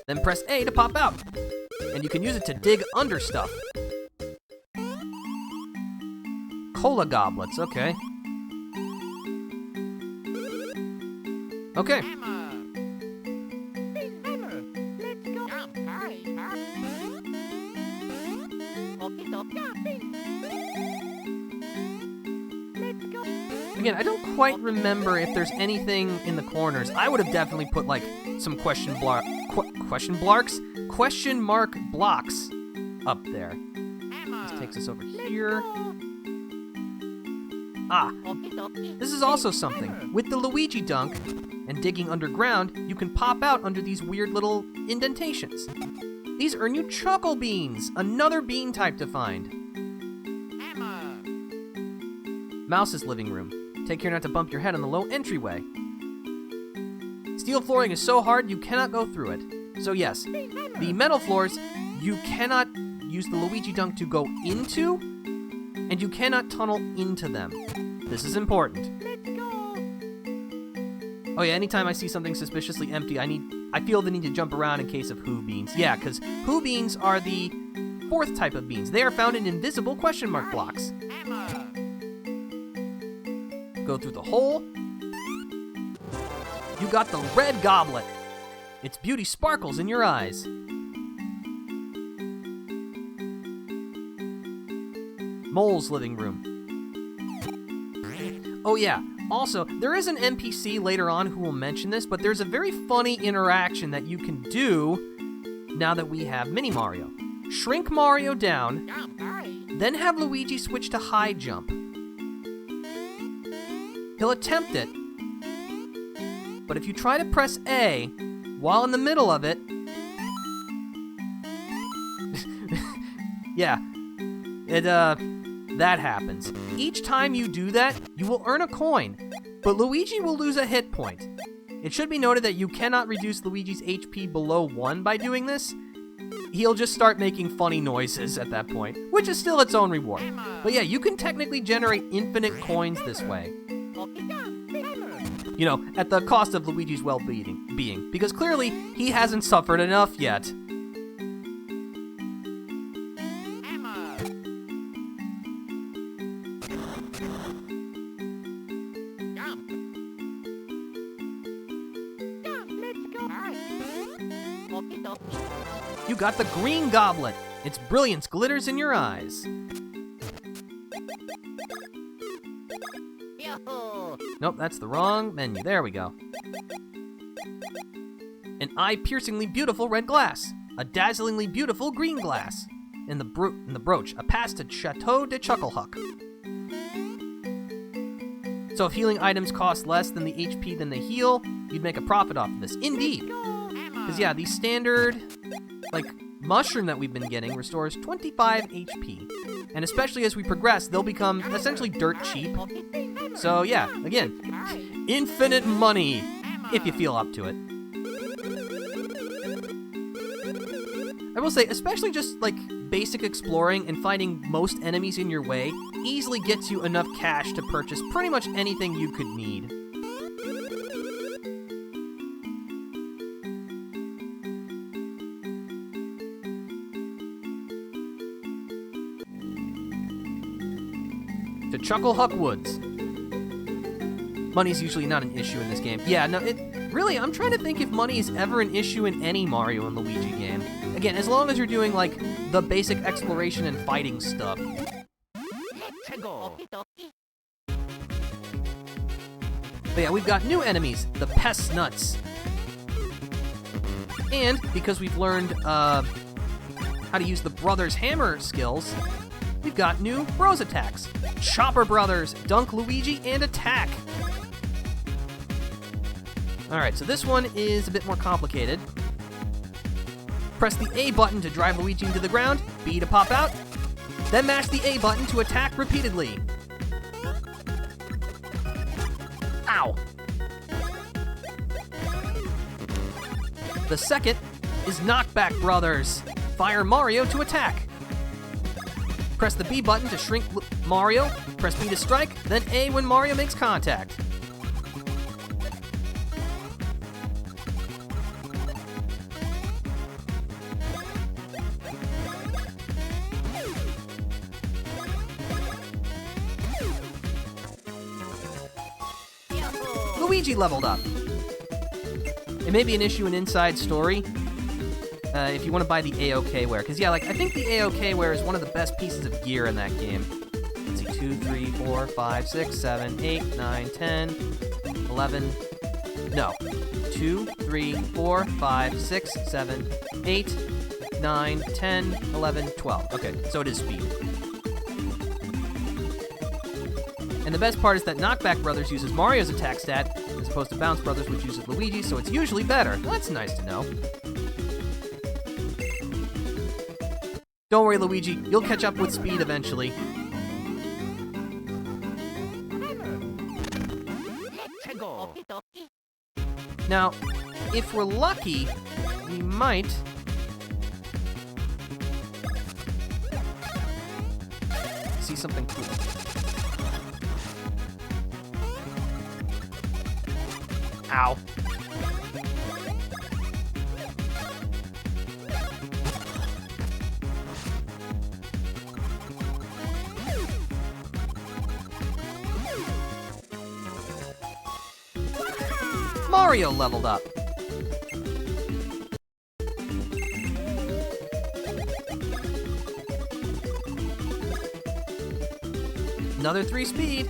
then press A to pop out, and you can use it to dig under stuff. Cola goblets, okay. Okay. Again, I don't quite remember if there's anything in the corners. I would have definitely put like some question mark blocks up there. This takes us over here. Ah, this is also something. With the Luigi Dunk and digging underground, you can pop out under these weird little indentations. These earn you Choco Beans, another bean type to find. Mouse's living room. Take care not to bump your head on the low entryway. Steel flooring is so hard you cannot go through it. So yes, the metal floors, you cannot use the Luigi Dunk to go into, and you cannot tunnel into them. This is important. Oh yeah, anytime I see something suspiciously empty, I feel the need to jump around in case of Who Beans. Yeah, because Who Beans are the 4th type of beans. They are found in invisible question mark blocks. Go through the hole. You got the red goblet. Its beauty sparkles in your eyes. Mole's living room. Oh yeah, also, there is an NPC later on who will mention this, but there's a very funny interaction that you can do now that we have Mini Mario. Shrink Mario down, then have Luigi switch to high jump. He'll attempt it, but if you try to press A while in the middle of it, yeah, that happens. Each time you do that, you will earn a coin, but Luigi will lose a hit point. It should be noted that you cannot reduce Luigi's HP below 1 by doing this. He'll just start making funny noises at that point, which is still its own reward. But yeah, you can technically generate infinite coins this way. You know, at the cost of Luigi's well-being, because clearly he hasn't suffered enough yet. You got the green goblet. Its brilliance glitters in your eyes. Nope, that's the wrong menu. There we go. An eye-piercingly beautiful red glass. A dazzlingly beautiful green glass. In the brooch, a pass to Chateau de Chucklehuck. So if healing items cost less than the HP than they heal, you'd make a profit off of this. Indeed. Because yeah, the standard, like, mushroom that we've been getting restores 25 HP. And especially as we progress, they'll become essentially dirt cheap. So yeah, again, infinite money, if you feel up to it. I will say, especially just, like, basic exploring and finding most enemies in your way easily gets you enough cash to purchase pretty much anything you could need. To Chucklehuck Woods. Money's usually not an issue in this game. Yeah, no, really, I'm trying to think if money is ever an issue in any Mario and Luigi game. Again, as long as you're doing, like, the basic exploration and fighting stuff. But yeah, we've got new enemies, the Pest Nuts. And, because we've learned, how to use the Brothers Hammer skills, we've got new Bros attacks. Chopper Brothers, Dunk Luigi, and Attack. Alright, so this one is a bit more complicated. Press the A button to drive Luigi into the ground, B to pop out, then mash the A button to attack repeatedly. Ow! The second is Knockback Brothers. Fire Mario to attack. Press the B button to shrink Mario, press B to strike, then A when Mario makes contact. Luigi leveled up. It may be an issue in Inside Story, if you want to buy the AOK ware. Because, yeah, like, I think the AOK ware is one of the best pieces of gear in that game. Let's see, 2, 3, 4, 5, 6, 7, 8, 9, 10, 11... No. 2, 3, 4, 5, 6, 7, 8, 9, 10, 11, 12. Okay, so it is speed. And the best part is that Knockback Brothers uses Mario's attack stat, as opposed to Bounce Brothers, which uses Luigi, so it's usually better. Well, that's nice to know. Don't worry, Luigi. You'll catch up with speed eventually. Now, if we're lucky, we might... see something cool. Ow. Mario leveled up. Another 3 speed.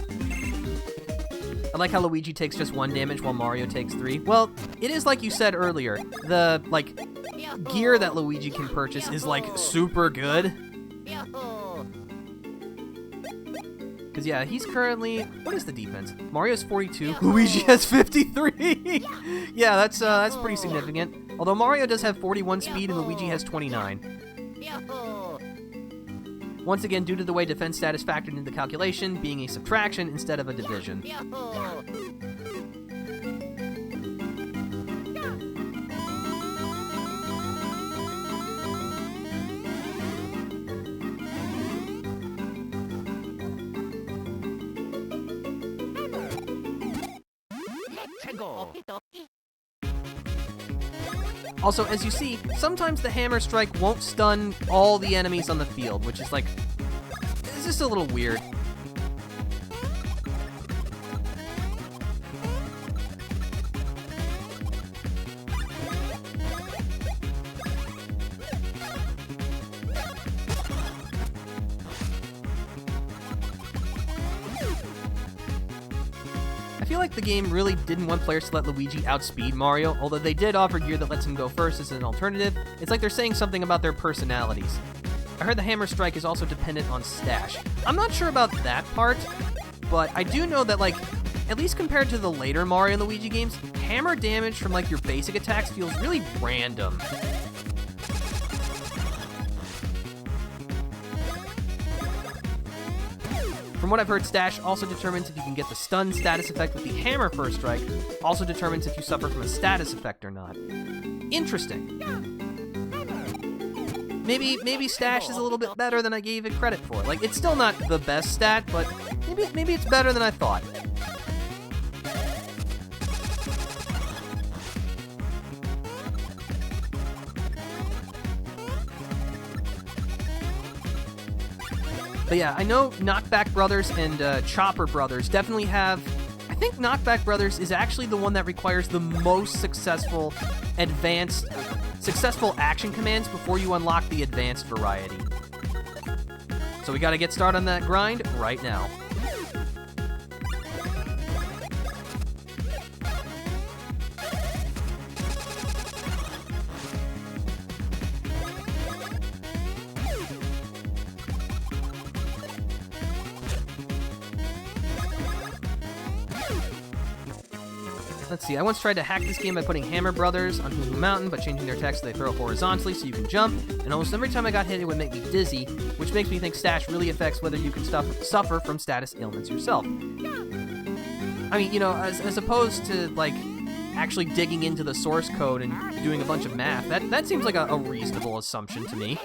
I like how Luigi takes just 1 damage while Mario takes 3. Well, it is like you said earlier. The, like, gear that Luigi can purchase is, like, super good. Because, yeah, he's currently... What is the defense? Mario's 42. Luigi has 53. Yeah, that's pretty significant. Although Mario does have 41 speed and Luigi has 29. Once again, due to the way defense stat is factored into the calculation, being a subtraction instead of a division. Also, as you see, sometimes the hammer strike won't stun all the enemies on the field, which is like, it's just a little weird. I feel like the game really didn't want players to let Luigi outspeed Mario, although they did offer gear that lets him go first as an alternative. It's like they're saying something about their personalities. I heard the hammer strike is also dependent on stash. I'm not sure about that part, but I do know that, like, at least compared to the later Mario and Luigi games, hammer damage from, like, your basic attacks feels really random. From what I've heard, stash also determines if you can get the stun status effect with the hammer first strike, also determines if you suffer from a status effect or not. Interesting. Maybe stash is a little bit better than I gave it credit for. Like, it's still not the best stat, but maybe it's better than I thought. But yeah, I know Knockback Brothers and Chopper Brothers definitely have... I think Knockback Brothers is actually the one that requires the most successful action commands before you unlock the advanced variety. So we gotta get started on that grind right now. Let's see, I once tried to hack this game by putting Hammer Brothers on Hoo Hoo Mountain, but changing their text so they throw horizontally so you can jump, and almost every time I got hit it would make me dizzy, which makes me think stash really affects whether you can suffer from status ailments yourself. I mean, you know, as opposed to, like, actually digging into the source code and doing a bunch of math, that seems like a reasonable assumption to me.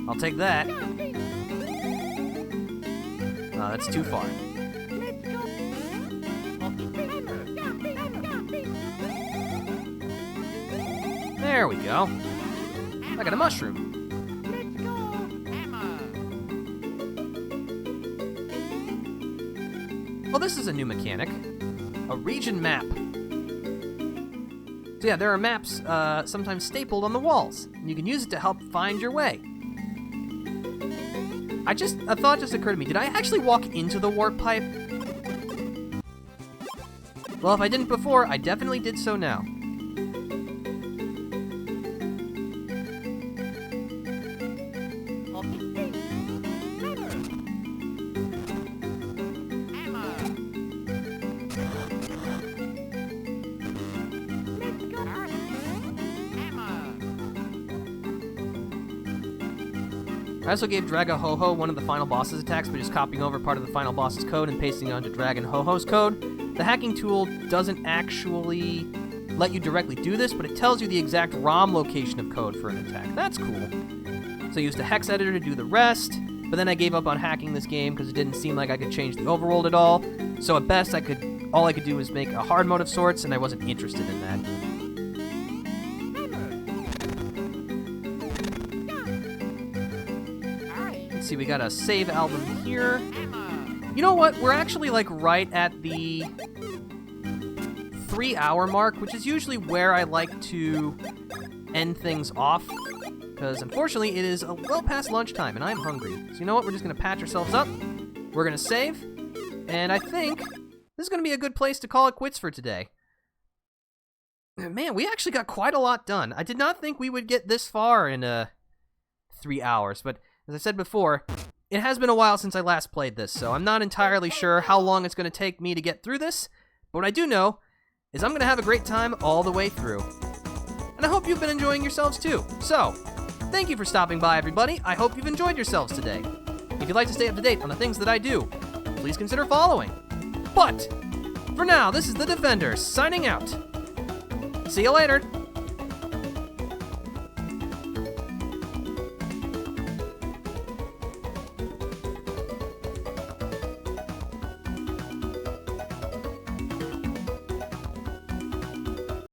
I'll take that. Oh, that's too far. There we go. I got a mushroom. Well, this is a new mechanic. A region map. So yeah, there are maps sometimes stapled on the walls, and you can use it to help find your way. A thought just occurred to me. Did I actually walk into the warp pipe? Well, if I didn't before, I definitely did so now. I also gave Draga Ho-Ho one of the final boss's attacks by just copying over part of the final boss's code and pasting it onto Dragon Ho-Ho's code. The hacking tool doesn't actually let you directly do this, but it tells you the exact ROM location of code for an attack. That's cool. So I used a hex editor to do the rest, but then I gave up on hacking this game because it didn't seem like I could change the overworld at all. So at best, all I could do was make a hard mode of sorts, and I wasn't interested in that. Let's see, we got a save album here. You know what? We're actually like right at the 3-hour mark, which is usually where I like to end things off, because unfortunately it is well past lunchtime and I'm hungry. So you know what? We're just going to patch ourselves up. We're going to save, and I think this is going to be a good place to call it quits for today. Man, we actually got quite a lot done. I did not think we would get this far in 3 hours, but as I said before, it has been a while since I last played this, so I'm not entirely sure how long it's going to take me to get through this, but what I do know is I'm going to have a great time all the way through. And I hope you've been enjoying yourselves too. So, thank you for stopping by, everybody. I hope you've enjoyed yourselves today. If you'd like to stay up to date on the things that I do, please consider following. But, for now, this is the Defender signing out. See you later.